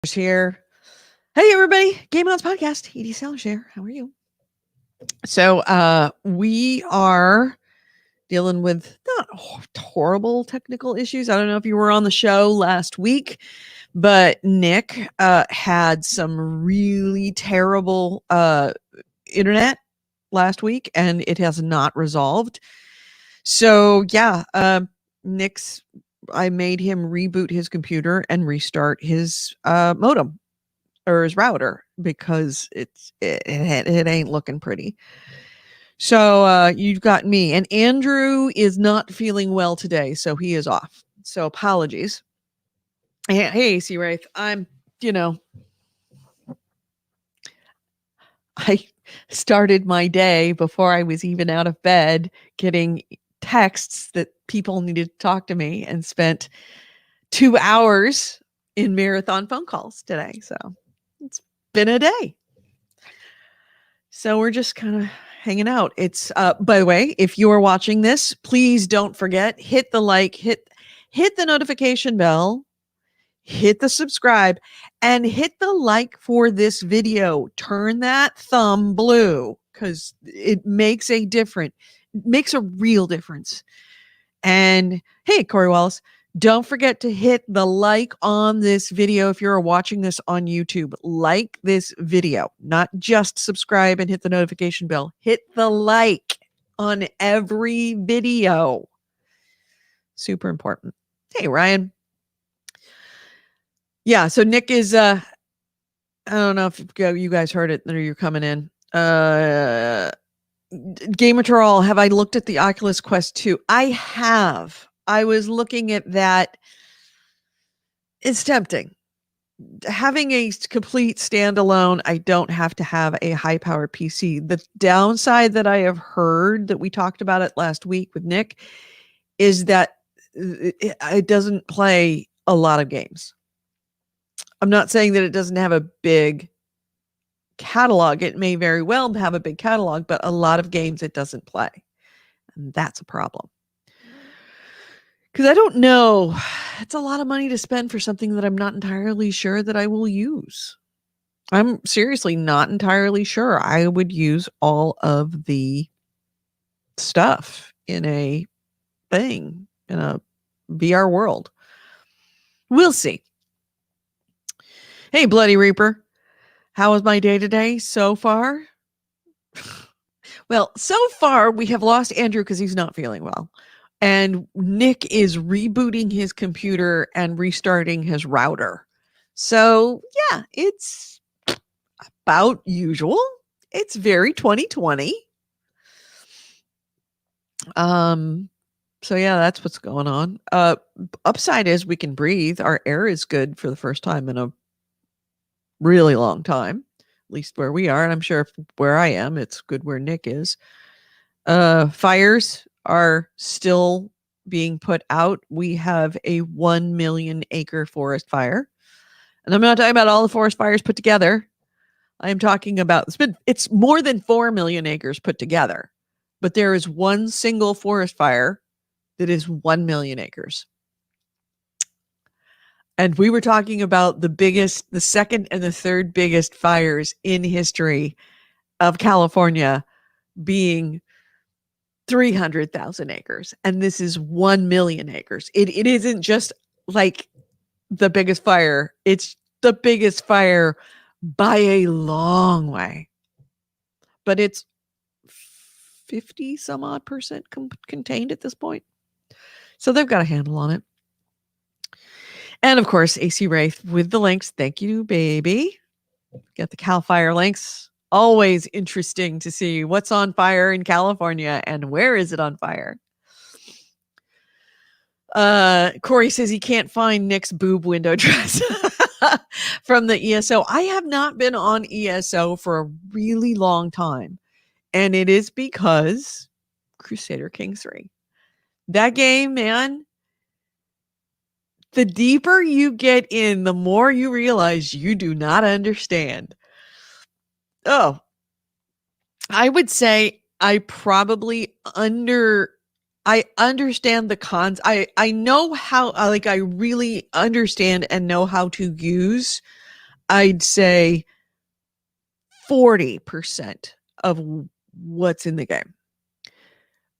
Here. Hey everybody, GameHounds Podcast, Edie here. How are you? So we are dealing with not horrible technical issues. I don't know if you were on the show last week, but Nick had some really terrible internet last week and it has not resolved. So I made him reboot his computer and restart his modem or his router because it ain't looking pretty. So you've got me, and Andrew is not feeling well today, so he is off. So apologies. Hey, C. Wraith, I started my day before I was even out of bed getting texts that people needed to talk to me and spent 2 hours in marathon phone calls today. So it's been a day. So we're just kind of hanging out. It's by the way, if you're watching this, please don't forget, hit the like, hit the notification bell, hit the subscribe, and hit the like for this video. Turn that thumb blue because it makes a real difference. And hey, Corey Wallace, don't forget to hit the like on this video if you're watching this on YouTube. Like this video, not just subscribe and hit the notification bell. Hit the like on every video. Super important. Hey, Ryan. Yeah, so Nick is, I don't know if you guys heard it or you're coming in. Gamer Troll, have I looked at the Oculus Quest 2? I have. I was looking at that. It's tempting. Having a complete standalone, I don't have to have a high-powered PC. The downside that I have heard that we talked about it last week with Nick is that it doesn't play a lot of games. I'm not saying that it doesn't have a big catalog. It may very well have a big catalog, but a lot of games it doesn't play. And that's a problem. Because I don't know, it's a lot of money to spend for something that I'm not entirely sure that I will use. I'm seriously not entirely sure I would use all of the stuff in a thing, in a VR world. We'll see. Hey, Bloody Reaper. How was my day today so far? Well, so far we have lost Andrew because he's not feeling well. And Nick is rebooting his computer and restarting his router. So, yeah, it's about usual. It's very 2020. So yeah, that's what's going on. Upside is we can breathe. Our air is good for the first time in a really long time, at least where we are. And I'm sure where I am, it's good where Nick is. Fires are still being put out. We have a 1 million acre forest fire. And I'm not talking about all the forest fires put together. I am talking about, it's more than 4 million acres put together. But there is one single forest fire that is 1 million acres. And we were talking about the second and the third biggest fires in history of California being 300,000 acres. And this is 1 million acres. It isn't just like the biggest fire. It's the biggest fire by a long way. But it's 50 some odd percent contained at this point. So they've got a handle on it. And of course, AC Wraith with the links. Thank you, baby. Got the Cal Fire links. Always interesting to see what's on fire in California and where is it on fire. Corey says he can't find Nick's boob window dress from the ESO. I have not been on ESO for a really long time. And it is because Crusader Kings III. That game, man, the deeper you get in, the more you realize you do not understand. Oh, I would say I probably I understand the cons. I know how, I really understand and know how to use I'd say 40% of what's in the game.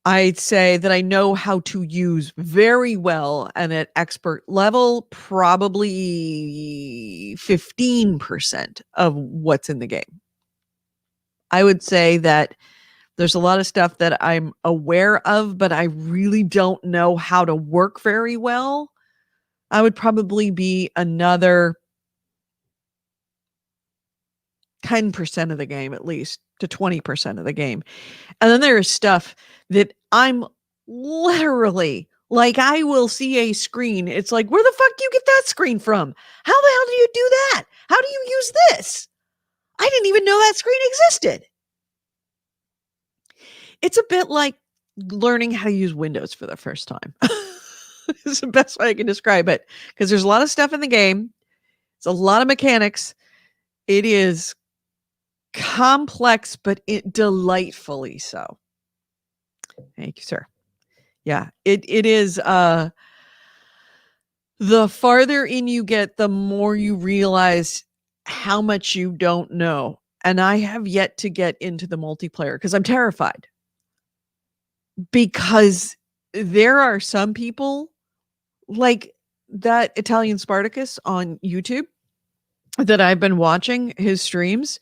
I'd say that I know how to use very well and at expert level, probably 15% of what's in the game. I would say that there's a lot of stuff that I'm aware of, but I really don't know how to work very well. I would probably be another 10% of the game, at least to 20% of the game. And then there is stuff that I'm literally like, I will see a screen. It's like, where the fuck do you get that screen from? How the hell do you do that? How do you use this? I didn't even know that screen existed. It's a bit like learning how to use Windows for the first time. It's the best way I can describe it, because there's a lot of stuff in the game. It's a lot of mechanics. It is complex, but delightfully so. Thank you, sir. Yeah, it is. The farther in you get, the more you realize how much you don't know. And I have yet to get into the multiplayer because I'm terrified. Because there are some people like that Italian Spartacus on YouTube that I've been watching his streams,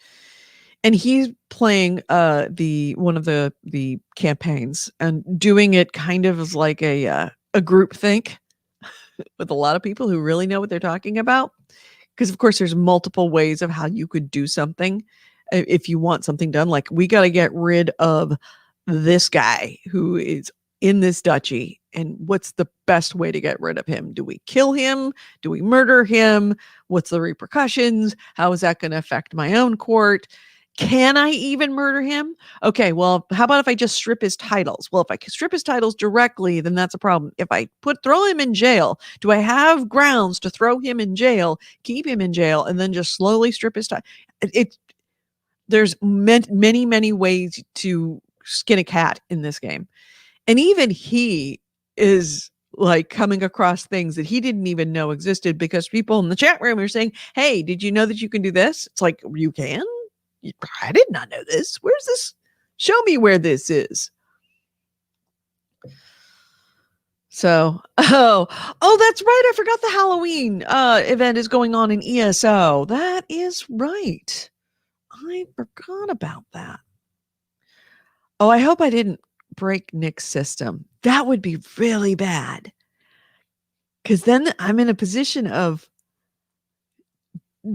and he's playing one of the campaigns and doing it kind of as like a group think with a lot of people who really know what they're talking about. Because of course there's multiple ways of how you could do something if you want something done. Like, we got to get rid of this guy who is in this duchy, and what's the best way to get rid of him? Do we kill him? Do we murder him? What's the repercussions? How is that going to affect my own court? Can I even murder him? Okay, well, how about if I just strip his titles? Well, if I strip his titles directly, then that's a problem. If I throw him in jail, do I have grounds to throw him in jail, keep him in jail, and then just slowly strip his title? There's many ways to skin a cat in this game. And even he is like coming across things that he didn't even know existed, because people in the chat room are saying, hey, did you know that you can do this? It's like, you can? I did not know this. Where's this? Show me where this is. So, oh, that's right. I forgot the Halloween event is going on in ESO. That is right. I forgot about that. Oh, I hope I didn't break Nick's system. That would be really bad. Because then I'm in a position of,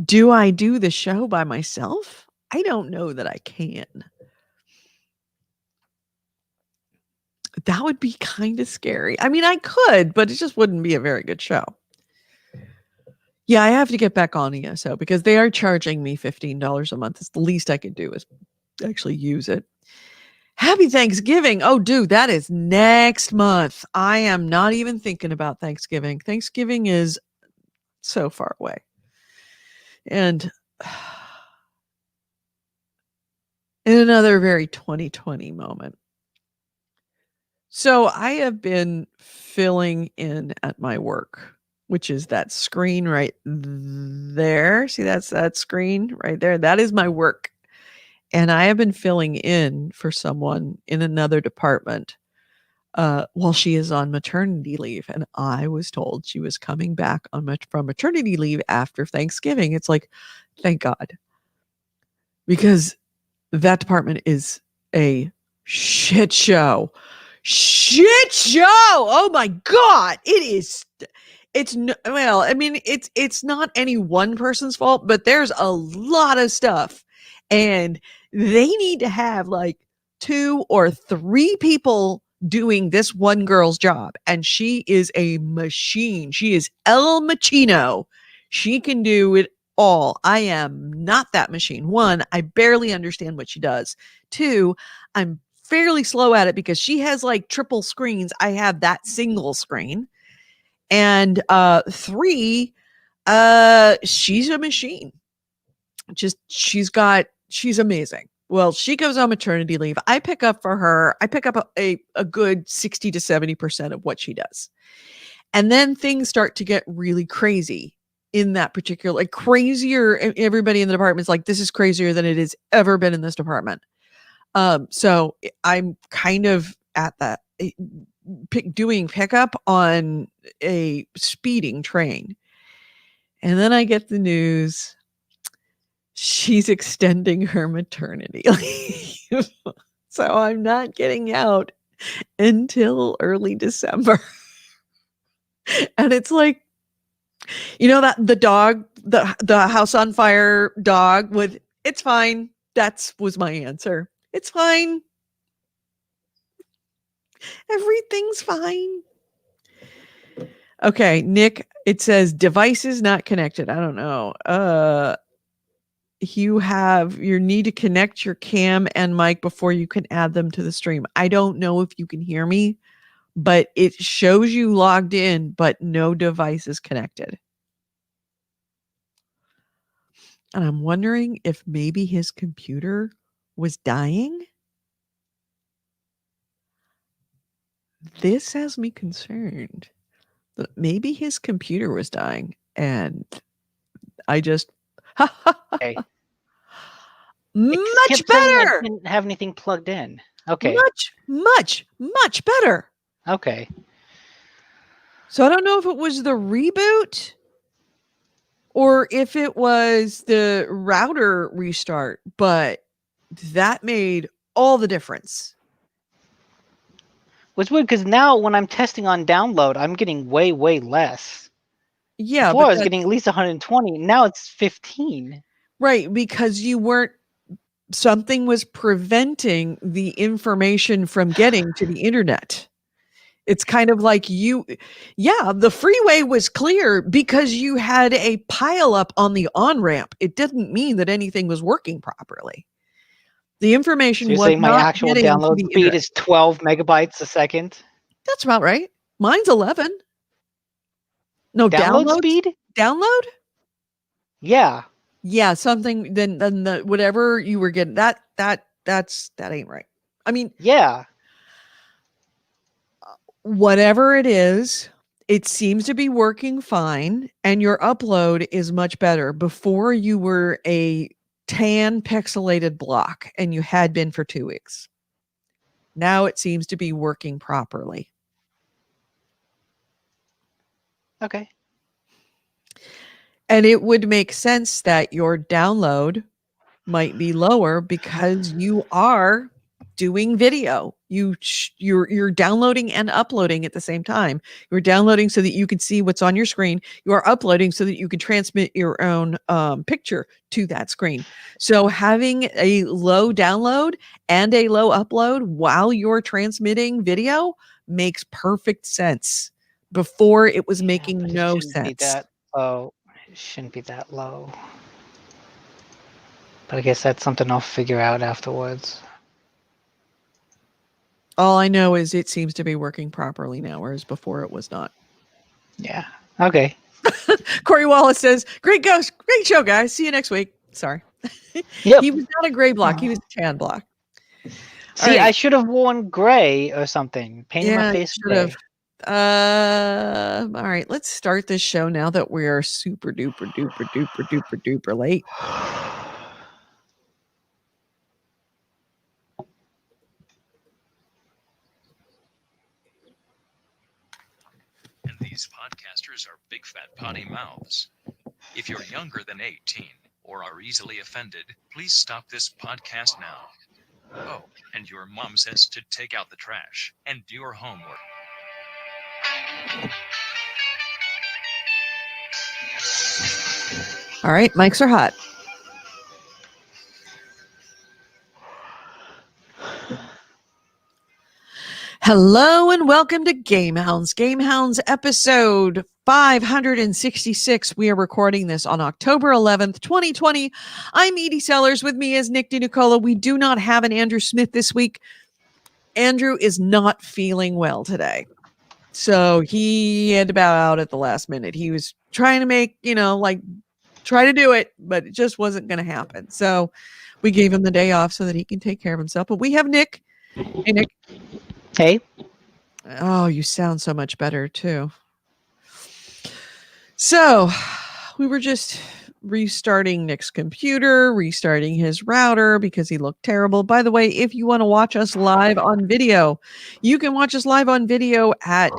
do I do the show by myself? I don't know that I can. That would be kind of scary. I mean, I could, but it just wouldn't be a very good show. Yeah, I have to get back on ESO because they are charging me $15 a month. It's the least I could do is actually use it. Happy Thanksgiving. Oh, dude, that is next month. I am not even thinking about Thanksgiving. Thanksgiving is so far away. And in another very 2020 moment. So I have been filling in at my work, which is that screen right there. See, that's that screen right there. That is my work. And I have been filling in for someone in another department while she is on maternity leave. And I was told she was coming back from maternity leave after Thanksgiving. It's like, thank God. Because that department is a shit show. Shit show. Oh my God. It is. Well, I mean, it's not any one person's fault, but there's a lot of stuff, and they need to have like 2 or 3 people doing this one girl's job. And she is a machine. She is El Machino. She can do it all. I am not that machine. 1, I barely understand what she does. 2, I'm fairly slow at it because she has like triple screens. I have that single screen. And 3, she's a machine. She's amazing. Well, she goes on maternity leave. I pick up a good 60 to 70% of what she does. And then things start to get really crazy in that particular, like crazier. Everybody in the department is like, this is crazier than it has ever been in this department. So I'm kind of at that doing pickup on a speeding train. And then I get the news she's extending her maternity leave. So I'm not getting out until early December. And it's like, that the dog, the house on fire dog with, it's fine. That was my answer. It's fine. Everything's fine. Okay, Nick, it says devices not connected. I don't know. You need to connect your cam and mic before you can add them to the stream. I don't know if you can hear me, but it shows you logged in, but no device is connected. And I'm wondering if maybe his computer was dying. This has me concerned that maybe his computer was dying and I just Okay. Much better. I didn't have anything plugged in. Okay. Much better. Okay. So I don't know if it was the reboot or if it was the router restart, but that made all the difference. It's weird because now when I'm testing on download, I'm getting way, way less. Yeah. Before I was getting at least 120. Now it's 15. Right. Because something was preventing the information from getting to the internet. It's kind of like the freeway was clear because you had a pile up on the on-ramp. It didn't mean that anything was working properly. The information was saying my actual download speed is 12 megabytes a second? That's about right. Mine's 11. No, download speed? Download? Yeah. Yeah, something then the whatever you were getting that ain't right. I mean, yeah. Whatever it is, it seems to be working fine and your upload is much better. Before you were a tan pixelated block and you had been for 2 weeks. Now it seems to be working properly. Okay. And it would make sense that your download might be lower because you are doing video. You're downloading and uploading at the same time. You're downloading so that you can see what's on your screen. You are uploading so that you can transmit your own picture to that screen. So having a low download and a low upload while you're transmitting video makes perfect sense. Before it was making no sense. It shouldn't be that low. But I guess that's something I'll figure out afterwards. All I know is it seems to be working properly now, whereas before it was not. Yeah. Okay. Corey Wallace says, great show, guys. See you next week. Sorry. Yep. He was not a gray block. He was a tan block. See, right. I should have worn gray or something. Painted my face gray. All right, let's start this show now that we are super duper duper duper duper duper late. And these podcasters are big fat potty mouths. If you're younger than 18 or are easily offended, please stop this podcast now. Oh, and your mom says to take out the trash and do your homework. All right, mics are hot. Hello and welcome to GameHounds. GameHounds episode 566. We are recording this on October 11th, 2020. I'm Edie Sellers. With me is Nick DiNicola. We do not have an Andrew Smith this week. Andrew is not feeling well today. So he had to bow out at the last minute. He was trying to make, try to do it, but it just wasn't going to happen. So we gave him the day off so that he can take care of himself. But we have Nick. Hey, Nick. Hey. Oh, you sound so much better too. So we were just restarting Nick's computer, restarting his router because he looked terrible. By the way, if you want to watch us live on video, you can watch us live on video at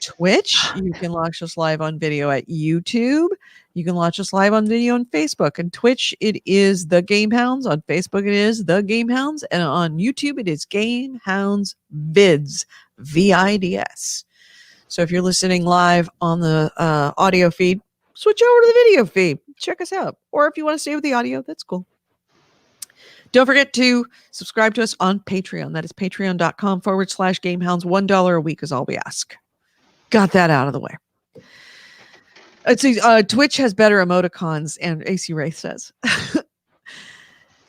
Twitch. You can watch us live on video at YouTube. You can watch us live on video on Facebook. And Twitch, it is the GameHounds. On Facebook, it is the GameHounds. And on YouTube, it is GameHounds Vids, VIDS. So if you're listening live on the audio feed, switch over to the video feed. Check us out. Or if you want to stay with the audio, that's cool. Don't forget to subscribe to us on Patreon. That is patreon.com/GameHounds. $1 a week is all we ask. Got that out of the way. Let's see. Twitch has better emoticons, and AC Wraith says.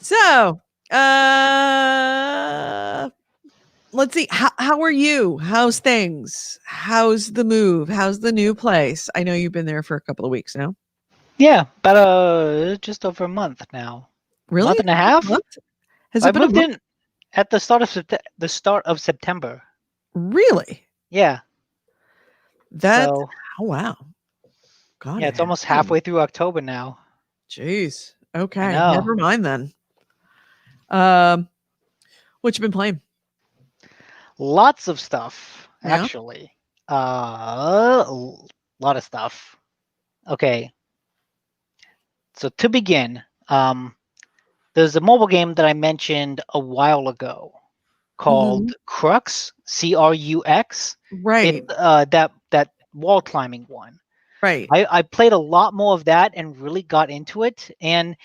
So, let's see. How are you? How's things? How's the move? How's the new place? I know you've been there for a couple of weeks now. Yeah, about just over a month now. Really? Month and a half? Has I it been moved in at the start of September. Really? Yeah. Oh wow. God. Yeah, it's almost halfway through October now. Jeez. Okay. Never mind then. What you been playing? Lots of stuff, Yeah? actually. A lot of stuff. Okay. So to begin, there's a mobile game that I mentioned a while ago called Crux, Crux. Right. That wall climbing one. Right. I played a lot more of that and really got into it, and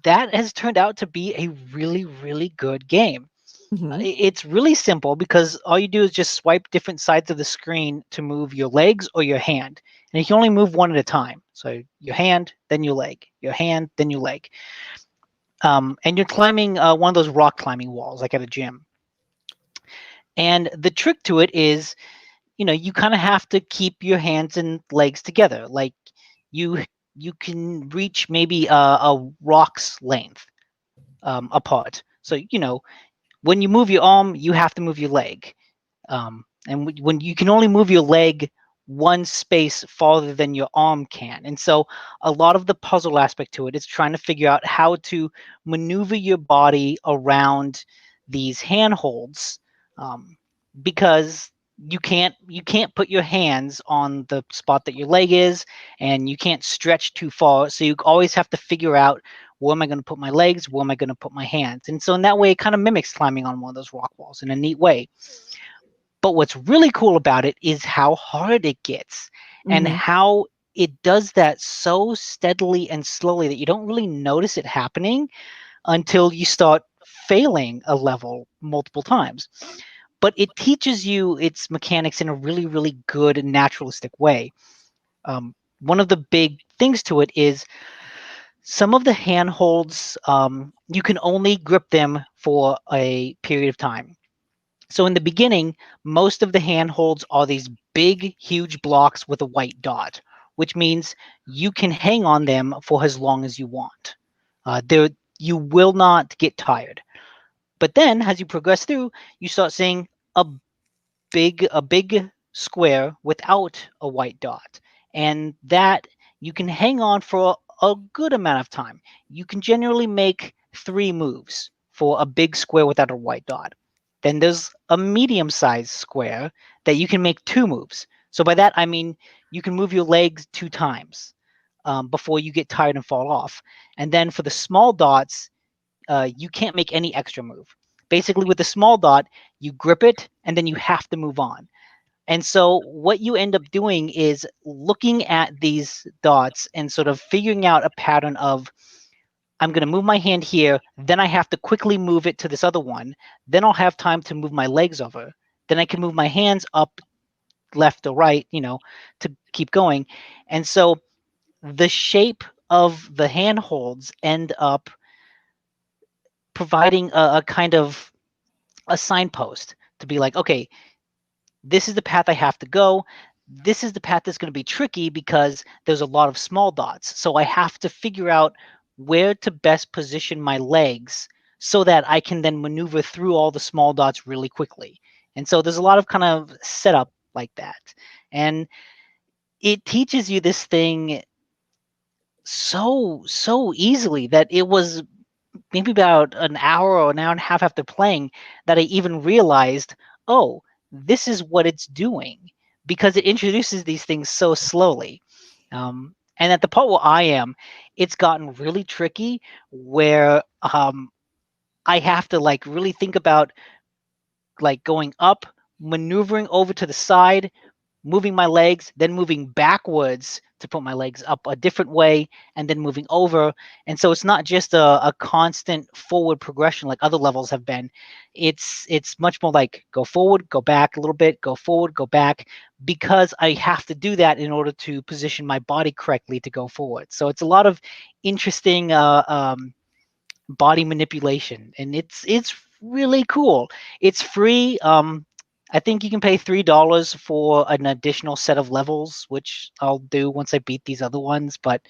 that has turned out to be a really, really good game. It's really simple because all you do is just swipe different sides of the screen to move your legs or your hand. And you can only move one at a time. So your hand, then your leg, your hand, then your leg. And you're climbing one of those rock climbing walls, like at a gym. And the trick to it is, you kind of have to keep your hands and legs together. Like you can reach maybe a rock's length apart. So, when you move your arm, you have to move your leg. And when you can only move your leg one space farther than your arm can. And so a lot of the puzzle aspect to it is trying to figure out how to maneuver your body around these handholds, because you can't put your hands on the spot that your leg is, and you can't stretch too far. So you always have to figure out, where am I going to put my legs? Where am I going to put my hands? And so in that way, it kind of mimics climbing on one of those rock walls in a neat way. But what's really cool about it is how hard it gets and how it does that so steadily and slowly that you don't really notice it happening until you start failing a level multiple times. But it teaches you its mechanics in a really, really good and naturalistic way. One of the big things to it is some of the handholds, you can only grip them for a period of time. So in the beginning, most of the handholds are these big, huge blocks with a white dot, which means you can hang on them for as long as you want. You will not get tired. But then, as you progress through, you start seeing a big square without a white dot, and that you can hang on for a good amount of time. You can generally make 3 moves for a big square without a white dot. Then there's a medium-sized square that you can make 2 moves. So by that, I mean you can move your legs 2 times before you get tired and fall off. And then for the small dots, you can't make any extra move. Basically, with the small dot, you grip it, and then you have to move on. And so what you end up doing is looking at these dots and sort of figuring out a pattern of, I'm going to move my hand here, then I have to quickly move it to this other one. Then I'll have time to move my legs over. Then I can move my hands up, left or right, to keep going. And so the shape of the handholds end up providing a kind of a signpost to be like, okay, this is the path I have to go. This is the path that's going to be tricky because there's a lot of small dots. So I have to figure out where to best position my legs so that I can then maneuver through all the small dots really quickly. And so there's a lot of kind of setup like that. And it teaches you this thing so easily that it was maybe about an hour or an hour and a half after playing that I even realized, oh, this is what it's doing, because it introduces these things so slowly. And at the part where I am, it's gotten really tricky where I have to like really think about like going up, maneuvering over to the side, moving my legs, then moving backwards to put my legs up a different way, and then moving over. And so it's not just a constant forward progression like other levels have been. It's much more like go forward, go back a little bit, go forward, go back, because I have to do that in order to position my body correctly to go forward. So it's a lot of interesting body manipulation, and it's really cool. It's free. I think you can pay $3 for an additional set of levels, which I'll do once I beat these other ones. But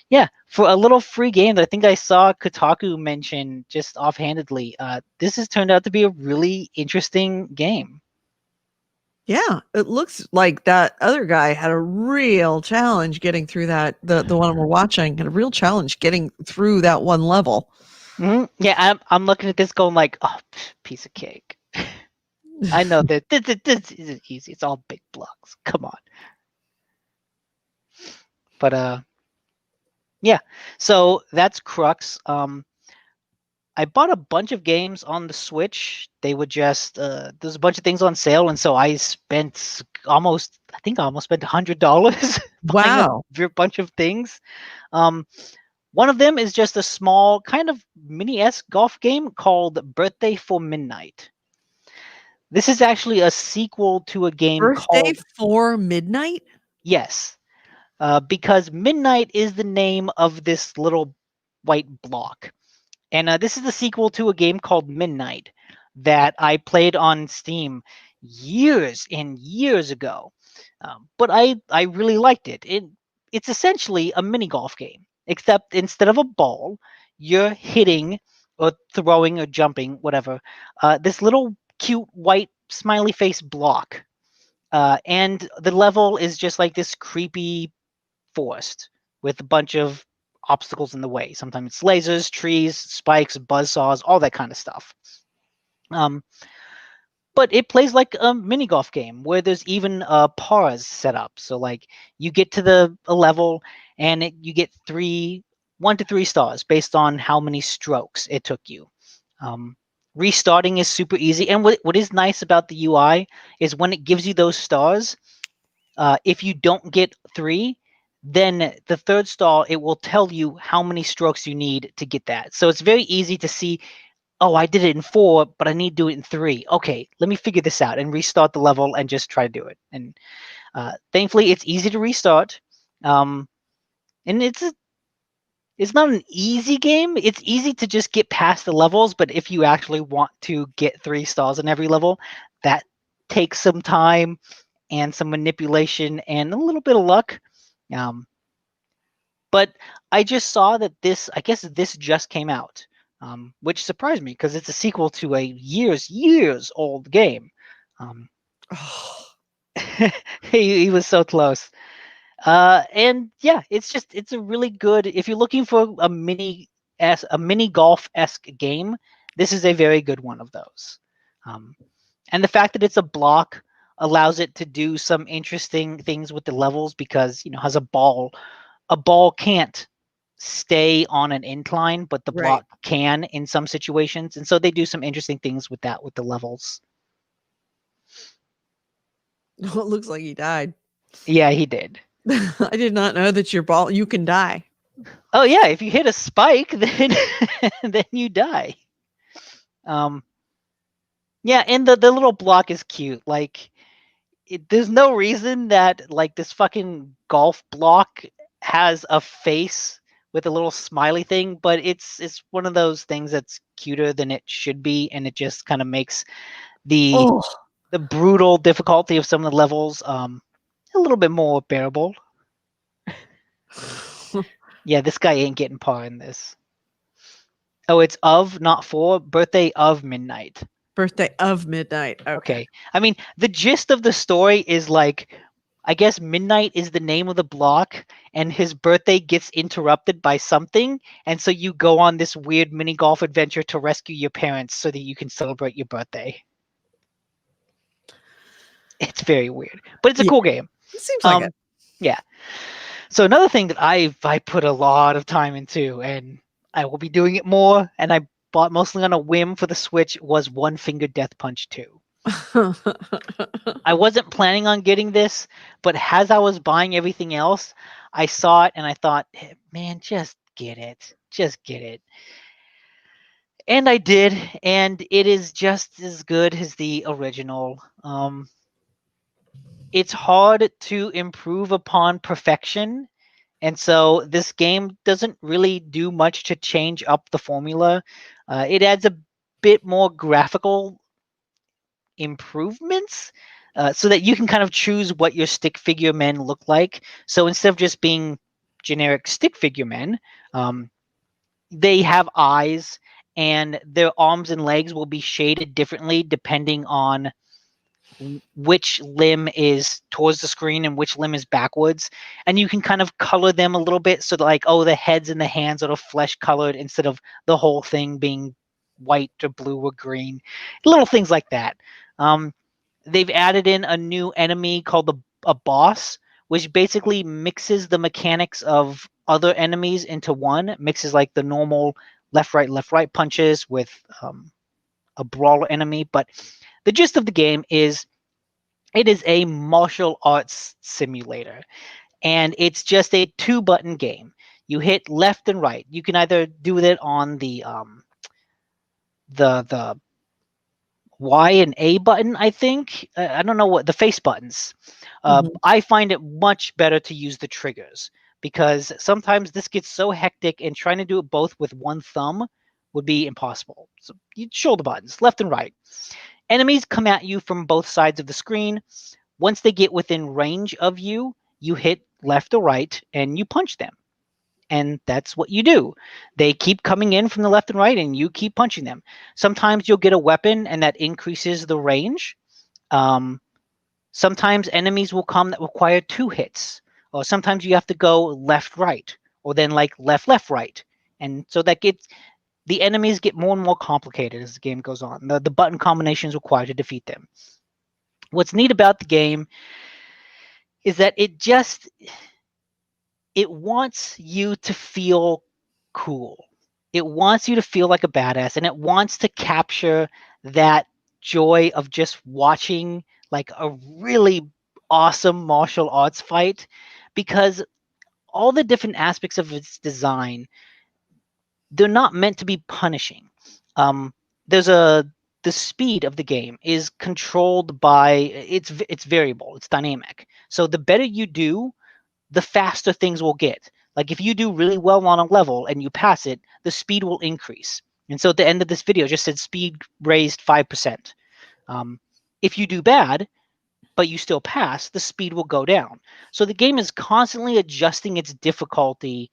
yeah, for a little free game that I think I saw Kotaku mention just offhandedly, this has turned out to be a really interesting game. Yeah, it looks like that other guy had a real challenge getting through that. The one we're watching had a real challenge getting through that one level. Yeah, I'm looking at this going like, oh, piece of cake. I know that this isn't easy. It's all big blocks. Come on. But yeah. So that's Crux. I bought a bunch of games on the Switch. They were just there's a bunch of things on sale, and so I spent almost spent $100 buying Wow. a bunch of things. One of them is just a small kind of mini-esque golf game called Birthday for Midnight. This is actually a sequel to a game Birthday called for Midnight? Yes, because Midnight is the name of this little white block. And this is the sequel to a game called Midnight that I played on Steam years and years ago. But I really liked it. It's essentially a mini golf game, except instead of a ball, you're hitting or throwing or jumping, whatever, this little cute white smiley face block. And the level is just like this creepy forest with a bunch of obstacles in the way. Sometimes it's lasers, trees, spikes, buzzsaws, all that kind of stuff. But it plays like a mini golf game where there's even pars set up. So like you get to a level and you get 1 to 3 stars based on how many strokes it took you. Restarting is super easy, and what is nice about the UI is when it gives you those stars, if you don't get 3, then the 3rd star, it will tell you how many strokes you need to get that. So it's very easy to see, oh, I did it in 4, but I need to do it in 3. Okay, let me figure this out and restart the level and just try to do it. And thankfully, it's easy to restart. And it's not an easy game. It's easy to just get past the levels, but if you actually want to get 3 stars in every level, that takes some time and some manipulation and a little bit of luck. But I just saw that I guess this just came out, which surprised me because it's a sequel to a years old game. Oh. He was so close. And yeah, it's a really good, if you're looking for a mini golf-esque game, this is a very good one of those. And the fact that it's a block allows it to do some interesting things with the levels because, has a ball can't stay on an incline, but the block can in some situations. And so they do some interesting things with that with the levels. It looks like he died. Yeah, he did. I did not know that you can die. Oh yeah, if you hit a spike, then then you die. Yeah, and the little block is cute. Like, there's no reason that like this fucking golf block has a face with a little smiley thing, but it's one of those things that's cuter than it should be, and it just kind of makes the brutal difficulty of some of the levels a little bit more bearable. Yeah, this guy ain't getting par in this. Oh, it's of, not for, Birthday of Midnight. Birthday of Midnight. Okay. I mean, the gist of the story is like, I guess midnight is the name of the block, and his birthday gets interrupted by something, and so you go on this weird mini golf adventure to rescue your parents so that you can celebrate your birthday. It's very weird, but it's a Yeah, cool game. it seems like it. Yeah. So another thing that I put a lot of time into, and I will be doing it more, and I bought mostly on a whim for the Switch, was One Finger Death Punch 2. I wasn't planning on getting this, but as I was buying everything else, I saw it and I thought, man, just get it. Just get it. And I did, and it is just as good as the original. It's hard to improve upon perfection, and so this game doesn't really do much to change up the formula. It adds a bit more graphical improvements so that you can kind of choose what your stick figure men look like. So instead of just being generic stick figure men, they have eyes, and their arms and legs will be shaded differently depending on which limb is towards the screen and which limb is backwards. And you can kind of color them a little bit, so that, like, oh, the heads and the hands are flesh colored instead of the whole thing being white or blue or green. Little things like that. They've added in a new enemy called a boss, which basically mixes the mechanics of other enemies into one. Mixes like the normal left right punches with a brawler enemy. But the gist of the game is it is a martial arts simulator, and it's just a 2-button game. You hit left and right. You can either do it on the Y and A button, I think. I don't know what the face buttons. I find it much better to use the triggers, because sometimes this gets so hectic, and trying to do it both with one thumb would be impossible. So you shoulder buttons, left and right. Enemies come at you from both sides of the screen. Once they get within range of you, you hit left or right and you punch them. And that's what you do. They keep coming in from the left and right, and you keep punching them. Sometimes you'll get a weapon, and that increases the range. Sometimes enemies will come that require 2 hits, or sometimes you have to go left, right, or then like left, left, right. And so that gets the enemies get more and more complicated as the game goes on. The button combinations required to defeat them. What's neat about the game is that it wants you to feel cool. It wants you to feel like a badass, and it wants to capture that joy of just watching like a really awesome martial arts fight, because all the different aspects of its design, they're not meant to be punishing. The speed of the game is controlled by it's variable, it's dynamic. So the better you do, the faster things will get. Like if you do really well on a level and you pass it, the speed will increase. And so at the end of this video, it just said speed raised 5%. If you do bad, but you still pass, the speed will go down. So the game is constantly adjusting its difficulty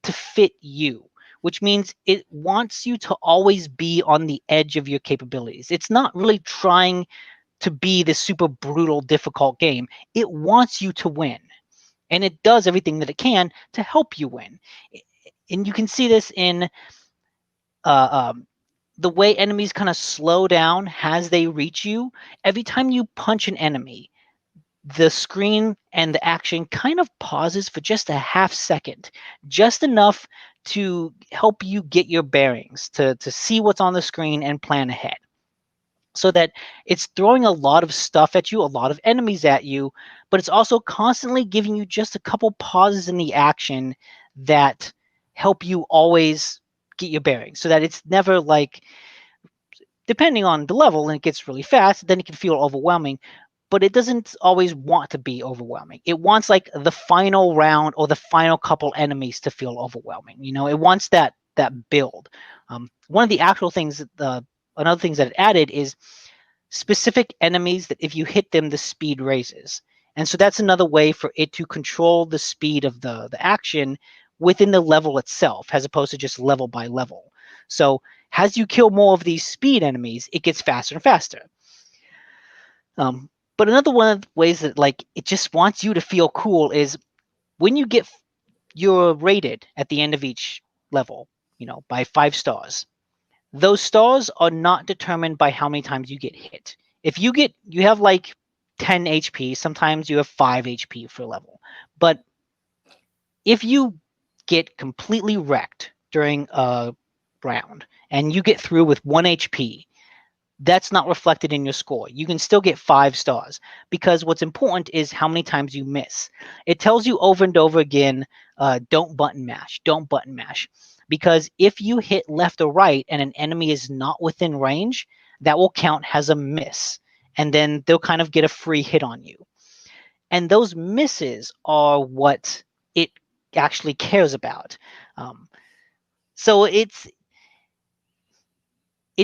to fit you, which means it wants you to always be on the edge of your capabilities. It's not really trying to be this super brutal, difficult game. It wants you to win. And it does everything that it can to help you win. And you can see this in the way enemies kind of slow down as they reach you. Every time you punch an enemy, the screen and the action kind of pauses for just a half second, just enough to help you get your bearings, to see what's on the screen and plan ahead. So that it's throwing a lot of stuff at you, a lot of enemies at you, but it's also constantly giving you just a couple pauses in the action that help you always get your bearings, so that it's never like, depending on the level, and it gets really fast, then it can feel overwhelming, but it doesn't always want to be overwhelming. It wants like the final round or the final couple enemies to feel overwhelming. You know, it wants that build. One of the actual things another things that it added is specific enemies that if you hit them, the speed raises. And so that's another way for it to control the speed of the action within the level itself, as opposed to just level by level. So as you kill more of these speed enemies, it gets faster and faster. But another one of the ways that like it just wants you to feel cool is when you're rated at the end of each level, by 5 stars. Those stars are not determined by how many times you get hit. If you have like 10 HP, sometimes you have 5 HP for a level. But if you get completely wrecked during a round and you get through with 1 HP, that's not reflected in your score. You can still get 5 stars because what's important is how many times you miss. It tells you over and over again, don't button mash, don't button mash. Because if you hit left or right and an enemy is not within range, that will count as a miss. And then they'll kind of get a free hit on you. And those misses are what it actually cares about. So it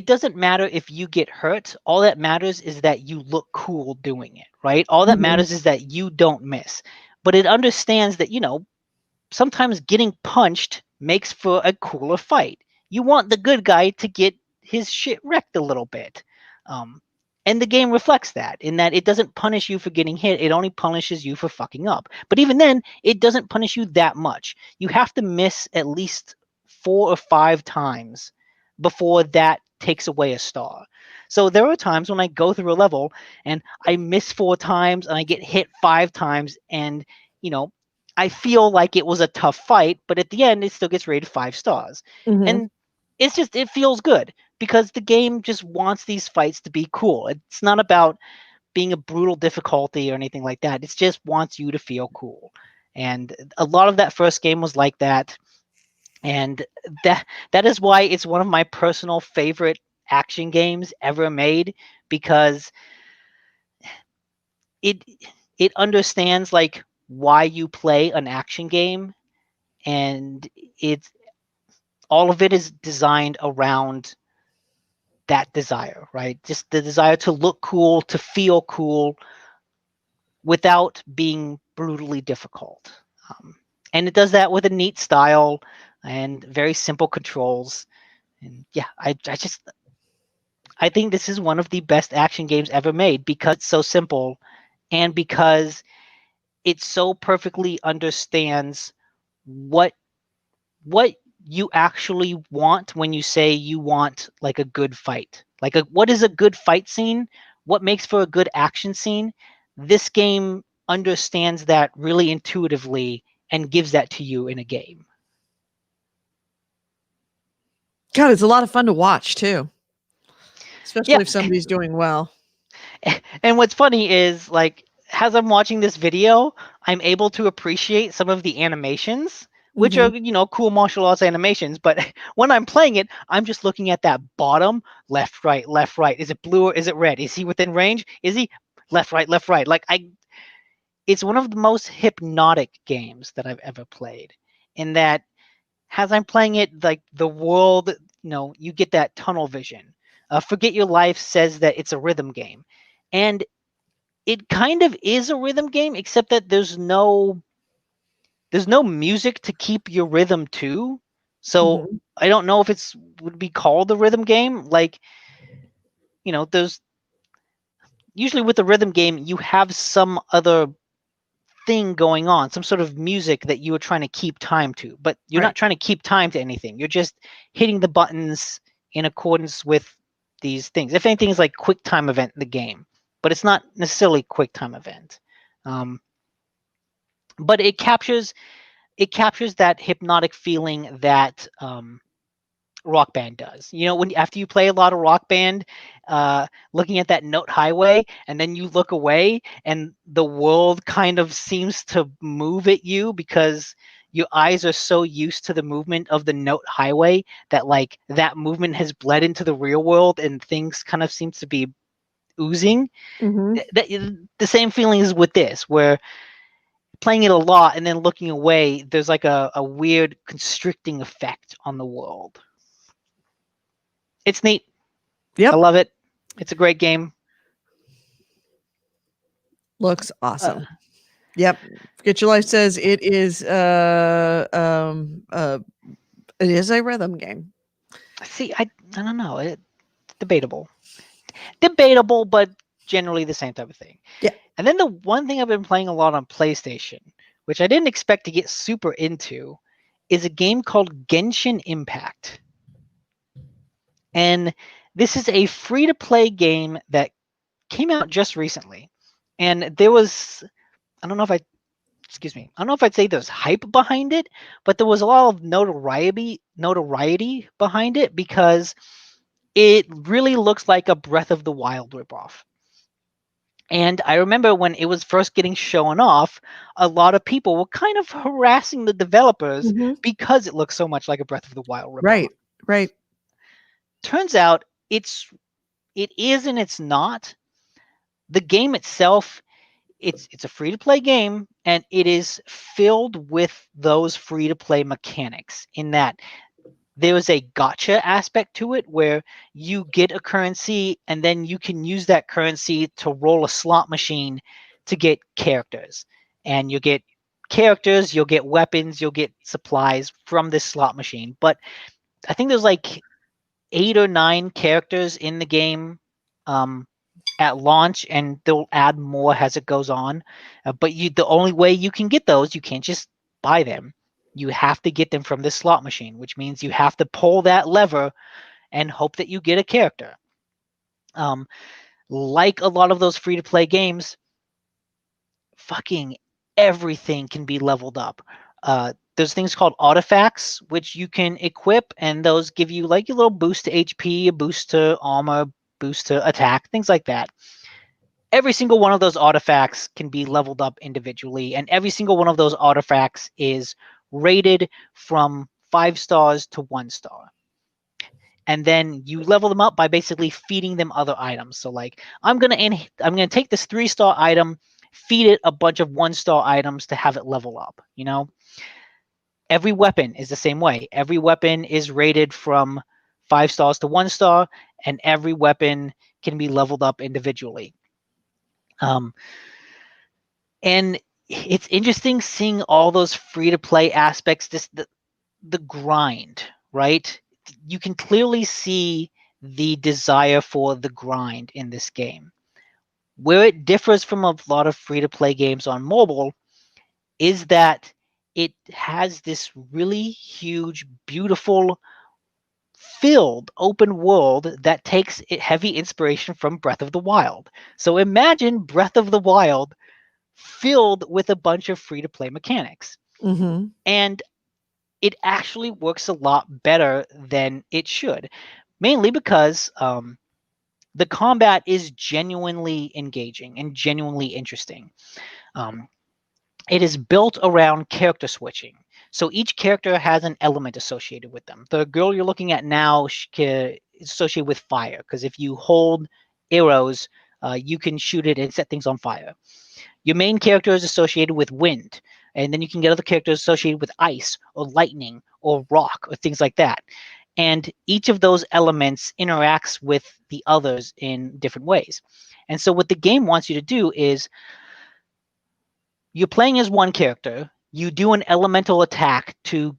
doesn't matter if you get hurt. All that matters is that you look cool doing it, right? All that matters is that you don't miss. But it understands that, sometimes getting punched makes for a cooler fight. You want the good guy to get his shit wrecked a little bit. And the game reflects that in that it doesn't punish you for getting hit. It only punishes you for fucking up. But even then, it doesn't punish you that much. You have to miss at least 4 or 5 times before that takes away a star. So there are times when I go through a level and I miss 4 times and I get hit 5 times and, I feel like it was a tough fight, but at the end it still gets rated 5 stars. And it feels good because the game just wants these fights to be cool. It's not about being a brutal difficulty or anything like that. It just wants you to feel cool. And a lot of that first game was like that. And that is why it's one of my personal favorite action games ever made, because it understands like why you play an action game, and it's all of it is designed around that desire, right? Just the desire to look cool, to feel cool without being brutally difficult. And it does that with a neat style and very simple controls. And yeah, I think this is one of the best action games ever made because it's so simple and because it so perfectly understands what you actually want when you say you want like a good fight. Like what is a good fight scene? What makes for a good action scene? This game understands that really intuitively and gives that to you in a game. God, it's a lot of fun to watch too, especially Yeah. if somebody's doing well. And what's funny is like as I'm watching this video, I'm able to appreciate some of the animations, which are, cool martial arts animations. But when I'm playing it, I'm just looking at that bottom, left, right, left, right. Is it blue or is it red? Is he within range? Is he left, right, left, right? Like it's one of the most hypnotic games that I've ever played. In that, as I'm playing it, like the world, you get that tunnel vision. Forget Your Life says that it's a rhythm game. And it kind of is a rhythm game, except that there's no music to keep your rhythm to. So I don't know if it's would be called a rhythm game. Like, there's usually with a rhythm game, you have some other thing going on, some sort of music that you are trying to keep time to, but you're not trying to keep time to anything. You're just hitting the buttons in accordance with these things. If anything, is like quick time event in the game, but it's not necessarily quick time event. But it captures that hypnotic feeling that Rock Band does. When after you play a lot of Rock Band, looking at that note highway, and then you look away, and the world kind of seems to move at you because your eyes are so used to the movement of the note highway that like that movement has bled into the real world, and things kind of seems to be oozing. The same feeling is with this, where playing it a lot and then looking away, there's like a weird constricting effect on the world. It's neat. Yep. I love it. It's a great game. Looks awesome. Yep. Forget Your Life says it is it is a rhythm game. See, I don't know. It's debatable. But generally the same type of thing. Yeah. And then the one thing I've been playing a lot on PlayStation, which I didn't expect to get super into, is a game called Genshin Impact. And this is a free-to-play game that came out just recently. And there was, I don't know if I don't know if I'd say there's hype behind it, but there was a lot of notoriety behind it because it really looks like a Breath of the Wild ripoff. And I remember when it was first getting shown off, a lot of people were kind of harassing the developers because it looks so much like a Breath of the Wild ripoff. Right. Turns out it is and it's not. The game itself, it's a free-to-play game, and it is filled with those free-to-play mechanics in that there is a gotcha aspect to it where you get a currency and then you can use that currency to roll a slot machine to get characters. And you get characters, you'll get weapons, you'll get supplies from this slot machine. But I think there's like 8 or 9 characters in the game at launch, and they'll add more as it goes on. But the only way you can get those, you can't just buy them. You have to get them from this slot machine, which means you have to pull that lever and hope that you get a character. Like a lot of those free-to-play games, fucking everything can be leveled up. There's things called artifacts, which you can equip, and those give you like a little boost to HP, a boost to armor, boost to attack, things like that. Every single one of those artifacts can be leveled up individually, and every single one of those artifacts is rated from 5 stars to 1 star. And then you level them up by basically feeding them other items. So like, I'm gonna take this 3-star item, feed it a bunch of 1-star items to have it level up, you know? Every weapon is the same way. Every weapon is rated from 5 stars to 1 star, and every weapon can be leveled up individually. And it's interesting seeing all those free-to-play aspects, the grind, right? You can clearly see the desire for the grind in this game. Where it differs from a lot of free-to-play games on mobile is that it has this really huge, beautiful, filled open world that takes heavy inspiration from Breath of the Wild. So imagine Breath of the Wild filled with a bunch of free-to-play mechanics. And it actually works a lot better than it should, mainly because the combat is genuinely engaging and genuinely interesting. It is built around character switching. So each character has an element associated with them. The girl you're looking at now is associated with fire, because if you hold arrows, you can shoot it and set things on fire. Your main character is associated with wind, and then you can get other characters associated with ice or lightning or rock or things like that. And each of those elements interacts with the others in different ways. And so what the game wants you to do is, you're playing as one character, you do an elemental attack to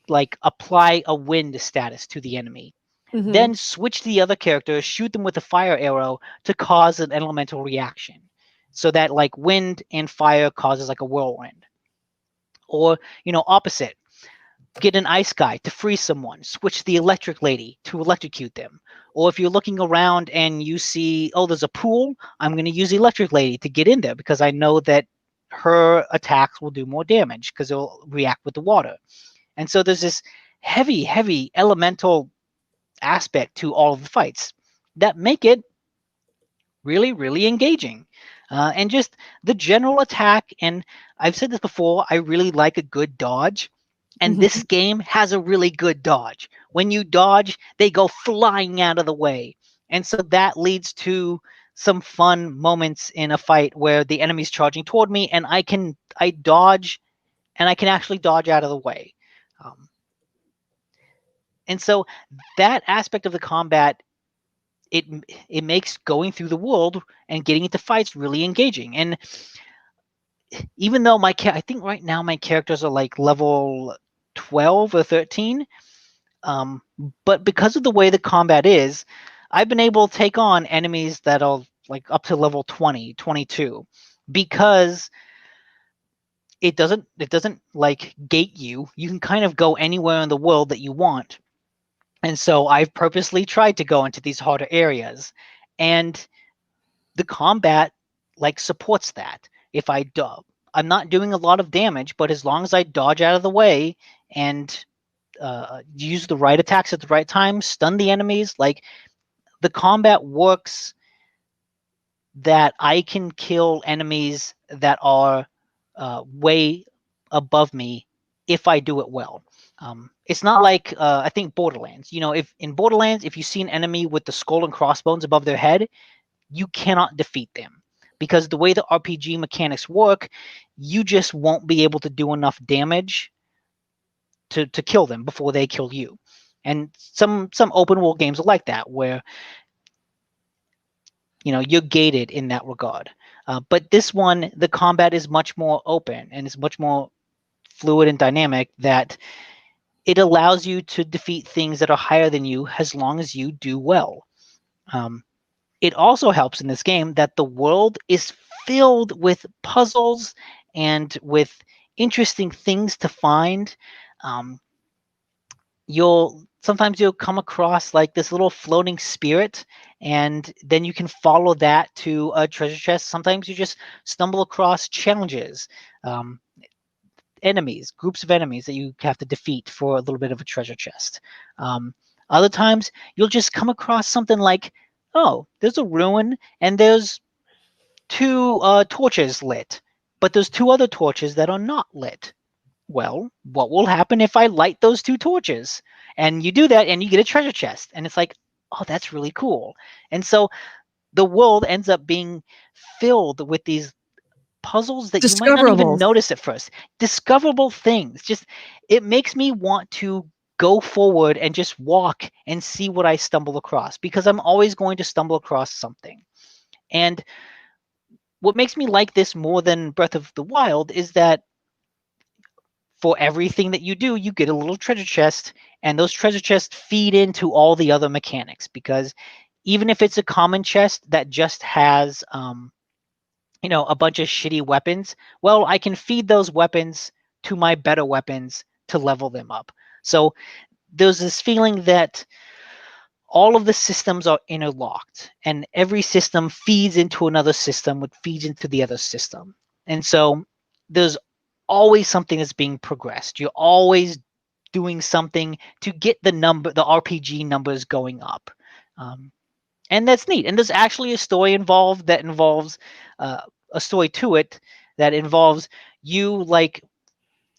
like apply a wind status to the enemy. Then switch to the other character, shoot them with a fire arrow to cause an elemental reaction. So that like wind and fire causes like a whirlwind. Or, opposite. Get an ice guy to freeze someone. Switch the electric lady to electrocute them. Or if you're looking around and you see, oh, there's a pool, I'm going to use the electric lady to get in there because I know that her attacks will do more damage because it'll react with the water. And so there's this heavy, heavy elemental aspect to all of the fights that make it really, really engaging. And just the general attack, and I've said this before, I really like a good dodge. And this game has a really good dodge. When you dodge, they go flying out of the way. And so that leads to some fun moments in a fight where the enemy's charging toward me and I dodge, and I can actually dodge out of the way. And so that aspect of the combat, it makes going through the world and getting into fights really engaging. And even though I think right now my characters are like level 12 or 13, but because of the way the combat is, I've been able to take on enemies that are like up to level 20, 22, because it doesn't like gate you. You can kind of go anywhere in the world that you want. And so I've purposely tried to go into these harder areas, and the combat like supports that. If I'm not doing a lot of damage, but as long as I dodge out of the way and use the right attacks at the right time, stun the enemies, like the combat works that I can kill enemies that are way above me if I do it well. It's not like I think Borderlands. If in Borderlands, if you see an enemy with the skull and crossbones above their head, you cannot defeat them, because the way the RPG mechanics work, you just won't be able to do enough damage to kill them before they kill you. And some open world games are like that, where you're gated in that regard. But this one, the combat is much more open and it's much more fluid and dynamic, that it allows you to defeat things that are higher than you as long as you do well. It also helps in this game that the world is filled with puzzles and with interesting things to find. Sometimes you'll come across like this little floating spirit, and then you can follow that to a treasure chest. Sometimes you just stumble across challenges, groups of enemies that you have to defeat for a little bit of a treasure chest. Other times you'll just come across something like, oh, there's a ruin and there's 2 torches lit, but there's 2 other torches that are not lit. Well, what will happen if I light those 2 torches? And you do that and you get a treasure chest. And it's like, oh, that's really cool. And so the world ends up being filled with these puzzles that you might not even notice at first. Discoverable things. Just, it makes me want to go forward and just walk and see what I stumble across, because I'm always going to stumble across something. And what makes me like this more than Breath of the Wild is that for everything that you do, you get a little treasure chest, and those treasure chests feed into all the other mechanics, because even if it's a common chest that just has a bunch of shitty weapons, well, I can feed those weapons to my better weapons to level them up. So there's this feeling that all of the systems are interlocked, and every system feeds into another system, which feeds into the other system. And so there's always something that's being progressed. You're always doing something to get the RPG numbers going up. And that's neat. And there's actually a story involved that involves a story to it that involves you, like,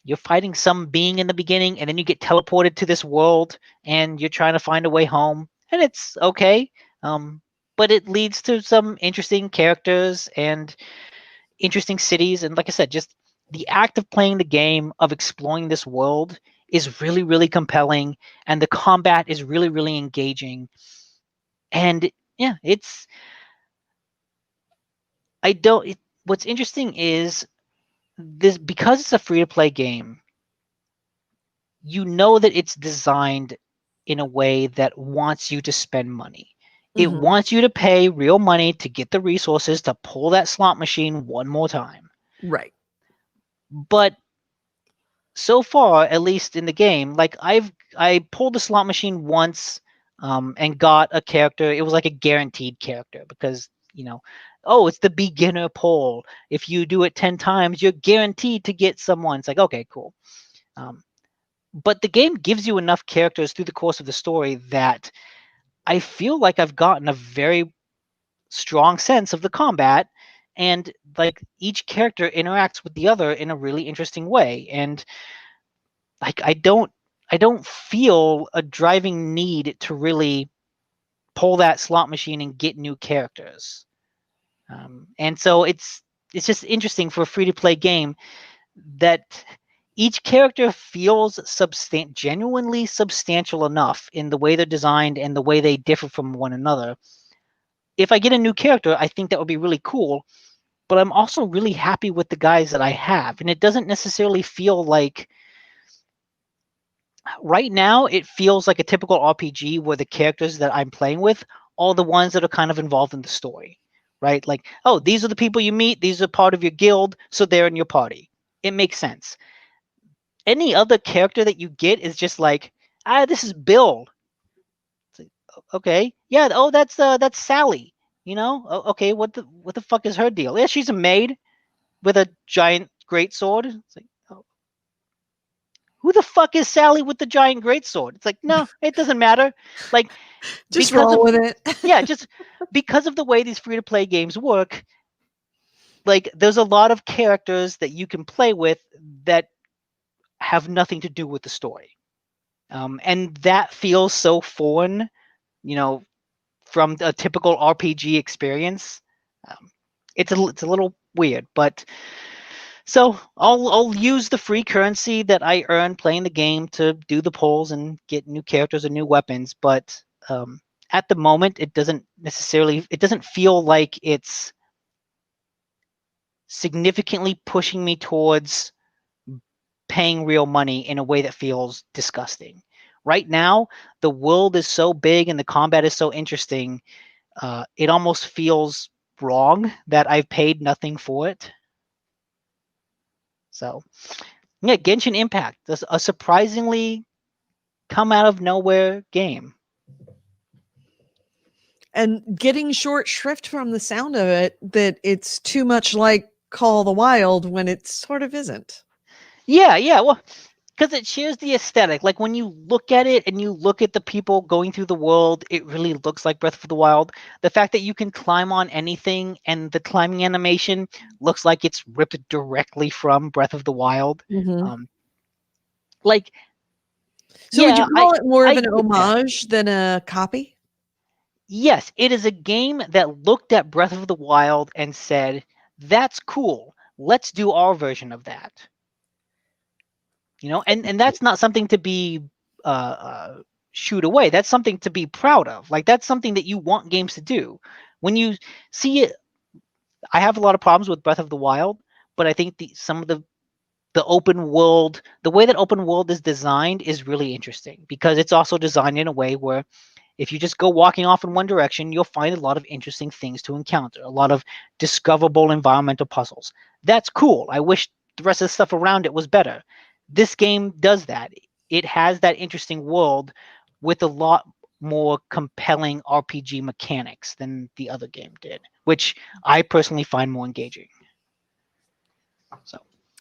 you're fighting some being in the beginning, and then you get teleported to this world and you're trying to find a way home, and it's okay. But it leads to some interesting characters and interesting cities. And like I said, just the act of playing the game, of exploring this world, is really, really compelling. And the combat is really, really engaging. And yeah, what's interesting is this, because it's a free-to-play game, you know that it's designed in a way that wants you to spend money. It wants you to pay real money to get the resources to pull that slot machine one more time. Right. But so far, at least in the game, like I pulled the slot machine once and got a character. It was like a guaranteed character, because oh, it's the beginner pull. If you do it 10 times, you're guaranteed to get someone. It's like, okay, cool. But the game gives you enough characters through the course of the story that I feel like I've gotten a very strong sense of the combat, and like each character interacts with the other in a really interesting way. And like I don't feel a driving need to really pull that slot machine and get new characters. And so it's just interesting for a free-to-play game that each character feels genuinely substantial enough in the way they're designed and the way they differ from one another. If I get a new character, I think that would be really cool, but I'm also really happy with the guys that I have. And it doesn't necessarily feel like, right now, it feels like a typical RPG where the characters that I'm playing with are the ones that are kind of involved in the story. right? Like, oh, these are the people you meet. These are part of your guild, so they're in your party. It makes sense. Any other character that you get is just like, this is Bill. It's like, okay, yeah. Oh, that's Sally. Okay, what the fuck is her deal? Yeah, she's a maid with a giant greatsword. It's like, oh, who the fuck is Sally with the giant greatsword? It's like, no, it doesn't matter. Like, Just because roll of with it. yeah, just because of the way these free to play games work, like there's a lot of characters that you can play with that have nothing to do with the story. And that feels so foreign, from a typical RPG experience. It's a little weird, but so I'll use the free currency that I earn playing the game to do the polls and get new characters and new weapons. But at the moment, it doesn't feel like it's significantly pushing me towards paying real money in a way that feels disgusting. Right now, the world is so big and the combat is so interesting. It almost feels wrong that I've paid nothing for it. So, yeah, Genshin Impact, a surprisingly come out of nowhere game. And getting short shrift from the sound of it that it's too much like Call of the Wild when it sort of isn't. Yeah, well, because it shares the aesthetic. Like when you look at it and you look at the people going through the world, it really looks like Breath of the Wild. The fact that you can climb on anything and the climbing animation looks like it's ripped directly from Breath of the Wild. Like, so yeah, would you call it more of I an get that. homage than a copy? Yes, it is a game that looked at Breath of the Wild and said, "That's cool. Let's do our version of that." And that's not something to be shoot away. That's something to be proud of. Like that's something that you want games to do. When you see it, I have a lot of problems with Breath of the Wild, but I think some of the open world, the way that open world is designed is really interesting because it's also designed in a way where if you just go walking off in one direction, you'll find a lot of interesting things to encounter, a lot of discoverable environmental puzzles. That's cool. I wish the rest of the stuff around it was better. This game does that. It has that interesting world with a lot more compelling RPG mechanics than the other game did, which I personally find more engaging.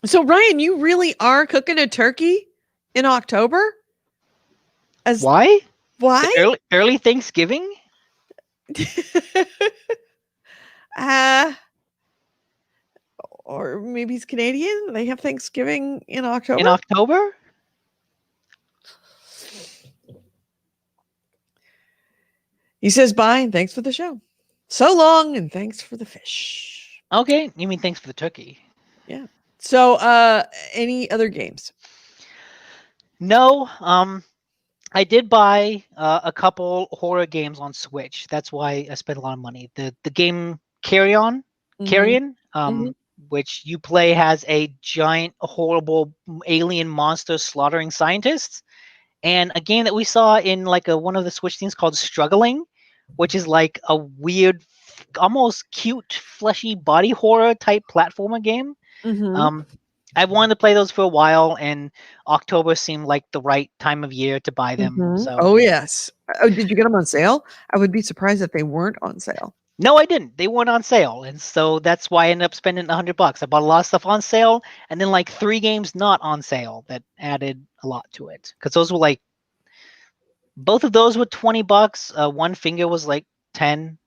So Ryan, you really are cooking a turkey in October? Why? Why? Early Thanksgiving? Or maybe he's Canadian. They have Thanksgiving in October. In October? He says bye and thanks for the show. So long and thanks for the fish. Okay, you mean thanks for the turkey. Yeah. So any other games? No. I did buy a couple horror games on Switch. That's why I spent a lot of money. The game Carrion, which you play has a giant, horrible alien monster slaughtering scientists, and a game that we saw in like one of the Switch things called Struggling, which is like a weird, almost cute, fleshy body horror type platformer game. I wanted to play those for a while, and October seemed like the right time of year to buy them. So. Oh, yes. Oh, did you get them on sale? I would be surprised if they weren't on sale. No, I didn't. They weren't on sale, and so that's why I ended up spending $100. I bought a lot of stuff on sale, and then like 3 games not on sale that added a lot to it. Because those were like, both of those were $20. One Finger was like 10.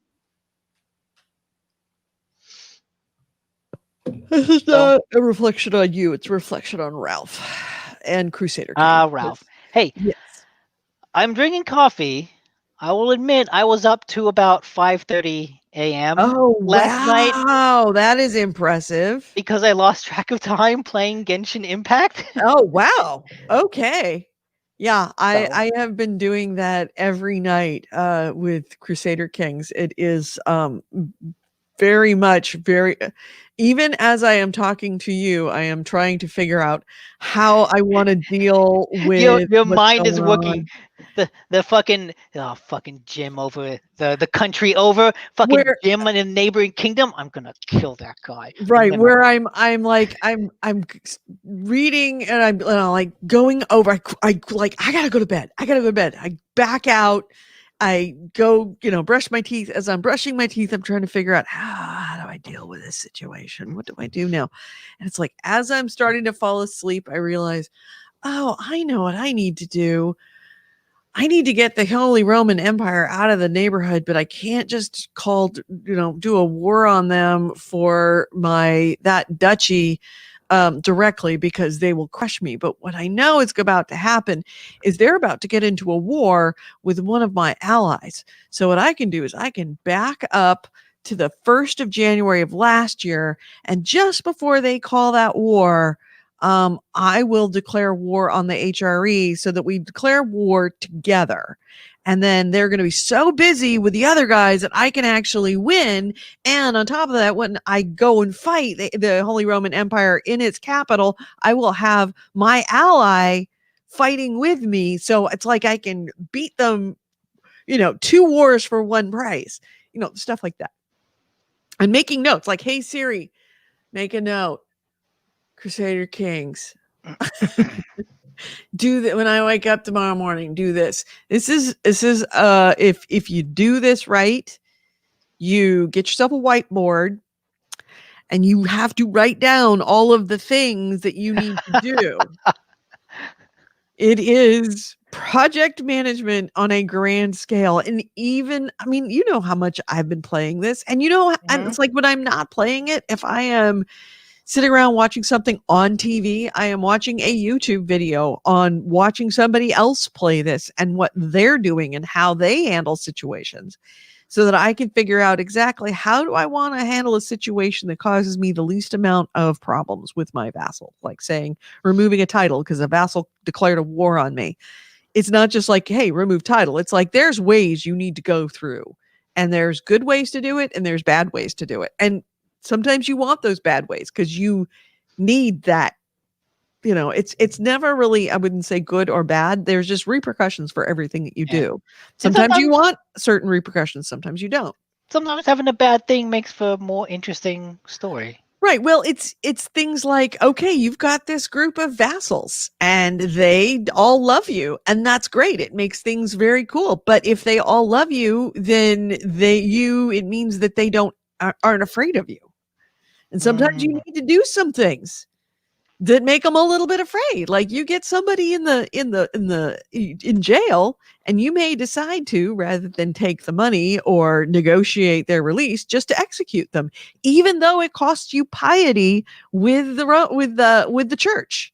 This is not a reflection on you. It's a reflection on Ralph and Crusader Kings. Ralph. Hey, yes. I'm drinking coffee. I will admit I was up to about 5:30 a.m. last night. Wow, that is impressive. Because I lost track of time playing Genshin Impact. Oh, wow. Okay. Yeah, I have been doing that every night with Crusader Kings. It is very much even as I am talking to you, I am trying to figure out how I want to deal with your mind is working. the fucking Jim over the country over, fucking Where Jim in a neighboring kingdom. I'm gonna kill that guy. right where I'm like reading and I'm like going over. I like I gotta go to bed. I back out. I go, brush my teeth. As I'm brushing my teeth, I'm trying to figure out how do I deal with this situation? What do I do now? And it's like as I'm starting to fall asleep, I realize, oh, I know what I need to do. I need to get the Holy Roman Empire out of the neighborhood, but I can't just do a war on them for that duchy directly because they will crush me. But what I know is about to happen is they're about to get into a war with one of my allies. So what I can do is I can back up to the 1st of January of last year, and just before they call that war, I will declare war on the HRE so that we declare war together. And then they're going to be so busy with the other guys that I can actually win. And on top of that, when I go and fight the Holy Roman Empire in its capital, I will have my ally fighting with me. So it's like I can beat them, 2 wars for one prize, stuff like that. I'm making notes like, hey, Siri, make a note. Crusader Kings. Do that when I wake up tomorrow morning. Do this. This is if you do this right, you get yourself a whiteboard and you have to write down all of the things that you need to do. It is project management on a grand scale. And even, you know how much I've been playing this, and and it's like when I'm not playing it, if I am sitting around watching something on TV, I am watching a YouTube video on watching somebody else play this and what they're doing and how they handle situations so that I can figure out exactly how do I want to handle a situation that causes me the least amount of problems with my vassal, like saying removing a title because a vassal declared a war on me. It's not just like, hey, remove title. It's like there's ways you need to go through, and there's good ways to do it and there's bad ways to do it. And sometimes you want those bad ways because you need that. It's never really, I wouldn't say good or bad. There's just repercussions for everything that you do. Sometimes you want certain repercussions. Sometimes you don't. Sometimes having a bad thing makes for a more interesting story. Right. Well, it's things like, okay, you've got this group of vassals and they all love you, and that's great. It makes things very cool. But if they all love you, then it means that they aren't afraid of you. And sometimes you need to do some things that make them a little bit afraid. Like you get somebody in jail, and you may decide to, rather than take the money or negotiate their release, just to execute them, even though it costs you piety with the church,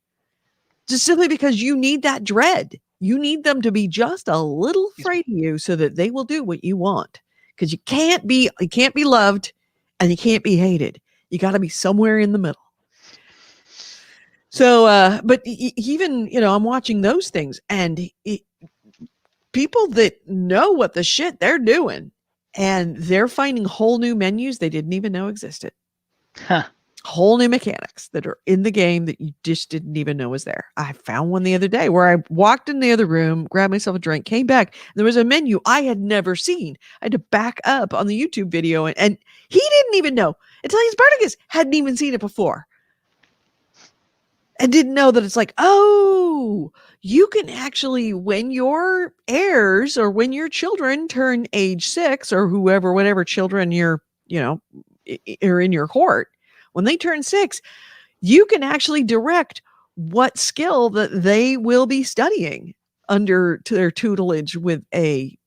just simply because you need that dread. You need them to be just a little afraid of you so that they will do what you want. Because you can't be loved and you can't be hated. You got to be somewhere in the middle. So, but even, I'm watching those things, and people that know what the shit they're doing, and they're finding whole new menus they didn't even know existed. Huh. Whole new mechanics that are in the game that you just didn't even know was there. I found one the other day where I walked in the other room, grabbed myself a drink, came back, and there was a menu I had never seen. I had to back up on the YouTube video, and he didn't even know. Italian Spartacus hadn't even seen it before. And didn't know that it's like, oh, you can actually, when your heirs or when your children turn age 6 or whatever children are in your court, when they turn 6, you can actually direct what skill that they will be studying under their tutelage with a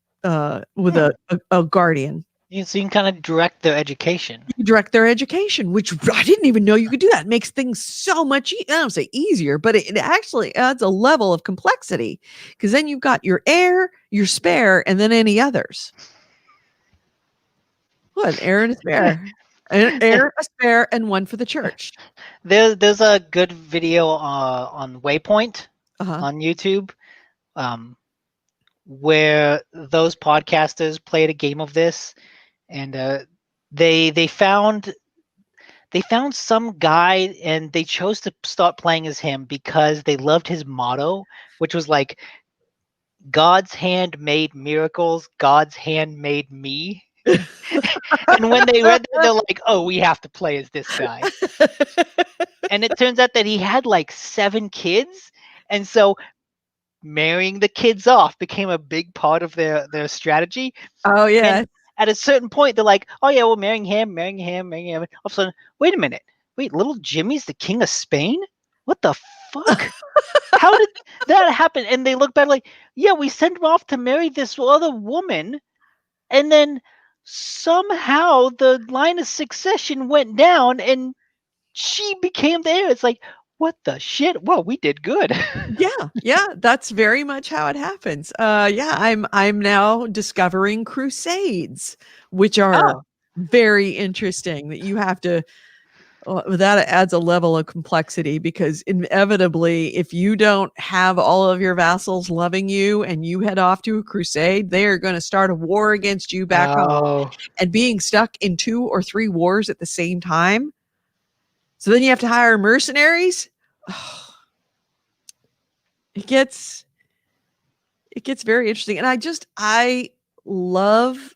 guardian. So you can kind of direct their education. You direct their education, which I didn't even know you could do that. It makes things so much, I don't say easier, but it actually adds a level of complexity, because then you've got your heir, your spare, and then any others. What, an heir and a spare? An heir, a spare, and one for the church. There's a good video on Waypoint Uh-huh. on YouTube, where those podcasters played a game of this, and they found some guy, and they chose to start playing as him because they loved his motto, which was like, God's hand made miracles, God's hand made me. And when they read that, they're like, oh, we have to play as this guy. And it turns out that he had like 7 kids. And so marrying the kids off became a big part of their strategy. Oh, yeah. And at a certain point, they're like, oh, yeah, well, marrying him. All of a sudden, wait a minute. Wait, little Jimmy's the king of Spain? What the fuck? How did that happen? And they look back like, yeah, we sent him off to marry this other woman. And then somehow the line of succession went down and she became the heir. It's like, what the shit? Well, we did good. Yeah, that's very much how it happens. I'm now discovering crusades, which are very interesting. That you have to. That adds a level of complexity because inevitably, if you don't have all of your vassals loving you and you head off to a crusade, they are going to start a war against you back home. And being stuck in 2 or 3 wars at the same time. So then you have to hire mercenaries. It gets very interesting. And I love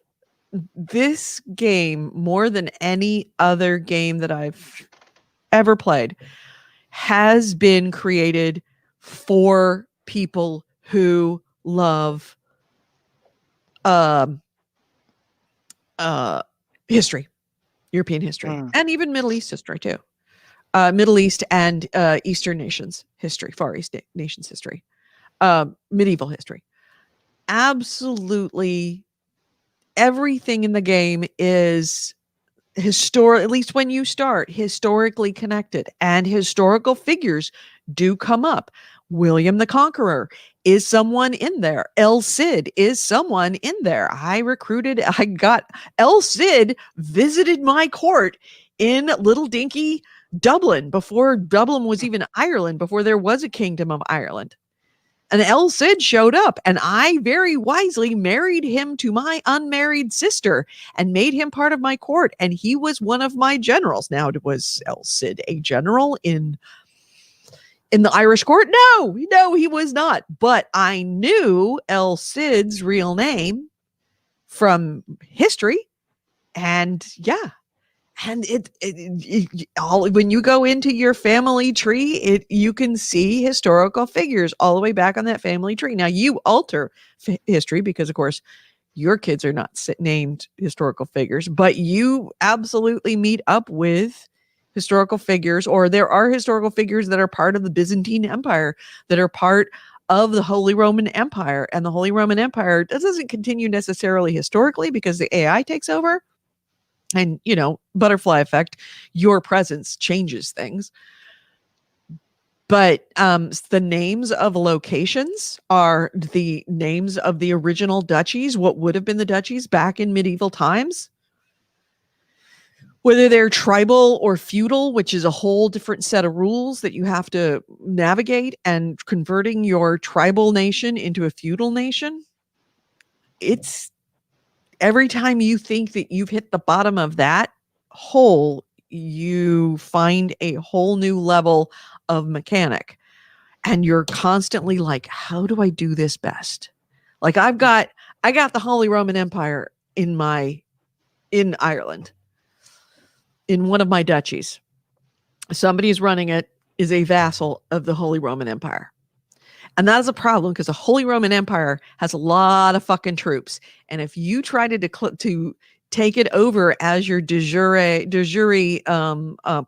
this game more than any other game that I've ever played has been created for people who love history, European history, and even Middle East history too. Middle East and Eastern nations history, Far East nations history, medieval history. Absolutely everything in the game is at least when you start, historically connected, and historical figures do come up. William the Conqueror is someone in there. El Cid is someone in there. El Cid visited my court in little dinky Dublin before Dublin was even Ireland, before there was a kingdom of Ireland. And El Cid showed up, and I very wisely married him to my unmarried sister and made him part of my court. And he was one of my generals. Now, was El Cid a general in the Irish court? No, he was not. But I knew El Cid's real name from history. And yeah. And when you go into your family tree, you can see historical figures all the way back on that family tree. Now you alter history because, of course, your kids are not named historical figures, but you absolutely meet up with historical figures, or there are historical figures that are part of the Byzantine Empire, that are part of the Holy Roman Empire. And the Holy Roman Empire doesn't continue necessarily historically because the AI takes over. And, butterfly effect, your presence changes things. But the names of locations are the names of the original duchies, what would have been the duchies back in medieval times. Whether they're tribal or feudal, which is a whole different set of rules that you have to navigate, and converting your tribal nation into a feudal nation. It's every time you think that you've hit the bottom of that hole, you find a whole new level of mechanic. And you're constantly like, how do I do this best? Like I got the Holy Roman Empire in Ireland, in one of my duchies. Somebody's running it, is a vassal of the Holy Roman Empire. And that is a problem because the Holy Roman Empire has a lot of fucking troops. And if you try to take it over as your de jure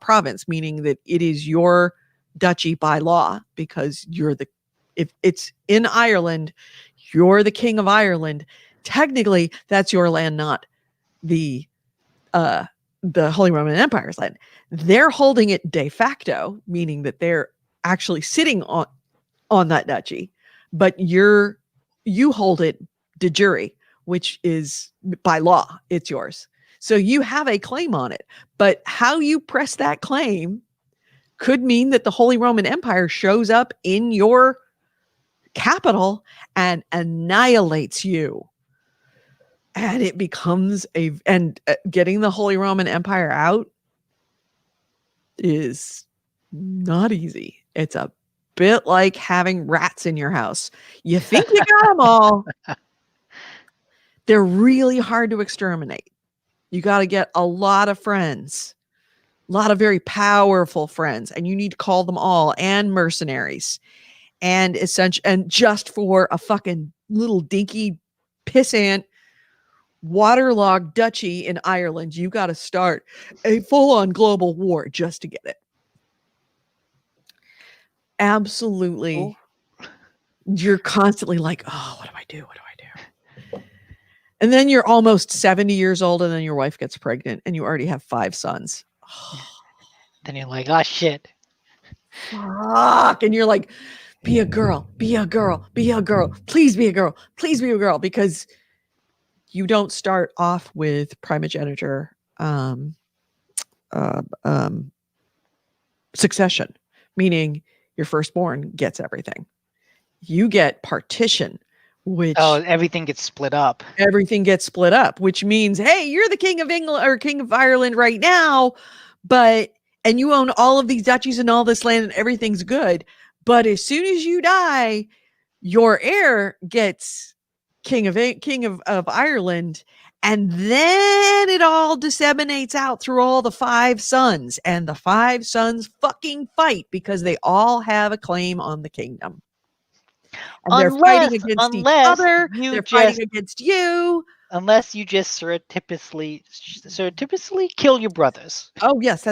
province, meaning that it is your duchy by law, because if it's in Ireland, you're the king of Ireland. Technically, that's your land, not the Holy Roman Empire's land. They're holding it de facto, meaning that they're actually sitting on that duchy, but you hold it de jure, which is by law, it's yours. So you have a claim on it, but how you press that claim could mean that the Holy Roman Empire shows up in your capital and annihilates you. And it becomes getting the Holy Roman Empire out is not easy. It's a bit like having rats in your house. You think you got them all. They're really hard to exterminate. You got to get a lot of friends, a lot of very powerful friends, and you need to call them all, and mercenaries. And just for a fucking little dinky pissant waterlogged duchy in Ireland, you got to start a full-on global war just to get it. Absolutely. Cool. You're constantly like, oh, what do I do? What do I do? And then you're almost 70 years old, and then your wife gets pregnant, and you already have 5 sons. Then you're like, oh shit. Fuck. And you're like, be a girl, be a girl, be a girl. Please be a girl. Please be a girl. Because you don't start off with primogeniture succession, meaning your firstborn gets everything. You get partition, which everything gets split up. Everything gets split up, which means, hey, you're the king of England or king of Ireland right now, and you own all of these duchies and all this land and everything's good. But as soon as you die, your heir gets king of Ireland, and then it all disseminates out through all the 5 sons, and the 5 sons fucking fight because they all have a claim on the kingdom. And they're fighting against each other. They're fighting against you. Unless you just surreptitiously kill your brothers. Oh, yes.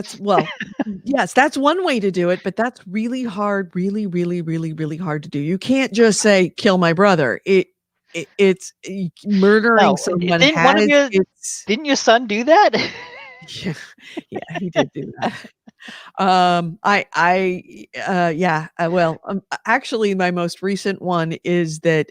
Yes, that's one way to do it, but that's really hard, really, really, really, really hard to do. You can't just say, kill my brother. It's murdering someone. Didn't your son do that? Yeah, he did do that. Actually, my most recent one is that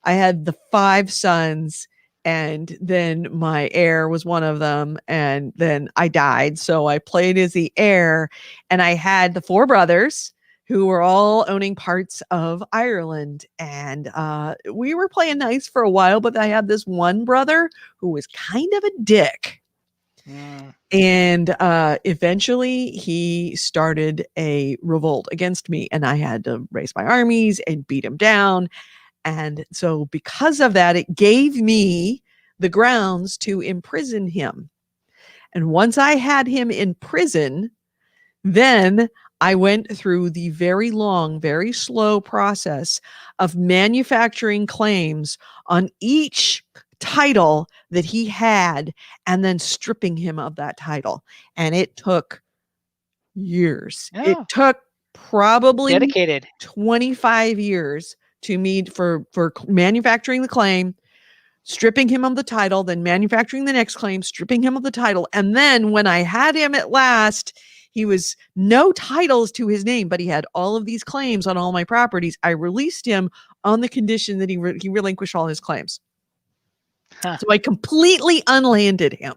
I had the 5 sons, and then my heir was one of them, and then I died. So I played as the heir, and I had the 4 brothers who were all owning parts of Ireland. And we were playing nice for a while, but I had this one brother who was kind of a dick. And eventually he started a revolt against me, and I had to raise my armies and beat him down. And so because of that, it gave me the grounds to imprison him. And once I had him in prison, then I went through the very long, very slow process of manufacturing claims on each title that he had and then stripping him of that title. And it took years. Oh. It took probably dedicated 25 years to me for manufacturing the claim, stripping him of the title, then manufacturing the next claim, stripping him of the title. And then when I had him at last, he was no titles to his name, but he had all of these claims on all my properties. I released him on the condition that he relinquish all his claims. Huh. So I completely unlanded him,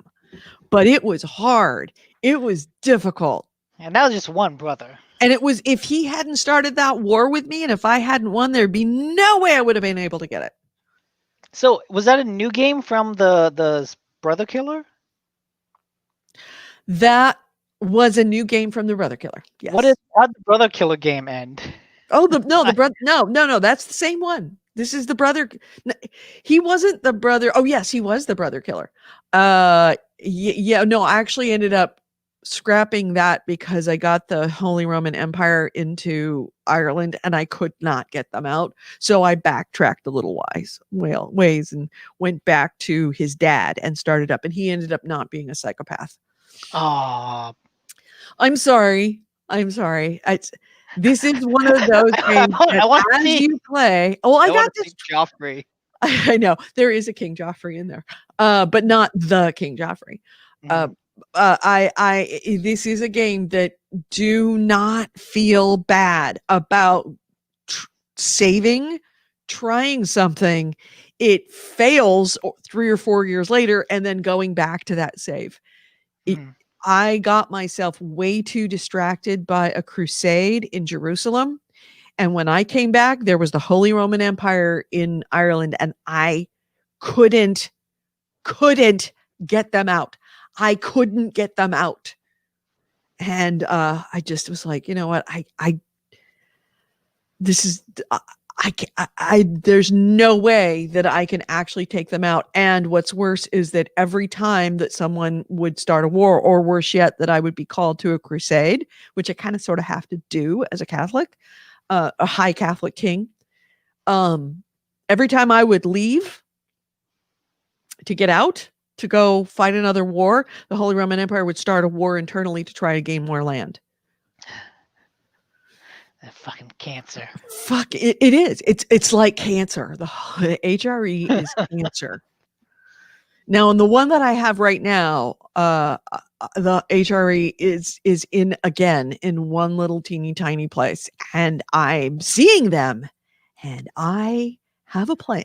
but it was hard. It was difficult. And that was just one brother. And it was, if he hadn't started that war with me, and if I hadn't won, there'd be no way I would have been able to get it. So was that a new game from the Brother Killer? That was a new game from the Brother Killer. Yes. How'd the Brother Killer game end? Oh, no, that's the same one. This is the brother. He wasn't the brother. Oh, yes, he was the Brother Killer. I actually ended up scrapping that because I got the Holy Roman Empire into Ireland and I could not get them out. So I backtracked a little ways and went back to his dad and started up, and he ended up not being a psychopath. Oh, I'm sorry. This is one of those games that as you play. Oh, I got this Joffrey. I know there is a King Joffrey in there, but not the King Joffrey. This is a game that do not feel bad about trying something. It fails 3 or 4 years later, and then going back to that save. I got myself way too distracted by a crusade in Jerusalem. And when I came back, there was the Holy Roman Empire in Ireland, and I couldn't get them out. I couldn't get them out. And I just was like, you know what? this is there's no way that I can actually take them out. And what's worse is that every time that someone would start a war, or worse yet, that I would be called to a crusade, which I kind of sort of have to do as a Catholic, a high Catholic king. Every time I would leave to get out to go fight another war, the Holy Roman Empire would start a war internally to try to gain more land. That fucking cancer. Fuck, it is. It's like cancer. The HRE is cancer. Now, in the one that I have right now, the HRE is in again in one little teeny tiny place, and I'm seeing them, and I have a plan.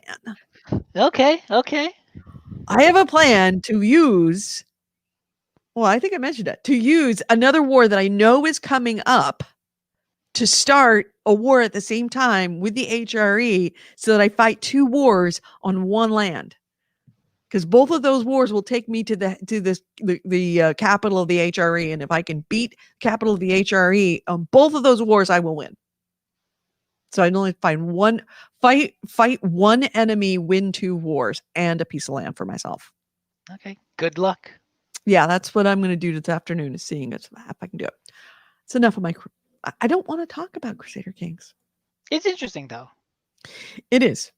Okay. I have a plan to use. Well, I think I mentioned it, to use another war that I know is coming up to start a war at the same time with the HRE, so that I fight two wars on one land. Because both of those wars will take me to the capital of the HRE, and if I can beat capital of the HRE on both of those wars, I will win. So I only fight one enemy, win two wars, and a piece of land for myself. Okay. Good luck. Yeah, that's what I'm going to do this afternoon, is seeing if I can do it. It's enough of my. I don't want to talk about Crusader Kings. It's interesting though. It is.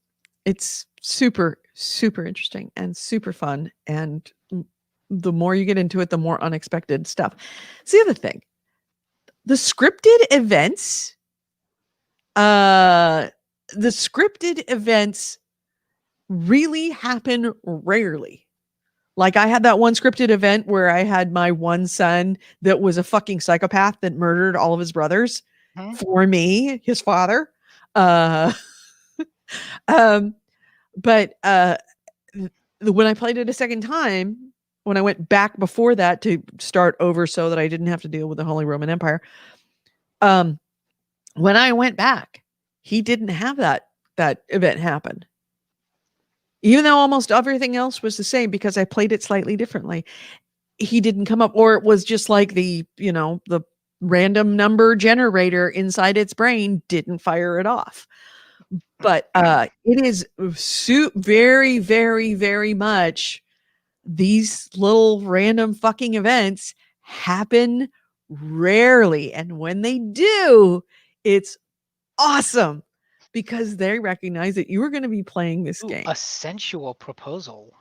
It's super, super interesting and super fun. And the more you get into it, the more unexpected stuff. It's the other thing. The scripted events, really happen rarely. Like, I had that one scripted event where I had my one son that was a fucking psychopath that murdered all of his brothers for me, his father. But when I played it a second time, when I went back before that to start over so that I didn't have to deal with the Holy Roman Empire, when I went back, he didn't have that event happen. Even though almost everything else was the same, because I played it slightly differently, he didn't come up, or it was just like the random number generator inside its brain didn't fire it off. But it is very, very, very much, these little random fucking events happen rarely. And when they do, it's awesome, because they recognize that you are going to be playing this game. A sensual proposal.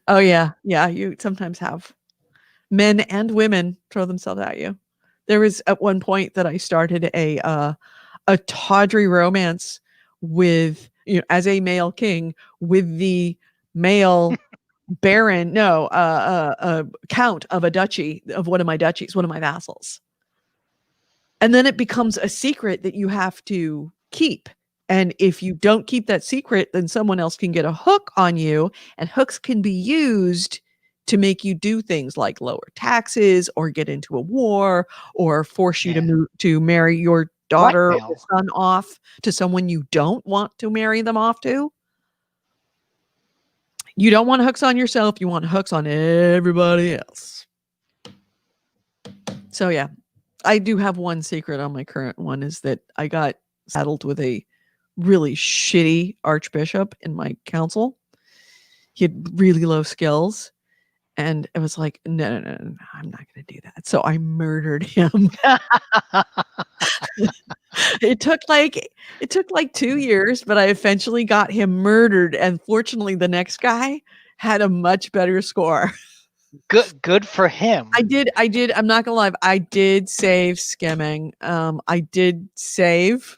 Oh yeah. You sometimes have men and women throw themselves at you. There was at one point that I started a tawdry romance with, as a male king, with the male baron, count of a duchy, of one of my duchies, one of my vassals. And then it becomes a secret that you have to keep. And if you don't keep that secret, then someone else can get a hook on you, and hooks can be used to make you do things like lower taxes, or get into a war, or force you to marry your daughter or son off to someone you don't want to marry them off to. You don't want hooks on yourself. You want hooks on everybody else. So yeah, I do have one secret on my current one, is that I got saddled with a really shitty archbishop in my council. He had really low skills. And it was like, no, I'm not going to do that. So I murdered him. It took like 2 years, but I eventually got him murdered. And fortunately, the next guy had a much better score. Good for him. I did. I'm not gonna lie. I did save skimming. I did save.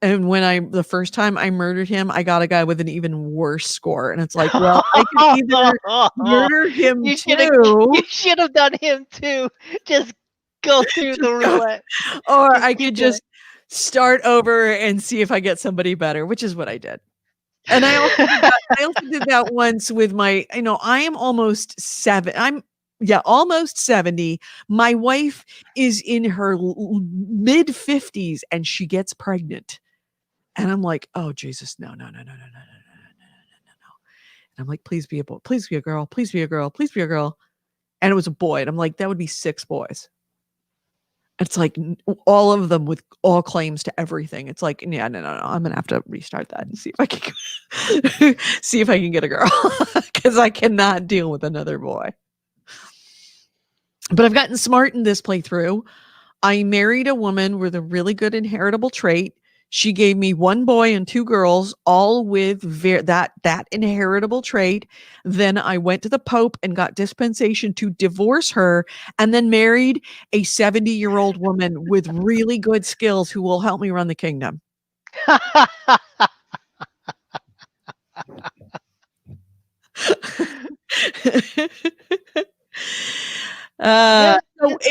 And when the first time I murdered him, I got a guy with an even worse score. And it's like, well, I could either murder him you too. You should have done him too. Just go through the roulette. Or I could just start over and see if I get somebody better, which is what I did. And I also did that once with my, I am almost 70. My wife is in her mid 50s and she gets pregnant. And I'm like, oh Jesus, no. And I'm like, please be a boy, please be a girl, please be a girl, please be a girl. And it was a boy. And I'm like, that would be 6 boys. It's like all of them with all claims to everything. It's like, yeah, no. I'm gonna have to restart that and see if I can see if I can get a girl because I cannot deal with another boy. But I've gotten smart in this playthrough. I married a woman with a really good inheritable trait. She gave me one boy and two girls, all with that inheritable trait. Then I went to the Pope and got dispensation to divorce her, and then married a 70-year-old woman with really good skills who will help me run the kingdom.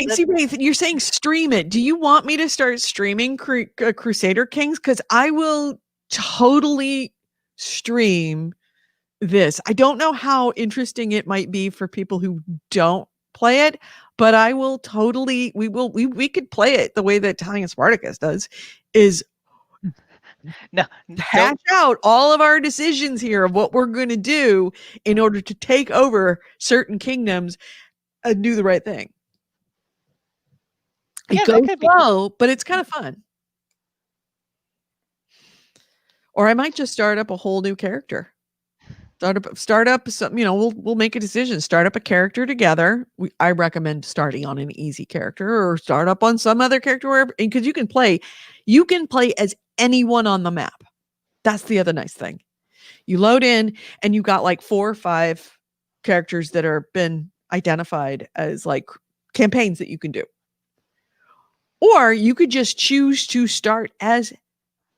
See, Nathan, you're saying stream it. Do you want me to start streaming Crusader Kings? Because I will totally stream this. I don't know how interesting it might be for people who don't play it, but I will totally. We could play it the way that Italian Spartacus does. Is hash out all of our decisions here of what we're going to do in order to take over certain kingdoms and do the right thing. It goes slow, but it's kind of fun. Or I might just start up a whole new character. Start up some, we'll make a decision. Start up a character together. I recommend starting on an easy character or start up on some other character because you can play as anyone on the map. That's the other nice thing. You load in and you got like 4 or 5 characters that are been identified as like campaigns that you can do. Or you could just choose to start as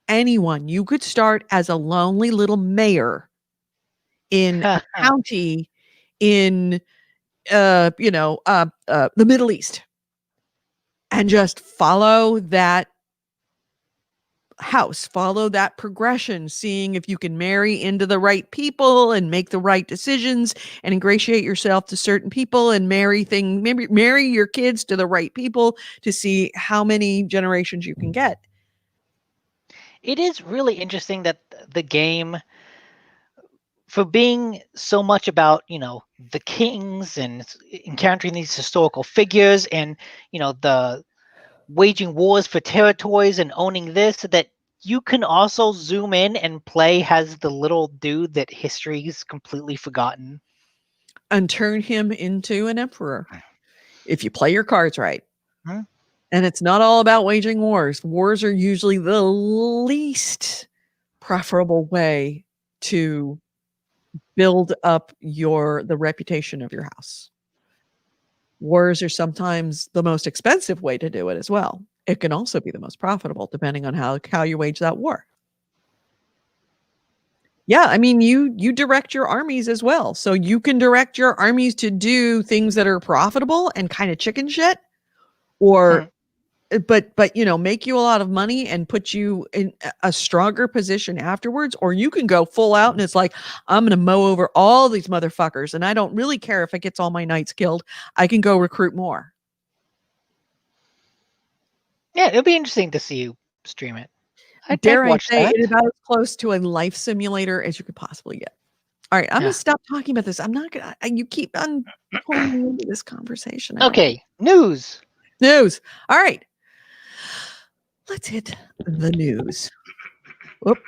anyone. You could start as a lonely little mayor in a county in the Middle East and just follow that house, follow that progression, seeing if you can marry into the right people and make the right decisions and ingratiate yourself to certain people and marry your kids to the right people to see how many generations you can get. It is really interesting that the game, for being so much about, the kings and encountering these historical figures and, the waging wars for territories and owning this, that you can also zoom in and play as the little dude that history's completely forgotten. And turn him into an emperor. If you play your cards right. Hmm? And it's not all about waging wars. Wars are usually the least preferable way to build up the reputation of your house. Wars are sometimes the most expensive way to do it as well. It can also be the most profitable depending on how you wage that war. Yeah, I mean, you direct your armies as well. So you can direct your armies to do things that are profitable and kind of chicken shit, or but make you a lot of money and put you in a stronger position afterwards. Or you can go full out and it's like, I'm going to mow over all these motherfuckers and I don't really care if it gets all my knights killed. I can go recruit more. Yeah, it'll be interesting to see you stream it. Dare I say it's about as close to a life simulator as you could possibly get. All right, I'm going to stop talking about this. I'm not going to, you keep on pulling me into this conversation. Okay, news. All right. Let's hit the news. Whoop.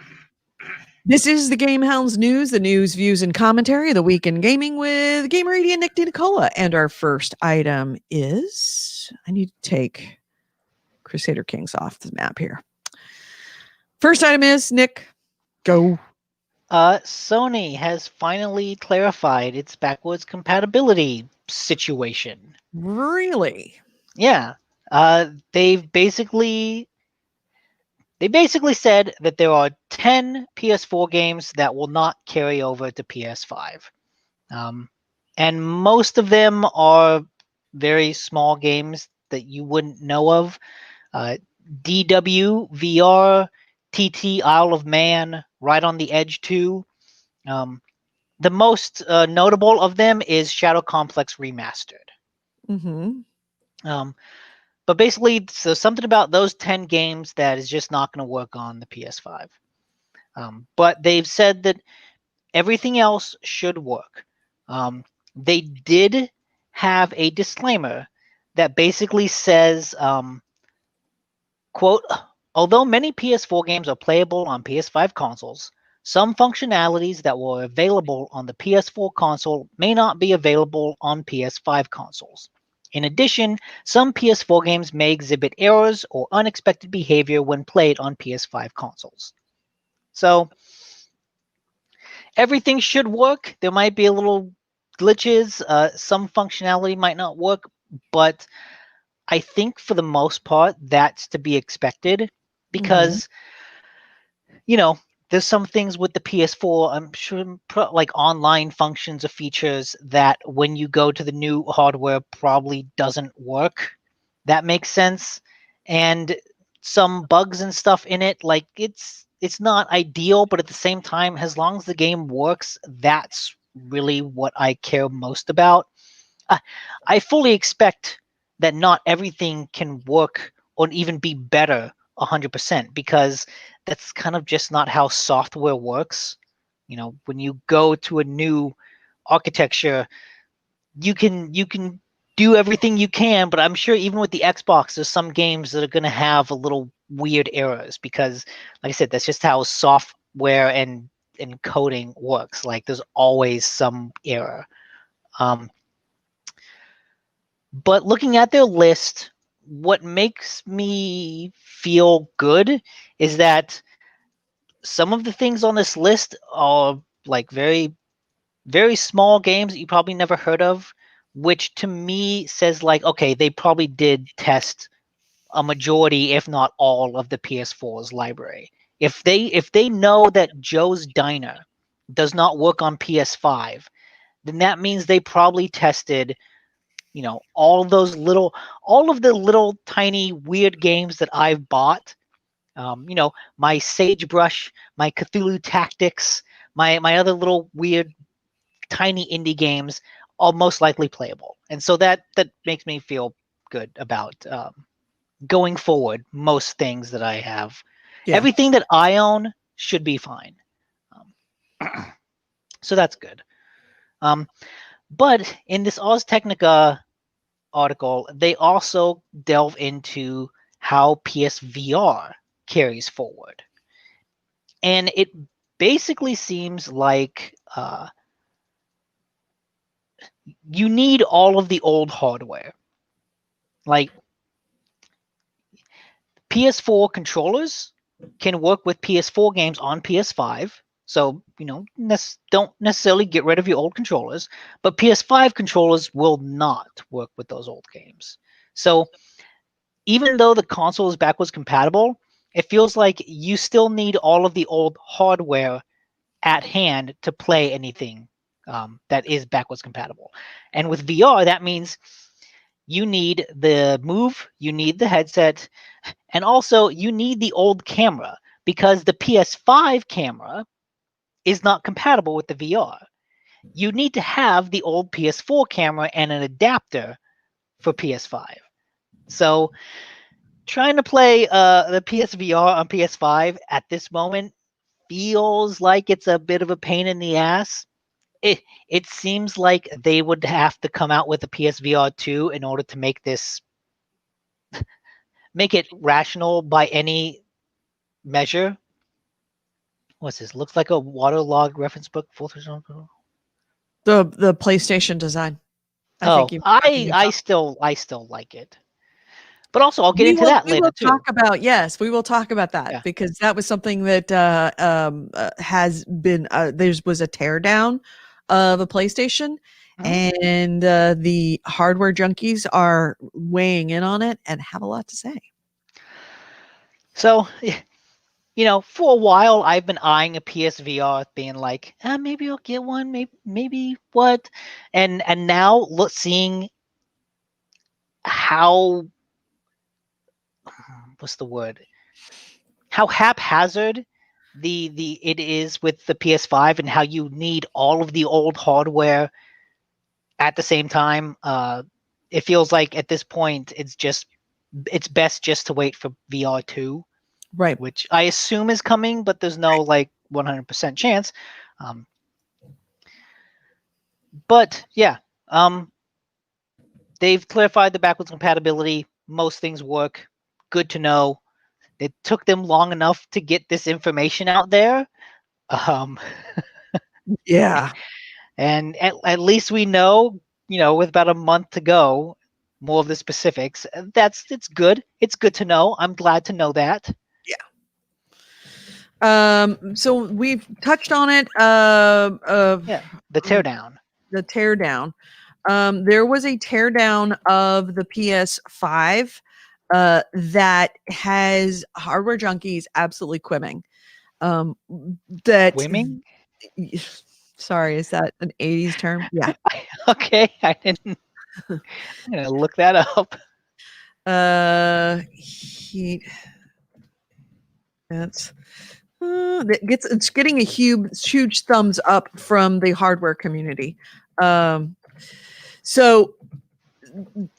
This is the GameHounds news, the news, views, and commentary of the week in gaming with Gamer Edie and Nick DiNicola. And our first item is, I need to take Crusader Kings off the map here. First item is, Nick, go. Sony has finally clarified its backwards compatibility situation. Really? Yeah. They basically said that there are 10 PS4 games that will not carry over to PS5. And most of them are very small games that you wouldn't know of. DW, VR, TT, Isle of Man, Right on the Edge 2. The most notable of them is Shadow Complex Remastered. Mm-hmm. But basically, so something about those 10 games that is just not going to work on the PS5. But they've said that everything else should work. They did have a disclaimer that basically says Quote, although many PS4 games are playable on PS5 consoles, some functionalities that were available on the PS4 console may not be available on PS5 consoles. In addition, some PS4 games may exhibit errors or unexpected behavior when played on PS5 consoles. So everything should work. There might be a little glitches. Some functionality might not work, but I think for the most part, that's to be expected because, there's some things with the PS4, I'm sure, like online functions or features that when you go to the new hardware probably doesn't work. That makes sense. And some bugs and stuff in it, like it's not ideal, but at the same time, as long as the game works, that's really what I care most about. I fully expect that not everything can work or even be better 100% because that's kind of just not how software works. When you go to a new architecture, you can do everything you can, but I'm sure even with the Xbox, there's some games that are going to have a little weird errors because, like I said, that's just how software and coding works. Like there's always some error. But looking at their list, what makes me feel good is that some of the things on this list are like very, very small games that you probably never heard of, which to me says like, okay, they probably did test a majority, if not all, of the PS4's library. If they know that Joe's Diner does not work on PS5, then that means they probably tested all of the little tiny weird games that I've bought. My Sagebrush, my Cthulhu Tactics, my other little weird tiny indie games are most likely playable, and so that makes me feel good about going forward. Most things that I have, everything that I own should be fine. So that's good. But in this Ars Technica article, they also delve into how PSVR carries forward. And it basically seems like you need all of the old hardware. Like PS4 controllers can work with PS4 games on PS5. So, don't necessarily get rid of your old controllers, but PS5 controllers will not work with those old games. So, even though the console is backwards compatible, it feels like you still need all of the old hardware at hand to play anything that is backwards compatible. And with VR, that means you need the Move, you need the headset, and also you need the old camera because the PS5 camera is not compatible with the VR. You need to have the old PS4 camera and an adapter for PS5. So trying to play the PSVR on PS5 at this moment feels like it's a bit of a pain in the ass. It seems like they would have to come out with a PSVR 2 in order to make it rational by any measure. What's this? Looks like a waterlogged reference book. The PlayStation design. I still like it. But also, I'll get into that later too. We will talk about that because that was something that has been there was a teardown of a PlayStation, and the hardware junkies are weighing in on it and have a lot to say. So, for a while I've been eyeing a PSVR, being like, maybe I'll get one, maybe what, and now seeing how what's the word? How haphazard it is with the PS5 and how you need all of the old hardware at the same time. It feels like at this point it's best just to wait for VR 2, right? Which I assume is coming, but there's no 100% chance. But yeah, they've clarified the backwards compatibility. Most things work. Good to know. it took them long enough to get this information out there. Yeah. And at least we know, with about a month to go, more of the specifics. It's good. It's good to know. I'm glad to know that. So we've touched on it. The teardown. The teardown. There was a teardown of the PS5 that has hardware junkies absolutely quimming. Quimming? Sorry, is that an 80s term? Yeah. Okay, I didn't. I'm gonna look that up. It's getting a huge thumbs up from the hardware community. So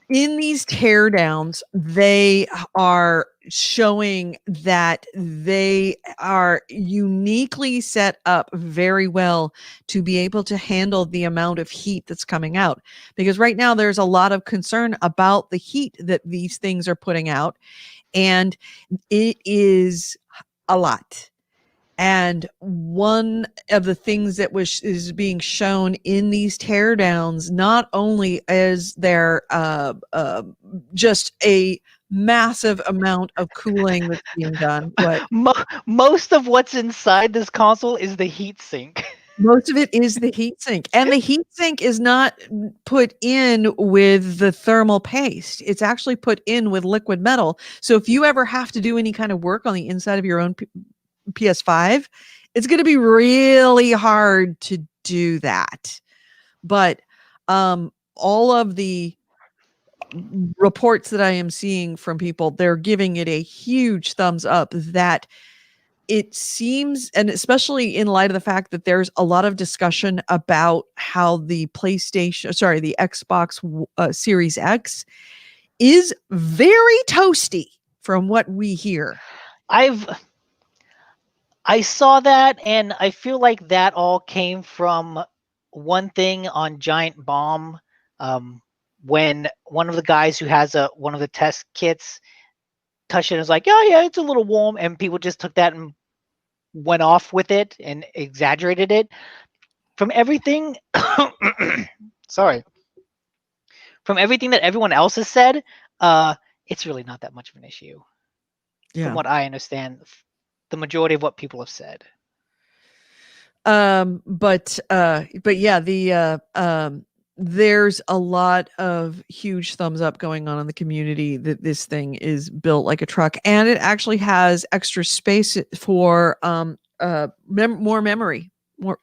in these teardowns, they are showing that they are uniquely set up very well to be able to handle the amount of heat that's coming out. Because right now there's a lot of concern about the heat that these things are putting out, and it is a lot. And one of the things that is being shown in these teardowns, not only is there just a massive amount of cooling that's being done, most of what's inside this console is the heat sink. Most of it is the heat sink, and the heat sink is not put in with the thermal paste. It's actually put in with liquid metal. So if you ever have to do any kind of work on the inside of your own PS5, it's going to be really hard to do that. But all of the reports that I am seeing from people, they're giving it a huge thumbs up, that it seems, and especially in light of the fact that there's a lot of discussion about how the Xbox Series X is very toasty from what we hear. I saw that, and I feel like that all came from one thing on Giant Bomb, when one of the guys who has one of the test kits touched it and was like, "Oh yeah, it's a little warm," and people just took that and went off with it and exaggerated it. From everything, from everything that everyone else has said, it's really not that much of an issue. Yeah. From what I understand, the majority of what people have said. But yeah, there's a lot of huge thumbs up going on in the community that this thing is built like a truck, and it actually has extra space for more memory, more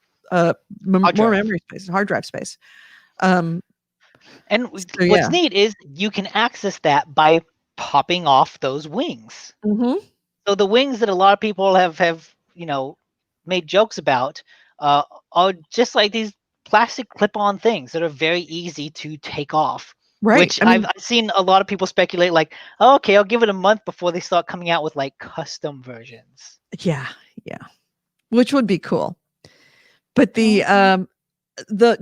memory space, hard drive space. And what's neat is you can access that by popping off those wings. Mm-hmm. So the wings that a lot of people have made jokes about are just like these plastic clip-on things that are very easy to take off. Right. Which I've seen a lot of people speculate, like, oh, okay, I'll give it a month before they start coming out with like custom versions. Yeah, which would be cool. But the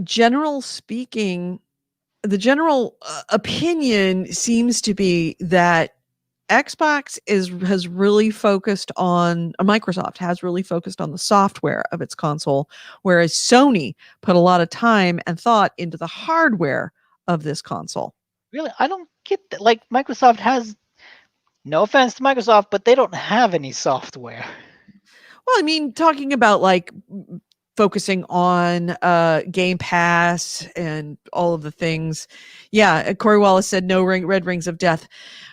general opinion seems to be that Xbox has really focused on, Microsoft has really focused on the software of its console, whereas Sony put a lot of time and thought into the hardware of this console. Really? I don't get that. Like, Microsoft has, no offense to Microsoft, but they don't have any software. Well, I mean, talking about like focusing on Game Pass and all of the things. Yeah, Corey Wallace said no red rings of death.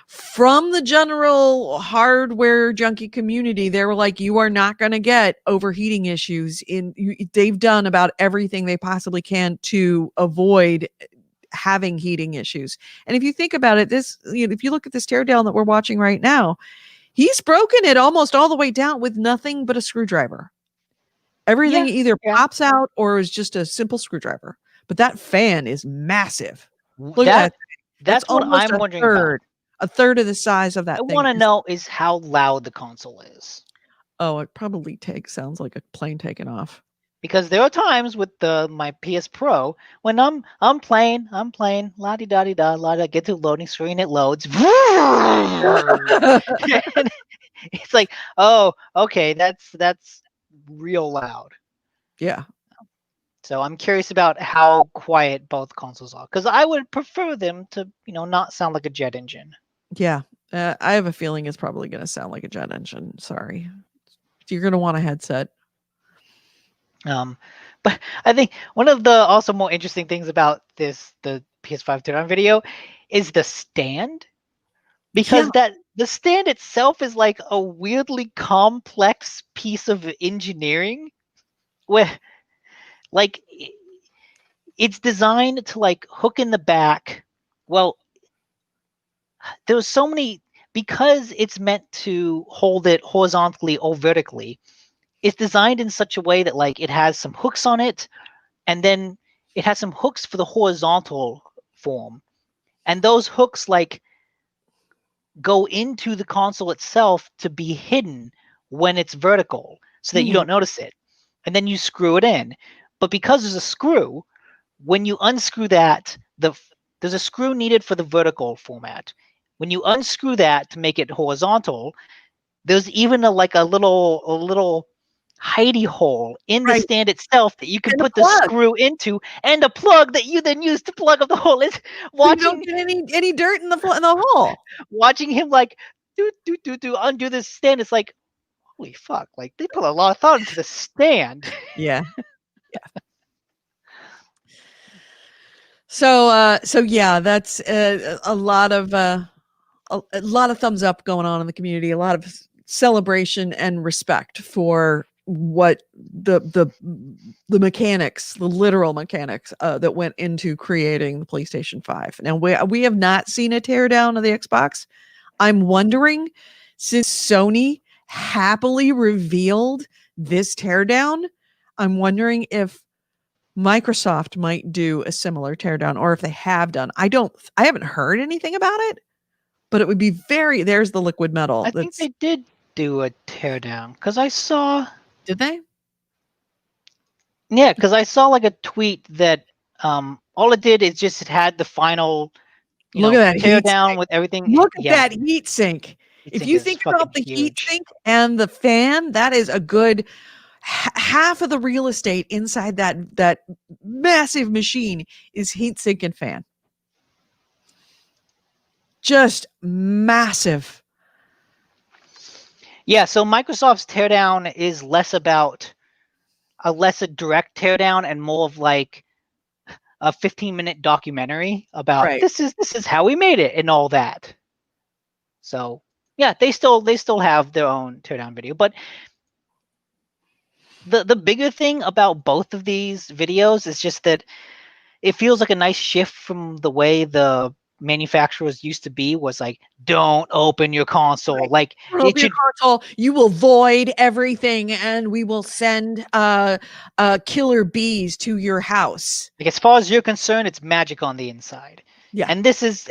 From the general hardware junkie community, they were like, you are not going to get overheating issues. They've done about everything they possibly can to avoid having heating issues. And if you think about it, if you look at this teardown that we're watching right now, he's broken it almost all the way down with nothing but a screwdriver. Everything either pops out or is just a simple screwdriver. But that fan is massive. Look at that. That's what I'm wondering about. A third of the size of that thing. I want to know is how loud the console is. Oh, it probably sounds like a plane taking off. Because there are times with my PS Pro when I'm playing, la-di-da-di-da, get to the loading screen, it loads. It's like, oh, okay, that's real loud. Yeah. So I'm curious about how quiet both consoles are, because I would prefer them to, not sound like a jet engine. Yeah. I have a feeling it's probably going to sound like a jet engine. Sorry. You're going to want a headset. But I think one of the also more interesting things about the PS5 teardown video is the stand, because the stand itself is like a weirdly complex piece of engineering where like it's designed to like hook in the back. Well, there's so many, because it's meant to hold it horizontally or vertically. It's designed in such a way that like it has some hooks on it, and then it has some hooks for the horizontal form, and those hooks like go into the console itself to be hidden when it's vertical so that you don't notice it, and then you screw it in. But because there's a screw, when you unscrew that, there's a screw needed for the vertical format. When you unscrew that to make it horizontal, there's even a little hidey hole in the stand itself that you can And put the screw into, and a plug that you then use to plug up the hole. It's watching, so you don't get any dirt in the hole. Watching him like undo this stand. It's like, holy fuck! Like they put a lot of thought into the stand. Yeah. Yeah. So yeah, that's a lot of thumbs up going on in the community, a lot of celebration and respect for what the mechanics, the literal mechanics that went into creating the PlayStation 5. Now we have not seen a teardown of the Xbox. I'm wondering, since Sony happily revealed this teardown, I'm wondering if Microsoft might do a similar teardown, or if they have done. I haven't heard anything about it, but it would be there's the liquid metal. I think they did do a teardown, because I saw. Did they? Yeah, because I saw like a tweet that all it did is just it had the final Look at that teardown with everything. Look at that heat sink. If you think about the heat sink and the fan, that is a good half of the real estate inside that massive machine is heat sink and fan. Just massive. Yeah, so Microsoft's teardown is less a direct teardown and more of like a 15-minute documentary about this is how we made it and all that. So yeah, they still have their own teardown video, but the bigger thing about both of these videos is just that it feels like a nice shift from the way the manufacturers used to be, was like, don't open your console. Like it should, console, you will void everything and we will send killer bees to your house. Like, as far as you're concerned, it's magic on the inside. Yeah. And this is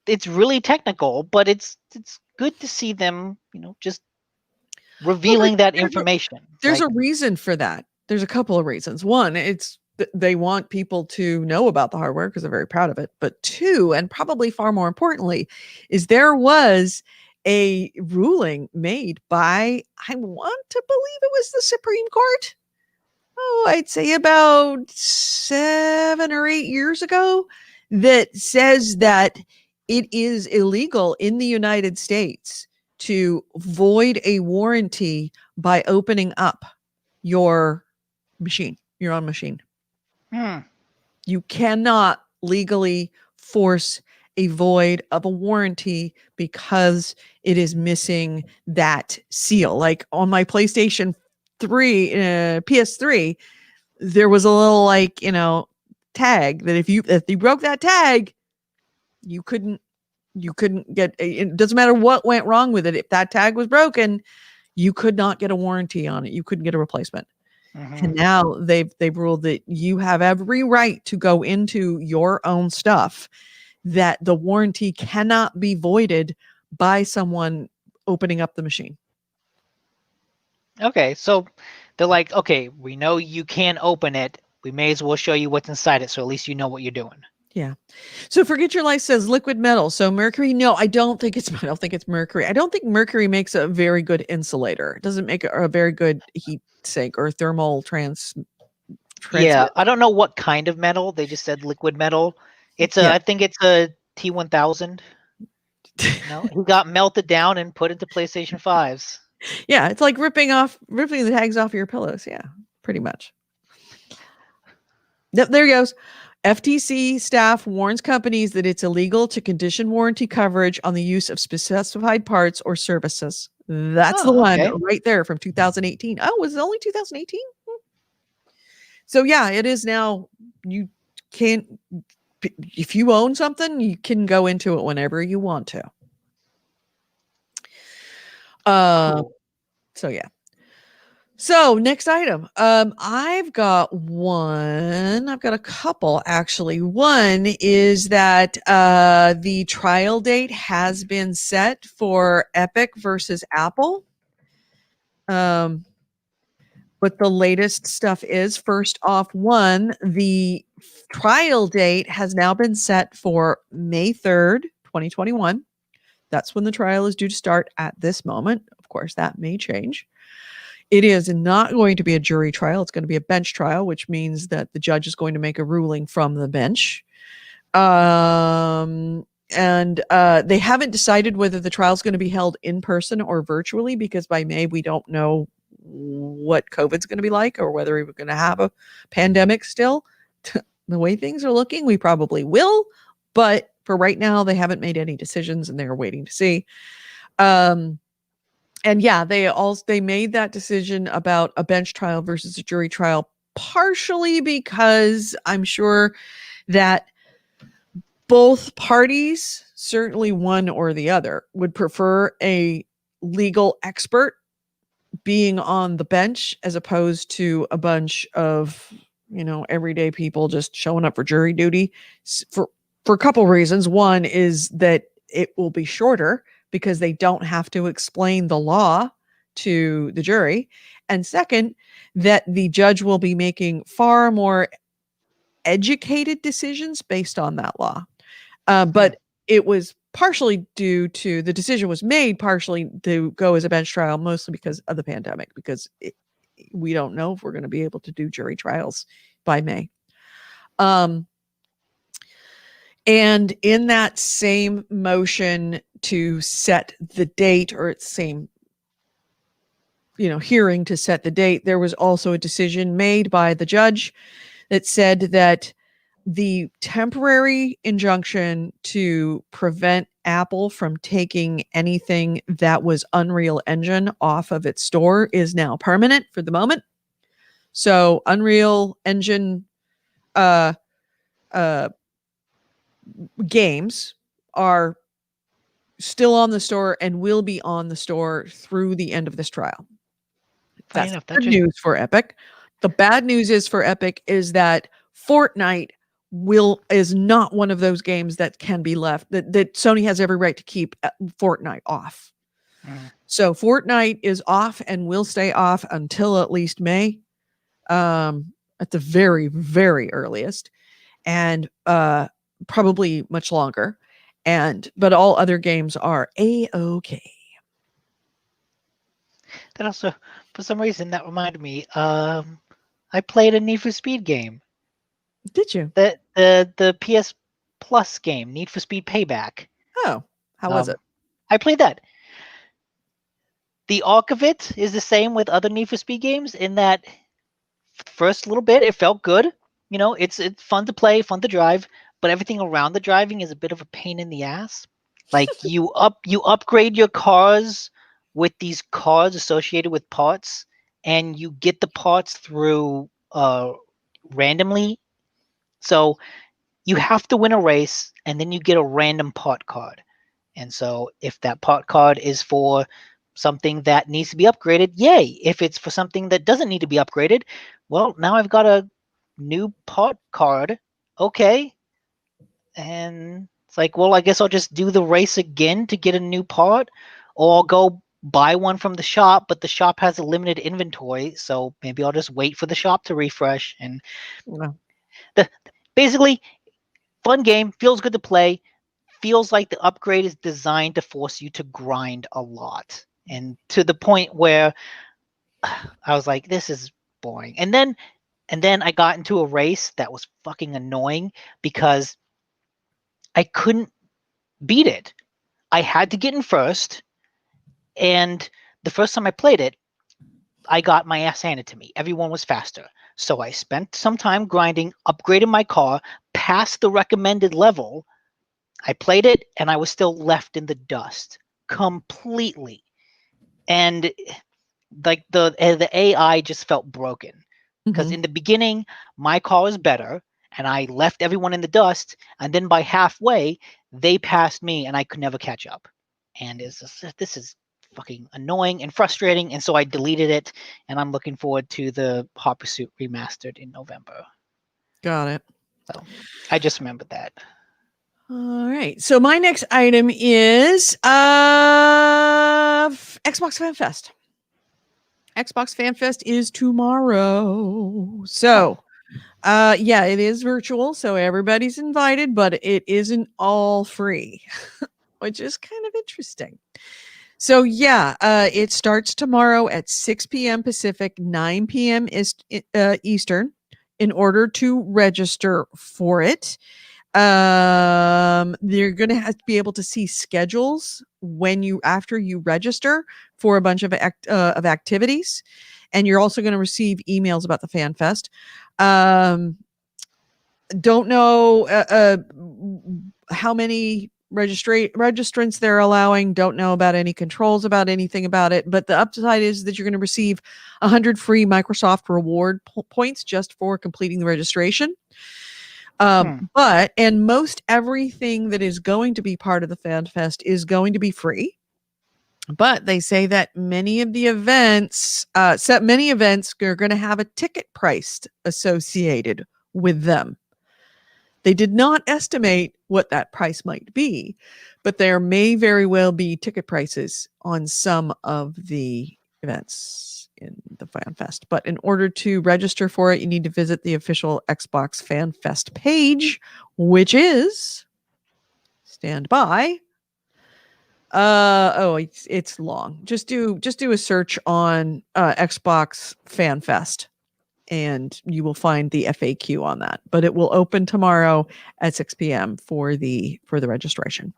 it's really technical, but it's good to see them, just revealing that information. There's a reason for that. There's a couple of reasons. One, it's they want people to know about the hardware because they're very proud of it. But two, and probably far more importantly, is there was a ruling made by, I want to believe it was the Supreme Court. Oh, I'd say about 7 or 8 years ago, that says that it is illegal in the United States to void a warranty by opening up your machine, your own machine. You cannot legally force a void of a warranty because it is missing that seal. Like on my PlayStation 3, PS3, there was a little tag that if you broke that tag, you couldn't get, it doesn't matter what went wrong with it. If that tag was broken, you could not get a warranty on it. You couldn't get a replacement. And now they've ruled that you have every right to go into your own stuff, that the warranty cannot be voided by someone opening up the machine. Okay, so they're like, okay, we know you can't open it. We may as well show you what's inside it, so at least you know what you're doing. Yeah. So Forget Your Life says liquid metal. So mercury, no, I don't think it's mercury. I don't think mercury makes a very good insulator. It doesn't make a very good heat sink or thermal Yeah, transmit. I don't know what kind of metal. They just said liquid metal. It's Yeah. I think it's a T1000. He got melted down and put into PlayStation 5s. Yeah, it's like ripping the tags off your pillows. Yeah, pretty much. Yep, there he goes. FTC staff warns companies that it's illegal to condition warranty coverage on the use of specified parts or services. That's the one Okay. right there from 2018. Oh, was it only 2018? So yeah, it is now. You can't, if you own something, you can go into it whenever you want to. Cool. So yeah. So next item. I've got a couple actually. One is that the trial date has been set for Epic versus Apple. What the latest stuff is, first off, the trial date has now been set for May 3rd, 2021. That's when the trial is due to start at this moment. Of course, that may change. It is not going to be a jury trial. It's going to be a bench trial, which means that the judge is going to make a ruling from the bench. And they haven't decided whether the trial is going to be held in person or virtually, because by May, we don't know what COVID's going to be like or whether we're going to have a pandemic still. The way things are looking, we probably will. But for right now, they haven't made any decisions and they're waiting to see. And yeah, they made that decision about a bench trial versus a jury trial, partially because I'm sure that both parties, certainly one or the other, would prefer a legal expert being on the bench as opposed to a bunch of, everyday people just showing up for jury duty for a couple reasons. One is that it will be shorter because they don't have to explain the law to the jury. And second, that the judge will be making far more educated decisions based on that law. But it was partially due to the decision was made partially to go as a bench trial, mostly because of the pandemic, because we don't know if we're going to be able to do jury trials by May. And in that same motion to set the date, or its same, hearing to set the date, there was also a decision made by the judge that said that the temporary injunction to prevent Apple from taking anything that was Unreal Engine off of its store is now permanent for the moment. So Unreal Engine games are still on the store and will be on the store through the end of this trial. That's good news for Epic. The bad news is for Epic is that Fortnite is not one of those games that can be left, that Sony has every right to keep Fortnite off. So Fortnite is off and will stay off until at least May, at the very, very earliest, and probably much longer. But all other games are A-okay. That also, for some reason, that reminded me. I played a Need for Speed game. Did you? The PS Plus game, Need for Speed Payback. Oh, how was it? I played that. The arc of it is the same with other Need for Speed games in that first little bit, it felt good. It's fun to play, fun to drive, but everything around the driving is a bit of a pain in the ass. Like you upgrade your cars with these cards associated with parts, and you get the parts through randomly. So you have to win a race, and then you get a random part card. And so if that part card is for something that needs to be upgraded, yay. If it's for something that doesn't need to be upgraded, well, now I've got a new part card. Okay. And it's like, well, I guess I'll just do the race again to get a new part, or I'll go buy one from the shop, but the shop has a limited inventory, so maybe I'll just wait for the shop to refresh. And basically, Fun game, feels good to play, feels like the upgrade is designed to force you to grind a lot. And to the point where I was like, this is boring. And then I got into a race that was fucking annoying because I couldn't beat it. I had to get in first, and the first time I played it, I got my ass handed to me. Everyone was faster. So I spent some time grinding, upgraded my car, past the recommended level. I played it, and I was still left in the dust completely. And like the AI just felt broken. Because in the beginning, my car was better, and I left everyone in the dust, and then by halfway, they passed me, and I could never catch up. And this is fucking annoying and frustrating, and so I deleted it, and I'm looking forward to the Hot Pursuit remastered in November. Got it. So I just remembered that. All right. So my next item is Xbox Fan Fest. Xbox Fan Fest is tomorrow. So, yeah, it is virtual, so everybody's invited, but it isn't all free, which is kind of interesting. So, yeah, it starts tomorrow at 6 p.m. Pacific, 9 p.m. Eastern, in order to register for it. You're going to have to be able to see schedules after you register for a bunch of activities, and you're also going to receive emails about the Fan Fest. Don't know how many registrants they're allowing. Don't know about any controls about anything about it, but the upside is that you're going to receive 100 free Microsoft reward points just for completing the registration. But most everything that is going to be part of the Fan Fest is going to be free. But they say that many of the events, are going to have a ticket price associated with them. They did not estimate what that price might be, but there may very well be ticket prices on some of the events in the Fan Fest. But in order to register for it, you need to visit the official Xbox Fan Fest page, which is stand by. It's long. Just do a search on Xbox Fan Fest, and you will find the FAQ on that. But it will open tomorrow at 6 p.m. for the registration.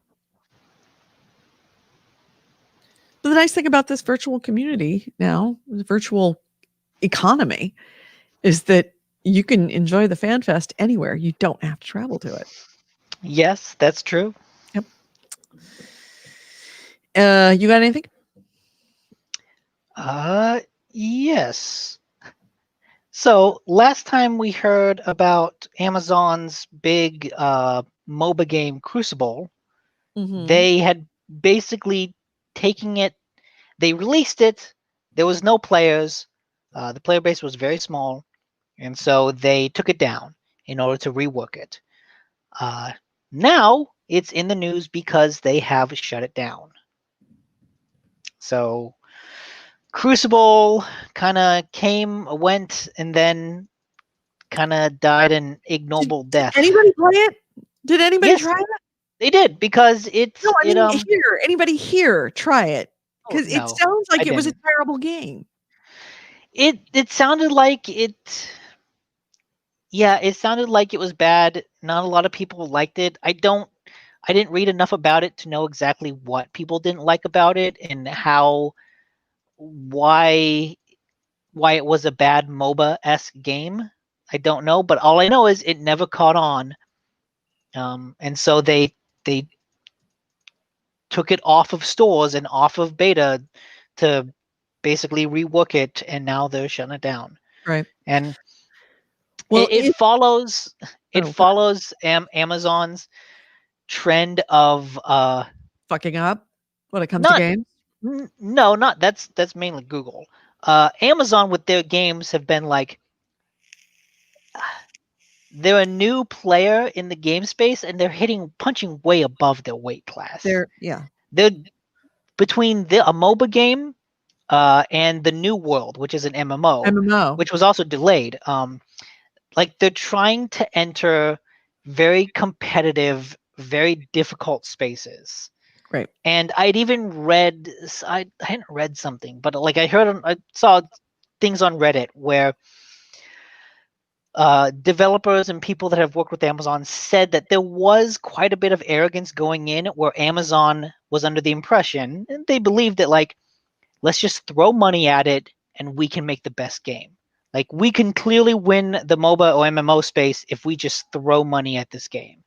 But the nice thing about this virtual community now, the virtual economy, is that you can enjoy the Fan Fest anywhere. You don't have to travel to it. Yes, that's true. Yep. You got anything? Yes. So last time we heard about Amazon's big MOBA game Crucible, they had basically taken it. They released it. There was no players. The player base was very small, and so they took it down in order to rework it. Now it's in the news because they have shut it down. So Crucible kind of went, and then kind of died an ignoble death. Did anybody play it? Did anybody try it? They did, because it's... No, I mean, anybody here try it? Because it sounds like it was a terrible game. It sounded like it... Yeah, it sounded like it was bad. Not a lot of people liked it. I didn't read enough about it to know exactly what people didn't like about it and why it was a bad MOBA-esque game. I don't know, but all I know is it never caught on. And so they took it off of stores and off of beta to basically rework it, and now they're shutting it down. Right. And it follows Amazon's trend of fucking up when it comes to games. No, not that's mainly Google. Amazon with their games have been like, they're a new player in the game space, and they're punching way above their weight class. They're between a MOBA game and the New World, which is an MMO, which was also delayed. Like, they're trying to enter very competitive, very difficult spaces. Right. And I'd even read, I hadn't read something, but like I saw things on Reddit where developers and people that have worked with Amazon said that there was quite a bit of arrogance going in, where Amazon was under the impression, and they believed that, like, let's just throw money at it and we can make the best game. Like, we can clearly win the MOBA or MMO space if we just throw money at this game.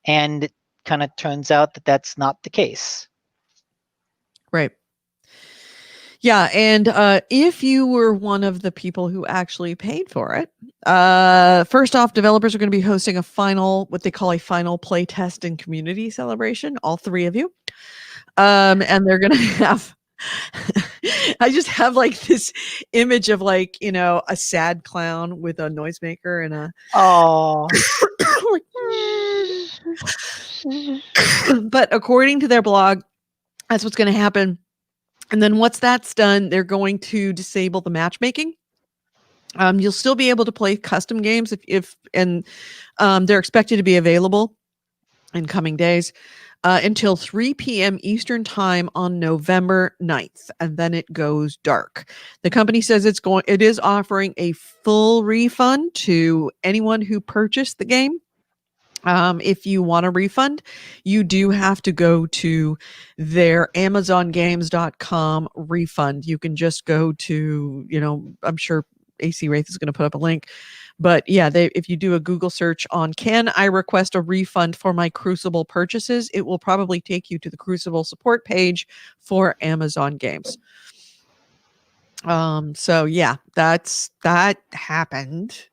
And it kind of turns out that that's not the case. Right. Yeah, and if you were one of the people who actually paid for it, first off, developers are going to be hosting what they call a final play test and community celebration, all three of you. And they're going to have, I just have like this image of like, a sad clown with a noisemaker and a, but according to their blog, that's what's going to happen. And then once that's done, they're going to disable the matchmaking. You'll still be able to play custom games and they're expected to be available in coming days until 3 p.m. Eastern time on November 9th, and then it goes dark. The company says it is offering a full refund to anyone who purchased the game. If you want a refund, you do have to go to their AmazonGames.com refund. You can just go to, I'm sure AC Wraith is going to put up a link. But yeah, if you do a Google search on "can I request a refund for my Crucible purchases," it will probably take you to the Crucible support page for Amazon Games. So yeah, that happened.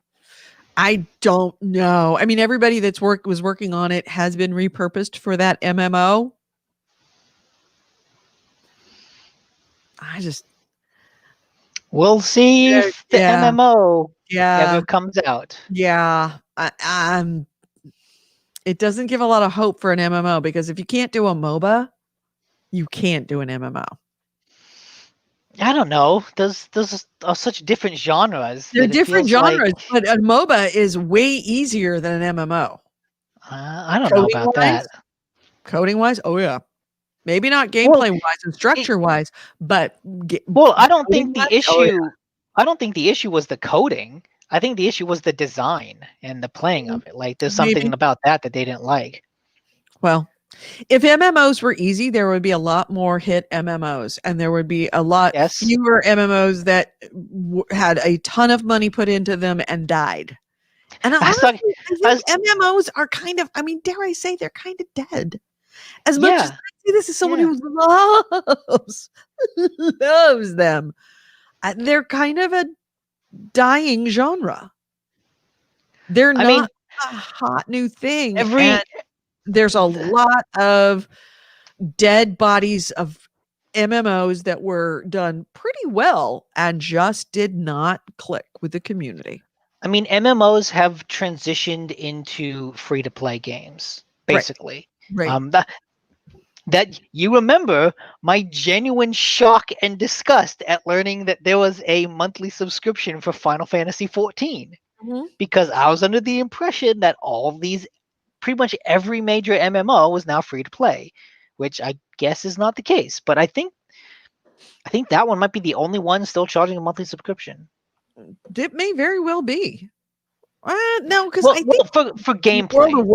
I don't know. I mean, everybody was working on it has been repurposed for that MMO. We'll see if the MMO ever comes out. Yeah. It doesn't give a lot of hope for an MMO, because if you can't do a MOBA, you can't do an MMO. I don't know. Those are such different genres. They're different genres, but a MOBA is way easier than an MMO. I don't know about that. Coding wise, oh yeah. Maybe not gameplay wise and structure wise, but I don't think the issue. Oh, yeah. I don't think the issue was the coding. I think the issue was the design and the playing of it. Like, there's something about that they didn't like. Well, if MMOs were easy, there would be a lot more hit MMOs, and there would be a lot fewer MMOs that had a ton of money put into them and died. And I think MMOs are kind of, dare I say, they're kind of dead. As much as I see this as someone who loves them, they're kind of a dying genre. They're not a hot new thing. There's a lot of dead bodies of MMOs that were done pretty well and just did not click with the community. I mean, MMOs have transitioned into free-to-play games, basically. Right. That you remember my genuine shock and disgust at learning that there was a monthly subscription for Final Fantasy XIV. Mm-hmm. Because I was under the impression that all of these, pretty much every major MMO was now free to play, which I guess is not the case. But I think that one might be the only one still charging a monthly subscription. It may very well be. No, because I think for gameplay, World of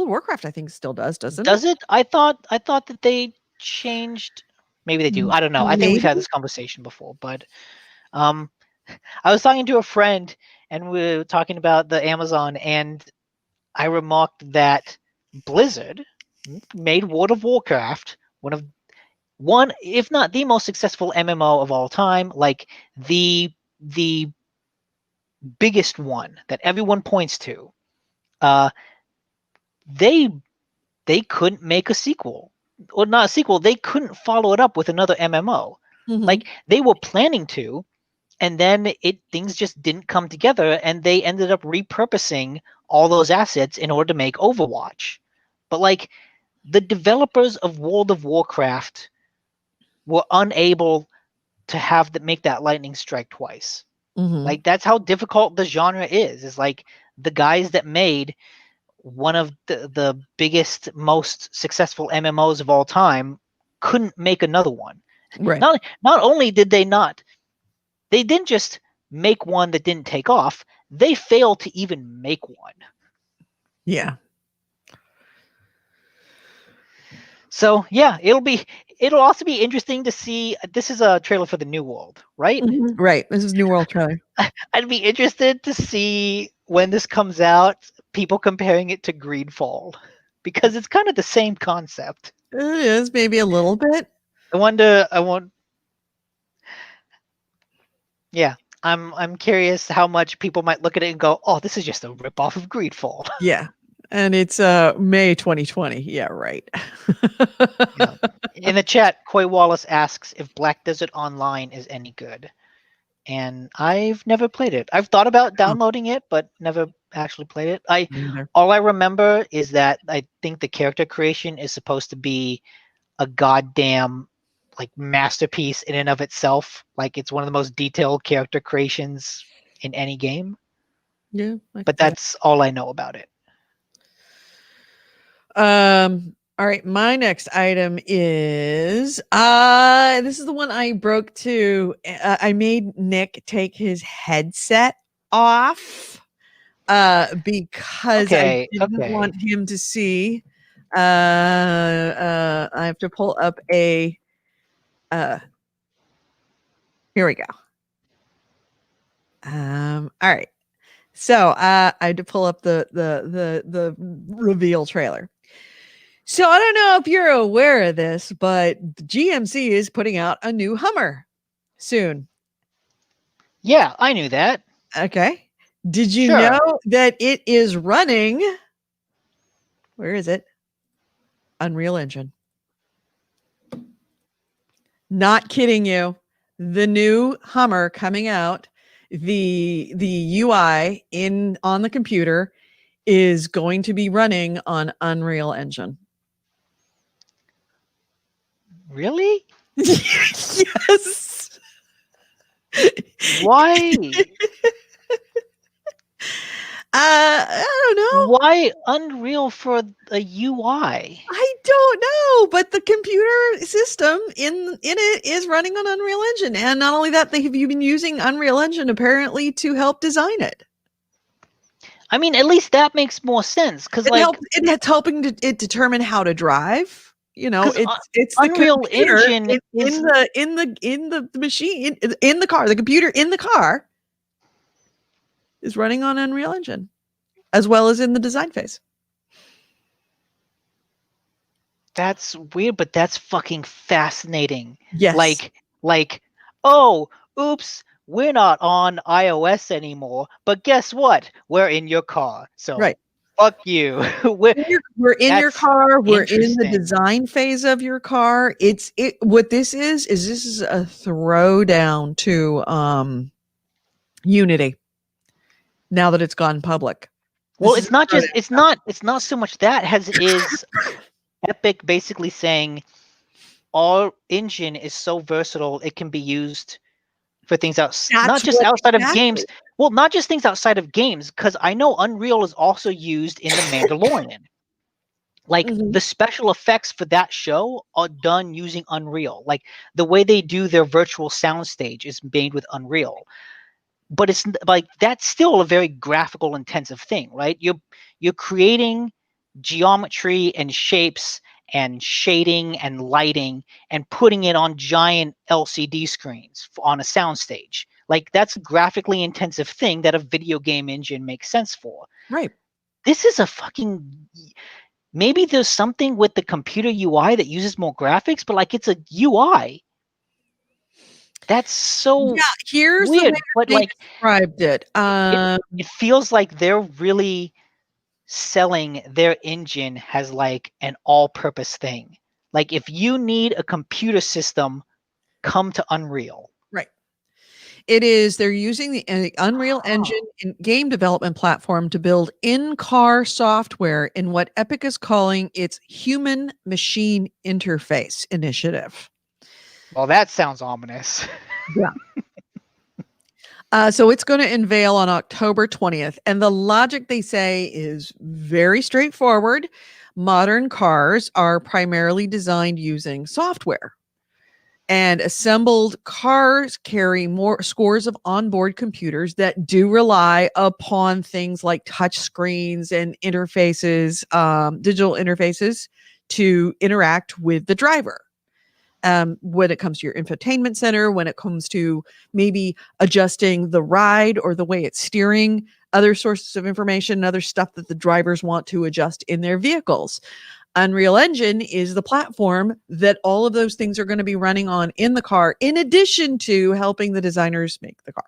Warcraft, I think still doesn't it? Does it? I thought that they changed. Maybe they do. I don't know. I think we've had this conversation before, but I was talking to a friend and we were talking about the Amazon, and I remarked that Blizzard made World of Warcraft one, if not the most successful MMO of all time, like the biggest one that everyone points to. They couldn't make a sequel, or not a sequel. They couldn't follow it up with another MMO. Mm-hmm. Like, they were planning to, and then things just didn't come together, and they ended up repurposing all those assets in order to make Overwatch. But like, the developers of World of Warcraft were unable to make that lightning strike twice. Mm-hmm. Like, that's how difficult the genre is. It's like the guys that made one of the biggest, most successful MMOs of all time couldn't make another one. Right. Not only did they didn't just make one that didn't take off, they failed to even make one. Yeah. So yeah, it'll also be interesting to see. This is a trailer for the New World, right? Right. This is New World trailer. I'd be interested to see when this comes out, people comparing it to Greedfall, because it's kind of the same concept. It is maybe a little bit. Yeah, I'm curious how much people might look at it and go, "Oh, this is just a ripoff of Greedfall." Yeah. And it's May 2020. Yeah, right. Yeah. In the chat, Coy Wallace asks if Black Desert Online is any good. And I've never played it. I've thought about downloading it, but never actually played it. All I remember is that I think the character creation is supposed to be a goddamn like masterpiece in and of itself. Like it's one of the most detailed character creations in any game. Yeah. But that's all I know about it. All right, my next item is this is the one I broke to. I made Nick take his headset off because I didn't want him to see. I have to pull up a here we go. All right. So I had to pull up the reveal trailer. So I don't know if you're aware of this, but GMC is putting out a new Hummer soon. Yeah, I knew that. Okay. Did you know that it is running? Where is it? Unreal Engine. Not kidding you. The new Hummer coming out, the UI on the computer is going to be running on Unreal Engine. Really? Yes. Why? I don't know. Why Unreal for a UI? I don't know, but the computer system in it is running on Unreal Engine. And not only that, you've been using Unreal Engine apparently to help design it. I mean, at least that makes more sense because it's helping it determine how to drive. You know, it's the Unreal Engine in the machine in the car. The computer in the car is running on Unreal Engine, as well as in the design phase. That's weird, but that's fucking fascinating. Yes. Like, oh, oops, we're not on iOS anymore, but guess what? We're in your car. So fuck you. we're in your car. We're in the design phase of your car. What this is a throwdown to Unity. Now that it's gone public. Well, it's not so much that as is Epic basically saying our engine is so versatile it can be used for things not just outside of games. Well, not just things outside of games, because I know Unreal is also used in The Mandalorian. Like the special effects for that show are done using Unreal. Like the way they do their virtual soundstage is made with Unreal. But it's like that's still a very graphical intensive thing, right? You're creating geometry and shapes and shading and lighting and putting it on giant LCD screens on a soundstage. Like that's a graphically intensive thing that a video game engine makes sense for. Right. This is a fucking, maybe there's something with the computer UI that uses more graphics, but like it's a UI. That's so here's weird, the way but they like described it. It feels like they're really selling their engine as like an all-purpose thing. Like if you need a computer system, come to Unreal. Right. They're using the Unreal Engine game development platform to build in-car software in what Epic is calling its human machine interface initiative. Well, that sounds ominous. Yeah. So it's going to unveil on October 20th. And the logic they say is very straightforward. Modern cars are primarily designed using software. And assembled cars carry more scores of onboard computers that do rely upon things like touch screens and interfaces, digital interfaces to interact with the driver. When it comes to your infotainment center, when it comes to maybe adjusting the ride or the way it's steering, other sources of information, other stuff that the drivers want to adjust in their vehicles. Unreal Engine is the platform that all of those things are going to be running on in the car, in addition to helping the designers make the car.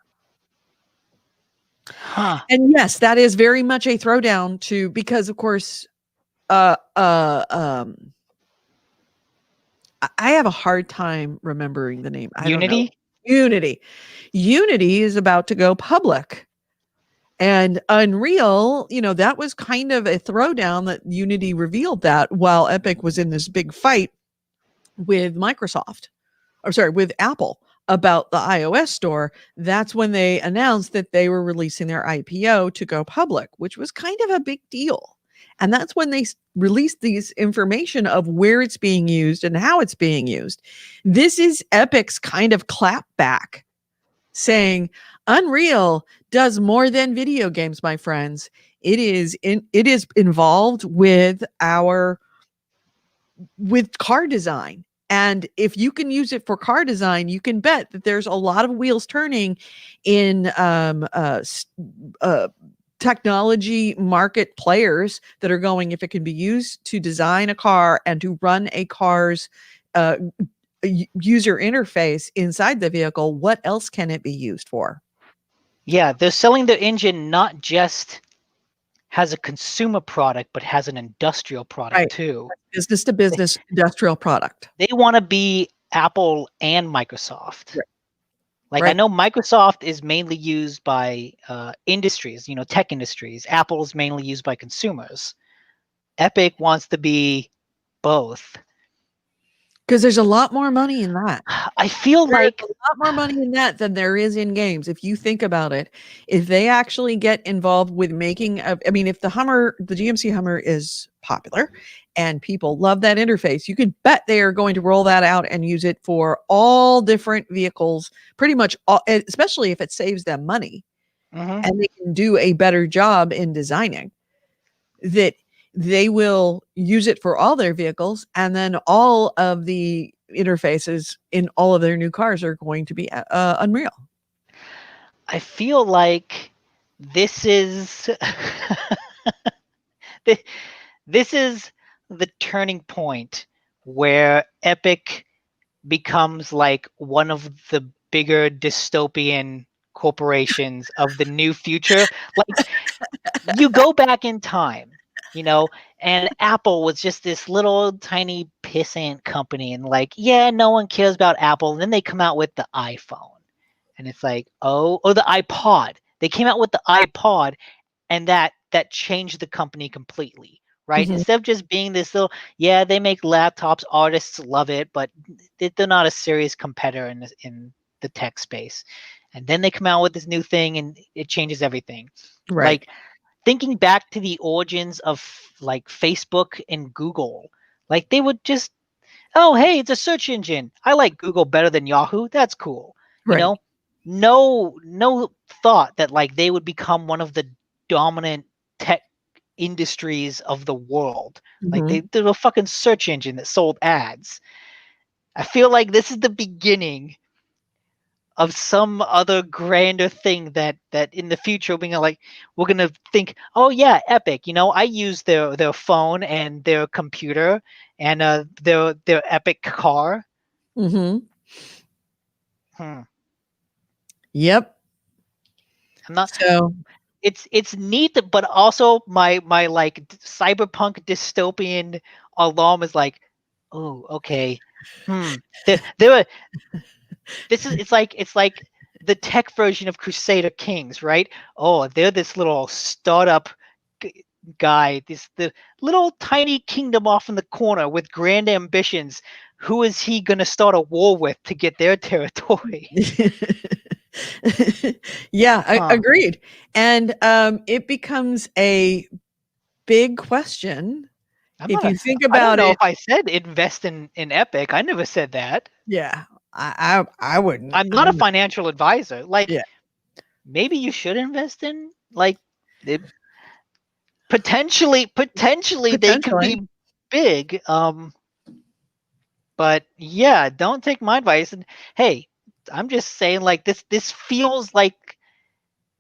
Huh. And yes, that is very much a throwdown to, because of course, I have a hard time remembering the name. I don't know. Unity? Unity is about to go public. And Unreal, that was kind of a throwdown that Unity revealed that while Epic was in this big fight with with Apple about the iOS store. That's when they announced that they were releasing their IPO to go public, which was kind of a big deal. And that's when they released these information of where it's being used and how it's being used. This is Epic's kind of clapback saying Unreal does more than video games, my friends. It is involved with car design. And if you can use it for car design, you can bet that there's a lot of wheels turning in technology market players that are going, if it can be used to design a car and to run a car's user interface inside the vehicle, what else can it be used for? Yeah, they're selling their engine not just as a consumer product, but as an industrial product too. Business to business industrial product. They want to be Apple and Microsoft. Right. Like I know Microsoft is mainly used by industries, tech industries. Apple is mainly used by consumers. Epic wants to be both. Because there's a lot more money in that. I feel like a lot more money in that than there is in games. If you think about it, if they actually get involved with making, if the GMC Hummer is popular and people love that interface, you can bet they are going to roll that out and use it for all different vehicles, pretty much all, especially if it saves them money and they can do a better job in designing that. They will use it for all their vehicles, and then all of the interfaces in all of their new cars are going to be Unreal. I feel like this is this is the turning point where Epic becomes like one of the bigger dystopian corporations of the new future. Like you go back in time, and Apple was just this little tiny pissant company, and no one cares about Apple. And then they come out with the iPhone, and it's like, or the iPod. They came out with the iPod, and that changed the company completely, right? Instead of just being this little, they make laptops, artists love it, but they're not a serious competitor in the tech space. And then they come out with this new thing, and it changes everything. Right. Thinking back to the origins of Facebook and Google, they would just, oh, hey, it's a search engine. I like Google better than Yahoo. That's cool. Right. No thought that they would become one of the dominant tech industries of the world. They're a fucking search engine that sold ads. I feel like this is the beginning of some other grander thing that in the future we're gonna think, oh yeah, Epic. I use their phone and their computer and their Epic car. Yep. I'm not. So it's neat, but also my cyberpunk dystopian alarm is like, oh, okay. It's like the tech version of Crusader Kings, right? Oh, they're this little startup guy, the little tiny kingdom off in the corner with grand ambitions. Who is he going to start a war with to get their territory? Yeah, Huh. agreed. And it becomes a big question if you think I don't about know it. if I said invest in Epic. I never said that. Yeah, I wouldn't. I'm not a financial advisor. Like, Yeah. maybe you should invest in, like, it, potentially they could Potentially. be big. But yeah, don't take my advice. And hey, I'm just saying, like, this feels like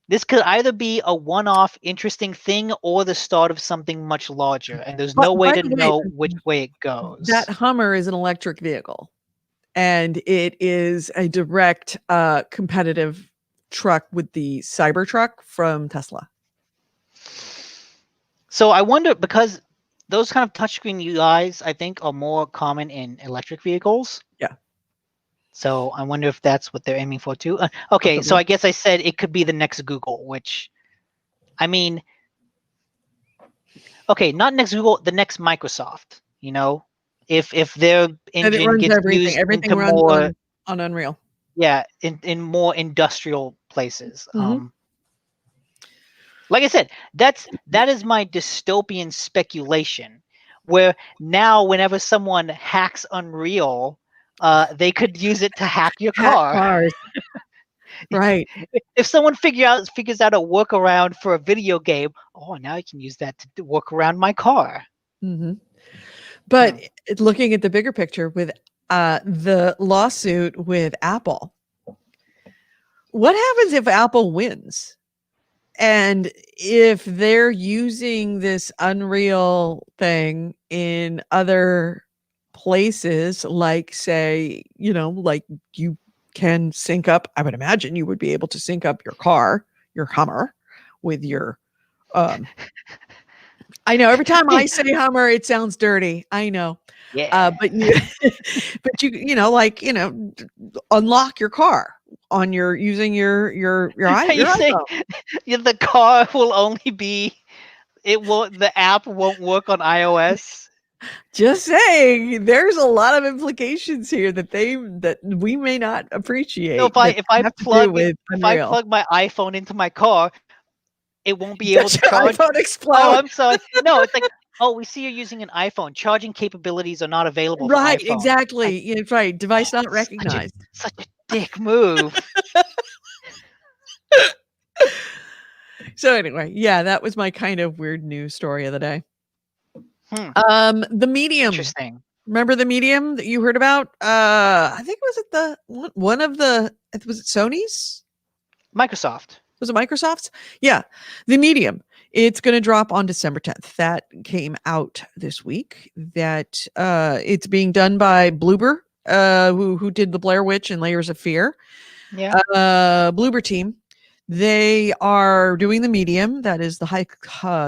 this could either be a one-off interesting thing or the start of something much larger, and there's But no way by to the way, know which way it that goes. Hummer is an electric vehicle, and it is a direct competitive truck with the Cybertruck from Tesla. So I wonder, because those kind of touchscreen UIs, I think, are more common in electric vehicles. Yeah. So I wonder if that's what they're aiming for too. Okay, so I guess I said it could be the next Google, which, I mean, okay, not next Google, the next Microsoft. You know, if their And it engine runs gets everything. used Everything into runs more, on Unreal. yeah, in more industrial places. Mhm. Like I said, that is my dystopian speculation, where now whenever someone hacks Unreal, they could use it to hack your Hack car. cars. Right. If someone figures out a workaround for a video game, oh, now I can use that to work around my car. Mhm. But looking at the bigger picture with the lawsuit with Apple, what happens if Apple wins? And if they're using this Unreal thing in other places, like, say, like you can sync up, I would imagine you would be able to sync up your car, your Hummer, with your I know every time I say Hummer, it sounds dirty. I know. Yeah. But you, but unlock your car on using your Are you saying iPhone. the car will only be, the app won't work on iOS? Just saying, there's a lot of implications here that we may not appreciate. So if That I have to do plug with Unreal. my iPhone into my car, it won't be able Does to your charge. iPhone Oh, explode? I'm sorry. No, it's like, oh, we see you're using an iPhone. Charging capabilities are not available for Right, iPhone. exactly. Like, Yeah, right. Device not such recognized. a dick move. So anyway, yeah, that was my kind of weird news story of the day. The Medium. Interesting. Remember the Medium that you heard about? I think was it one of the, was it Sony's? Microsoft. Was it Microsoft's? Yeah, the Medium. It's going to drop on December 10th. That came out this week. That it's being done by Bloober, who did the Blair Witch and Layers of Fear. Yeah. Bloober team. They are doing the Medium. That is the high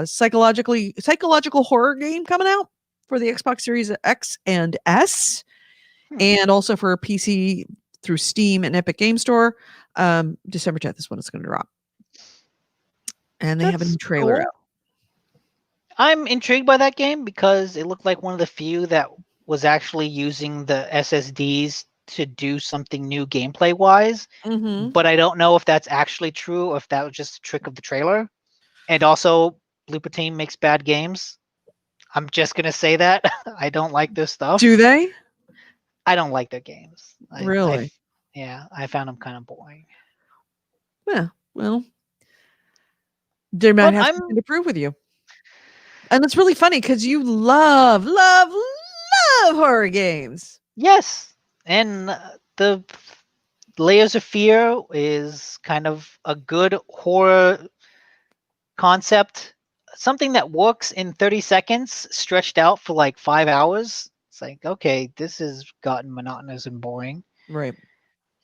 psychological horror game coming out for the Xbox Series X and S, and also for PC through Steam and Epic Game Store. December 10th is when it's going to drop. And they have a new trailer out. I'm intrigued by that game because it looked like one of the few that was actually using the SSDs to do something new gameplay wise. Mm-hmm. But I don't know if that's actually true or if that was just a trick of the trailer. And also, Blooper Team makes bad games. I'm just going to say that. I don't like their stuff. Do they? I don't like their games. Really? I found them kind of boring. Yeah, well, they might have something to prove with you. And it's really funny because you love horror games. Yes. And the Layers of Fear is kind of a good horror concept. Something that works in 30 seconds, stretched out for like 5 hours. It's like, okay, this has gotten monotonous and boring. Right.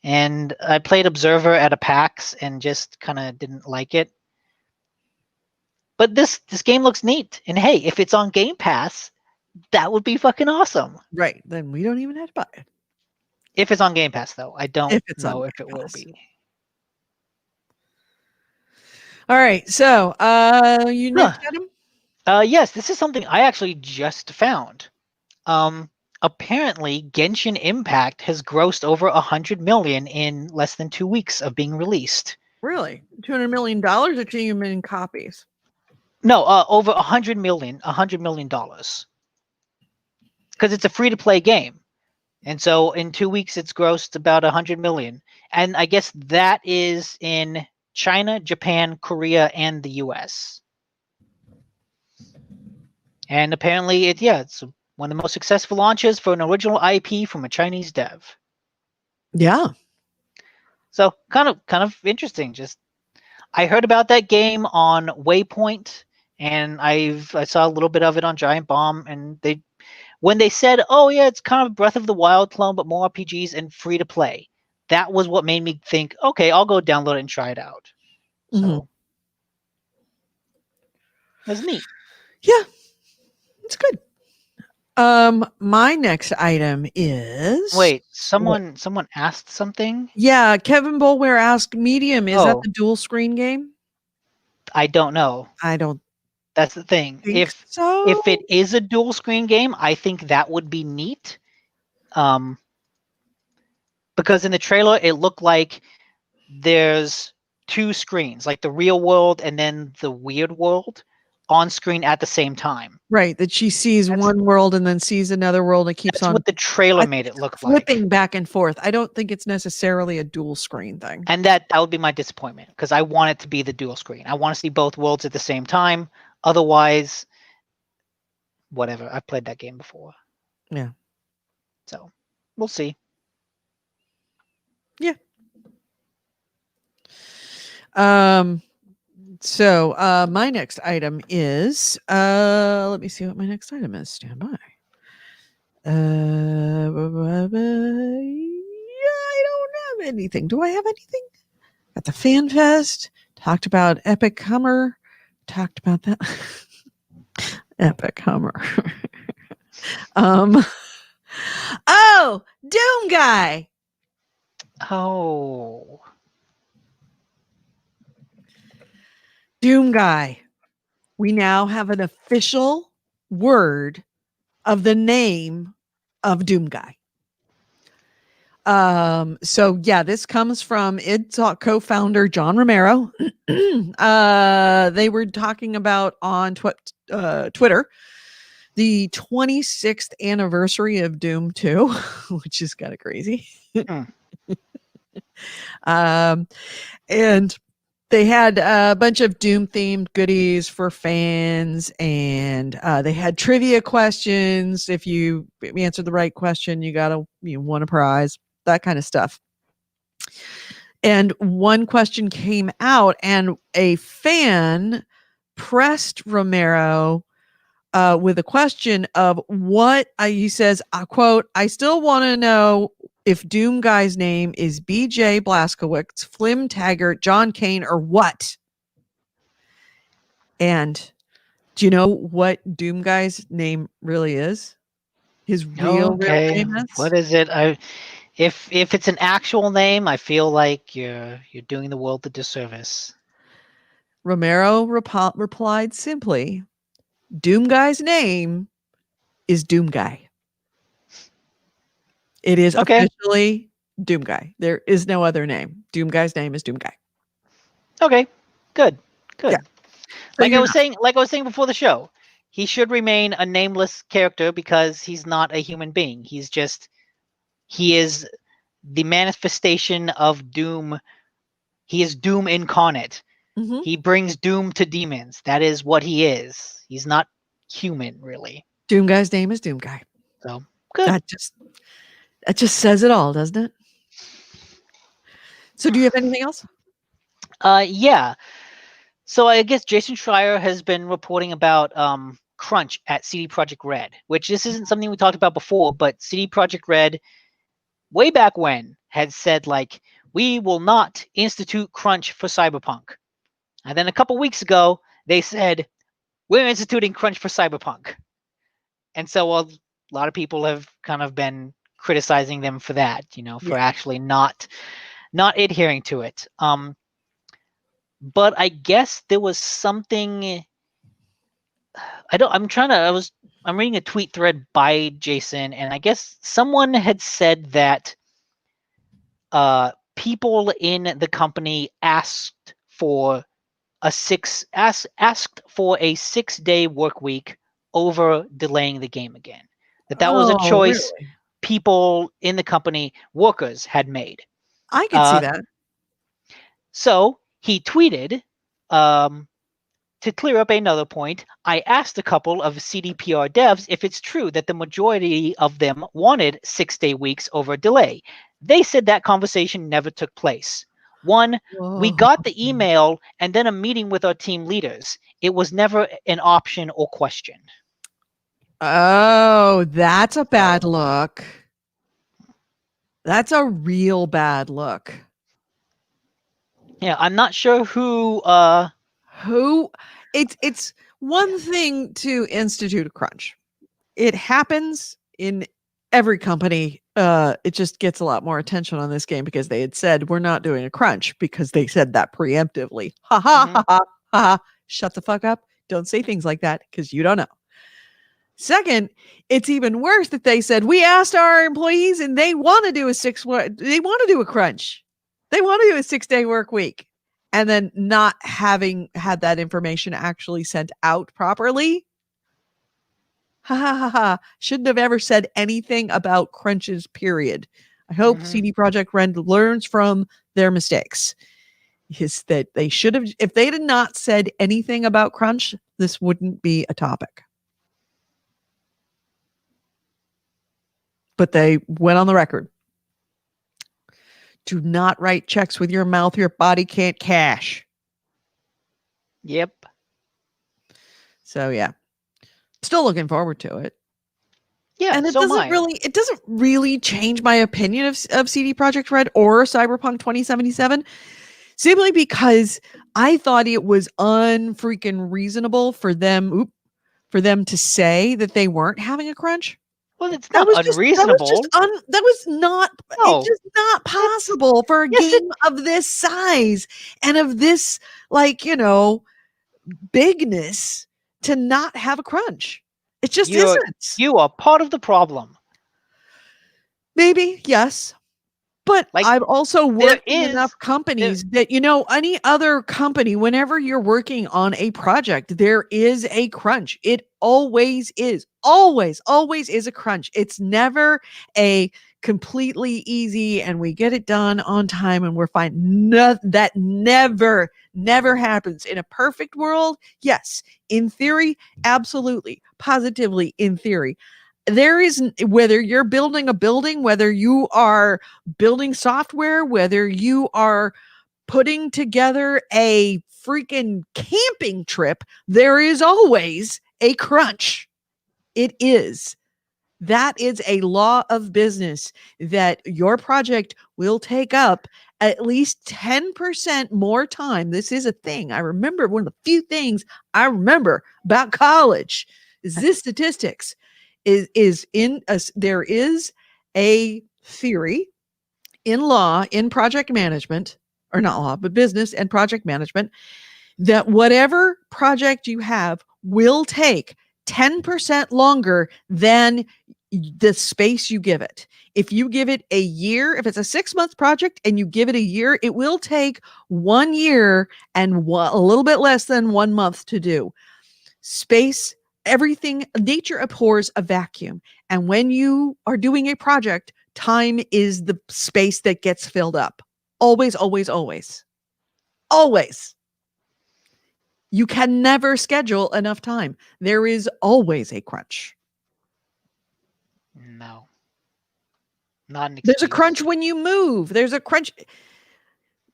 And I played Observer at a PAX and just kind of didn't like it. But this game looks neat. And hey, if it's on Game Pass, that would be fucking awesome. Right. Then we don't even have to buy it. If it's on Game Pass, though. I don't know if it will be. All right. So, you next, Adam? Yes, this is something I actually just found. apparently Genshin Impact has grossed over 100 million in less than 2 weeks of being released. Really? $200 million or 2 million copies? No, over 100 million, $100 million. Because it's a free-to-play game. And so in 2 weeks, it's grossed about 100 million. And I guess that is in China, Japan, Korea, and the US. And apparently, it's one of the most successful launches for an original IP from a Chinese dev. Yeah. So kind of interesting. Just I heard about that game on Waypoint, and I saw a little bit of it on Giant Bomb, and when they said, "Oh yeah, it's kind of Breath of the Wild clone, but more RPGs and free to play," that was what made me think, "Okay, I'll go download it and try it out." So that's neat. Yeah, it's good. My next item is Wait, someone asked something. Yeah, Kevin Bolware asked Medium, is that Oh. the dual screen game? I don't know. I don't That's the thing. think If so. it is a dual screen game, I think that would be neat. Because in the trailer it looked like there's 2 screens, like the real world and then the weird world on screen at the same time. Right, that she sees one world and then sees another world and keeps That's on what the trailer I made think it it's look flipping like. back and forth. I don't think it's necessarily a dual screen thing. And that would be my disappointment, because I want it to be the dual screen. I want to see both worlds at the same time. Otherwise, whatever. I've played that game before. Yeah. So we'll see. Yeah. So my next item is let me see what my next item is. Stand by. Yeah, I don't have anything. Do I have anything? At the Fan Fest, talked about Epic Hummer. Talked about that. Epic Hummer. Oh, Doom Guy. Oh. Doom Guy. We now have an official word of the name of Doom Guy. So yeah, this comes from id Talk co-founder John Romero. They were talking about on Twitter the 26th anniversary of Doom 2, which is kind of crazy. And they had a bunch of Doom themed goodies for fans, and they had trivia questions. If you answered the right question, you won a prize, that kind of stuff. And one question came out, and a fan pressed Romero with a question of he says, quote, "I still want to know if Doom Guy's name is BJ Blazkowicz, Flim Taggart, John Kane, or what?" And do you know what Doom Guy's name really is? His real name is? What is it? If it's an actual name, I feel like you're doing the world a disservice. Romero replied simply, "Doom Guy's name is Doom Guy. It is officially Doom Guy. There is no other name. Doom Guy's name is Doom Guy." Okay, good. Yeah. So Like I was saying before the show, he should remain a nameless character because he's not a human being. He is the manifestation of Doom. He is Doom incarnate. Mm-hmm. He brings doom to demons. That is what he is. He's not human, really. Doom Guy's name is Doom Guy. So good. That just says it all, doesn't it? So do you have anything else? Yeah. So I guess Jason Schreier has been reporting about crunch at CD Projekt Red, which this isn't something we talked about before, but CD Projekt Red, way back when, had said, like, we will not institute crunch for Cyberpunk. And then a couple weeks ago, they said, we're instituting crunch for Cyberpunk. And so a lot of people have kind of been criticizing them for that, for actually not adhering to it. But I guess there was something I'm reading a tweet thread by Jason, and I guess someone had said that people in the company asked for a 6-day work week over delaying the game again. That was a Oh, choice really? people in the company, workers, had made. I could see that. So he tweeted, to clear up another point, I asked a couple of CDPR devs if it's true that the majority of them wanted 6-day weeks over a delay. They said that conversation never took place. One, we got the email and then a meeting with our team leaders. It was never an option or question. Oh, that's a bad look. That's a real bad look. Yeah, I'm not sure who it's one thing to institute a crunch. It happens in every company. It just gets a lot more attention on this game because they had said we're not doing a crunch because they said that preemptively. Ha ha ha ha ha. Shut the fuck up. Don't say things like that because you don't know. Second, it's even worse that they said we asked our employees and they want to do a crunch. They want to do a 6-day work week. And then not having had that information actually sent out properly. Ha ha ha ha. Shouldn't have ever said anything about crunches, period. I hope CD Projekt Red learns from their mistakes. Is that they should have, if they had not said anything about crunch, this wouldn't be a topic. But they went on the record. Do not write checks with your mouth. Your body can't cash. Yep. So yeah, still looking forward to it. Yeah, and it doesn't really change my opinion of CD Projekt Red or Cyberpunk 2077, simply because I thought it was unfreaking reasonable for them to say that they weren't having a crunch. Well, it's not unreasonable. That was not. It's just not possible for a game of this size and of this, bigness to not have a crunch. It just isn't. You are part of the problem. Maybe, yes. But I've also worked in enough companies that, any other company, whenever you're working on a project, there is a crunch. It always is. Always is a crunch. It's never a completely easy and we get it done on time and we're fine. That never happens. In a perfect world, yes. In theory, absolutely. Positively, in theory. There isn't, whether you're building a building, whether you are building software, whether you are putting together a freaking camping trip, there is always a crunch. It is. That is a law of business that your project will take up at least 10% more time. This is a thing. I remember one of the few things I remember about college is this statistics. There is a theory in law, in project management, or not law, but business and project management, that whatever project you have will take 10% longer than the space you give it. If you give it a year, if it's a 6-month project and you give it a year, it will take 1 year and a little bit less than 1 month to do. Space, everything, nature abhors a vacuum. And when you are doing a project, time is the space that gets filled up. Always, always, always. Always. You can never schedule enough time. There is always a crunch. No. Not an excuse. There's a crunch when you move. There's a crunch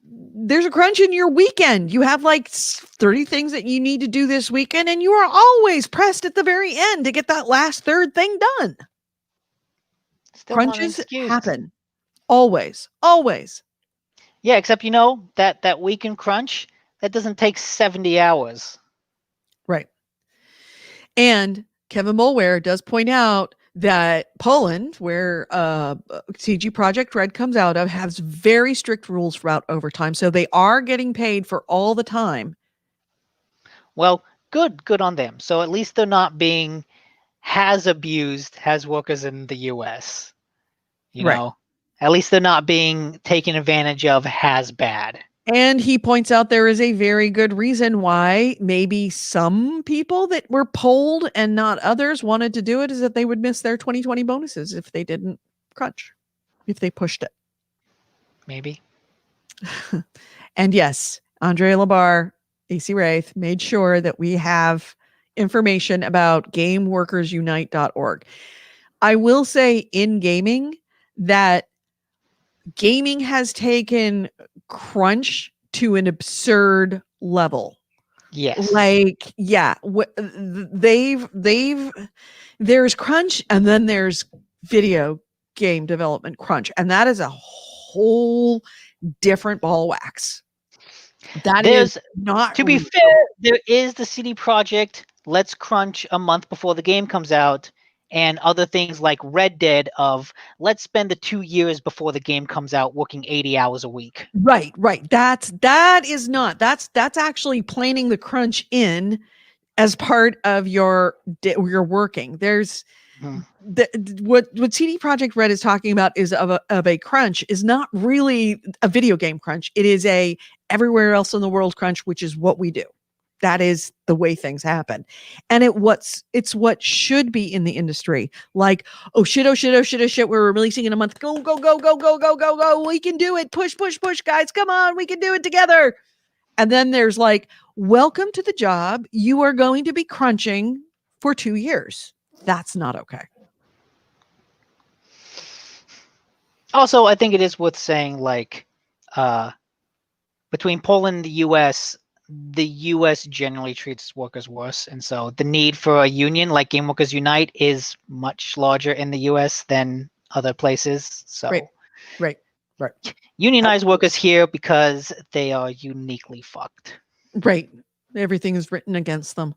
in your weekend. You have 30 things that you need to do this weekend, and you are always pressed at the very end to get that last third thing done. Still crunches happen. Always. Always. Yeah, except that weekend crunch, that doesn't take 70 hours. Right. And Kevin Mulware does point out that Poland, where CG Projekt Red comes out of, has very strict rules about overtime. So they are getting paid for all the time. Well, good on them. So at least they're not being abused as workers in the US. You Right. know, at least they're not being taken advantage of as bad. And he points out there is a very good reason why maybe some people that were polled and not others wanted to do it is that they would miss their 2020 bonuses if they didn't crunch, if they pushed it. Maybe. And yes, Andre Labar, AC Wraith made sure that we have information about gameworkersunite.org. I will say in gaming that gaming has taken crunch to an absurd level. Yes. Like, yeah, there's crunch and then there's video game development crunch. And that is a whole different ball wax. There's not to be real. fair, there is the CD Projekt let's crunch a month before the game comes out, and other things like Red Dead of let's spend the 2 years before the game comes out working 80 hours a week. Right. That's actually planning the crunch in as part of your working. There's what CD Projekt Red is talking about is of a crunch is not really a video game crunch. It is a everywhere else in the world crunch, which is what we do. That is the way things happen. And it's what should be in the industry. Like, oh shit, we're releasing in a month. Go. We can do it. Push, guys. Come on, we can do it together. And then there's like, welcome to the job. You are going to be crunching for 2 years. That's not okay. Also, I think it is worth saying, like, between Poland and the US generally treats workers worse. And so the need for a union like Game Workers Unite is much larger in the US than other places. So Right. Unionize workers here because they are uniquely fucked. Right. Everything is written against them.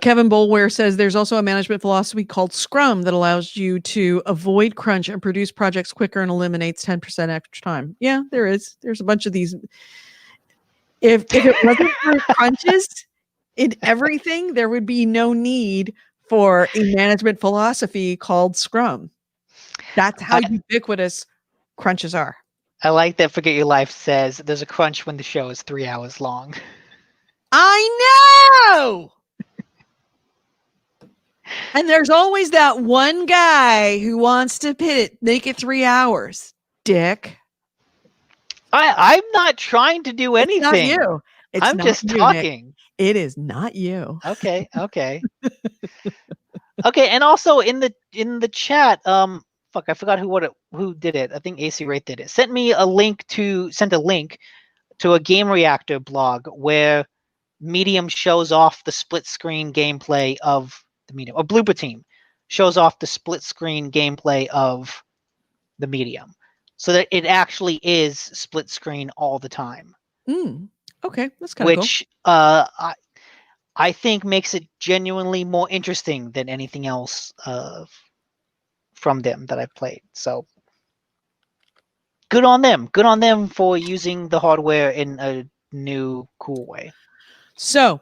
Kevin Bolware says there's also a management philosophy called Scrum that allows you to avoid crunch and produce projects quicker and eliminates 10% extra time. Yeah, there is. There's a bunch of these. If it wasn't for crunches in everything, there would be no need for a management philosophy called Scrum. That's how ubiquitous crunches are. I like that Forget Your Life says there's a crunch when the show is 3 hours long. I know! And there's always that one guy who wants to make it 3 hours. Dick. I'm not trying to do anything. It's not you. I'm just talking. Nick. It is not you. Okay. Okay, and also in the chat, fuck, I forgot who did it. I think AC Wraith did it. Sent a link to a Game Reactor blog where Medium shows off the split screen gameplay of the Medium. Or Blooper Team shows off the split screen gameplay of the Medium. So that it actually is split screen all the time. Okay, that's kind of cool. Which I think makes it genuinely more interesting than anything else from them that I've played. So good on them. Good on them for using the hardware in a new, cool way. So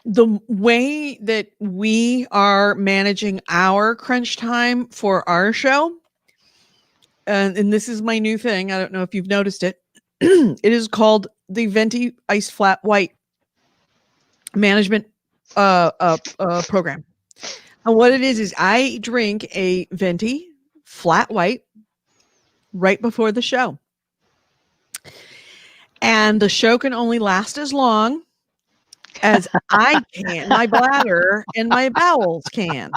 the way that we are managing our crunch time for our show, and this is my new thing. I don't know if you've noticed it. It is called the Venti Ice Flat White management program. And what it is I drink a Venti Flat White right before the show. And the show can only last as long as I can, my bladder and my bowels can.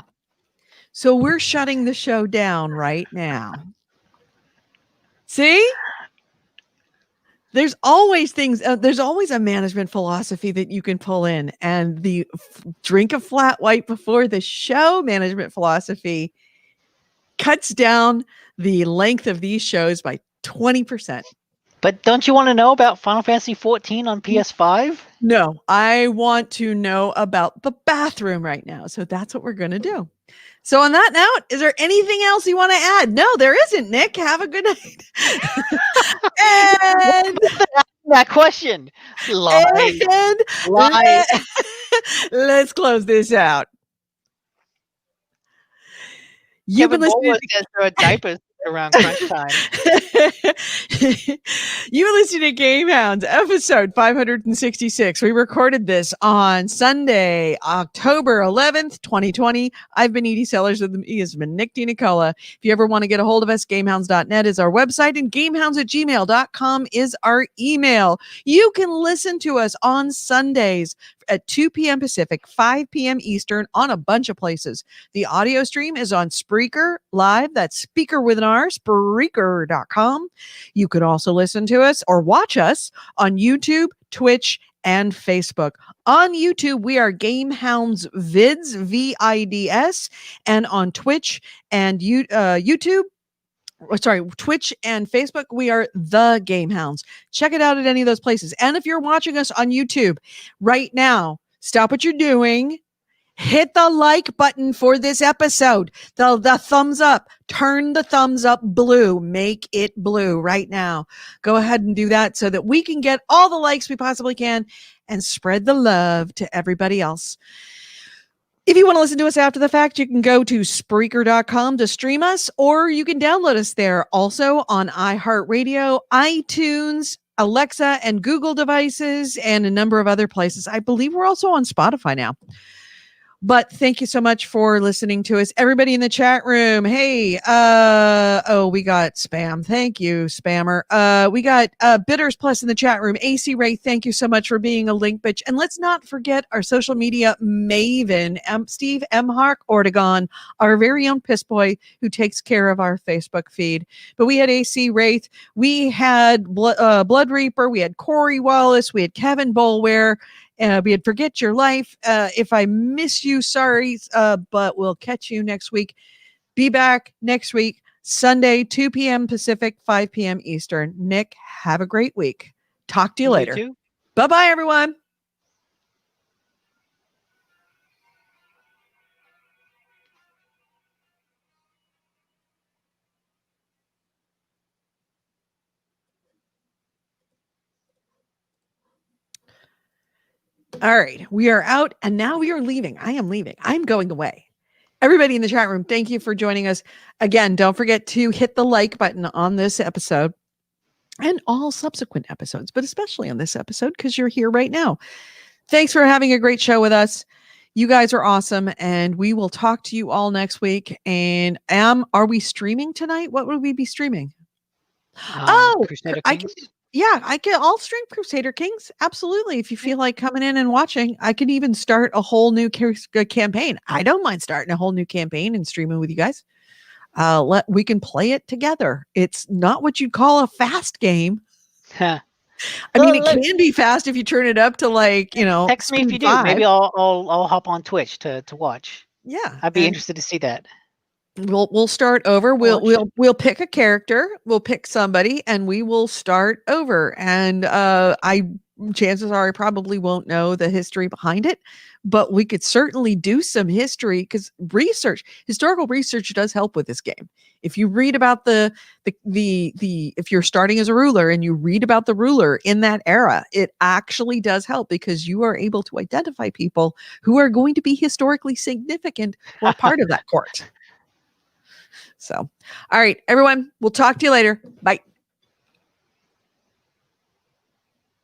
So we're shutting the show down right now. See? There's always things, there's always a management philosophy that you can pull in. And the drink a flat white before the show management philosophy cuts down the length of these shows by 20%. But don't you want to know about Final Fantasy XIV on PS5? No, I want to know about the bathroom right now. So that's what we're going to do. So on that note, is there anything else you want to add? No, there isn't, Nick. Have a good night. And that question. Lies. Let's close this out. You've been Kevin listening Bowles says there are diapers around crunch time. You were listening to GameHounds, episode 566. We recorded this on Sunday, October 11th, 2020. I've been Edie Sellers. With me has been Nick DiNicola. If you ever want to get a hold of us, gamehounds.net is our website, and gamehounds@gmail.com is our email. You can listen to us on Sundays at 2 p.m. Pacific, 5 p.m. Eastern on a bunch of places. The audio stream is on Spreaker Live. That's speaker with an R, Spreaker.com. You could also listen to us or watch us on YouTube, Twitch, and Facebook. On YouTube, we are GameHounds Vids, VIDS, and on Twitch and YouTube, Twitch and Facebook, we are the GameHounds. Check it out at any of those places. And if you're watching us on YouTube right now, stop what you're doing. Hit the like button for this episode. The thumbs up. Turn the thumbs up blue. Make it blue right now. Go ahead and do that so that we can get all the likes we possibly can and spread the love to everybody else. If you want to listen to us after the fact, you can go to Spreaker.com to stream us, or you can download us there also on iHeartRadio, iTunes, Alexa, and Google devices, and a number of other places. I believe we're also on Spotify now. But thank you so much for listening to us. Everybody in the chat room. Hey, we got spam. Thank you, spammer. We got Bitters Plus in the chat room. AC Ray, thank you so much for being a link bitch. And let's not forget our social media maven, Steve M. Hark Ortegon, our very own piss boy who takes care of our Facebook feed. But we had AC Wraith. We had Blood Reaper. We had Corey Wallace. We had Kevin Bolware. We had Forget Your Life. If I miss you, sorry, but we'll catch you next week. Be back next week, Sunday, 2 p.m. Pacific, 5 p.m. Eastern. Nick, have a great week. Talk to you later. Bye-bye, everyone. All right, we are out, and now we are leaving. I am leaving. I'm going away. Everybody in the chat room, thank you for joining us. Again, don't forget to hit the like button on this episode and all subsequent episodes, but especially on this episode because you're here right now. Thanks for having a great show with us. You guys are awesome, and we will talk to you all next week. And are we streaming tonight? What will we be streaming? Crusader Kings. I'll stream Crusader Kings. Absolutely. If you feel like coming in and watching, I could even start a whole new campaign. I don't mind starting a whole new campaign and streaming with you guys. We can play it together. It's not what you'd call a fast game. Huh. I mean, it can be fast if you turn it up to text me if you do. 5. Maybe I'll hop on Twitch to watch. Yeah. I'd be interested to see that. We'll start over. We'll pick a character. We'll pick somebody, and we will start over. And chances are I probably won't know the history behind it, but we could certainly do some history because historical research does help with this game. If you read about if you're starting as a ruler and you read about the ruler in that era, it actually does help because you are able to identify people who are going to be historically significant or part of that court. So, all right, everyone, we'll talk to you later. Bye.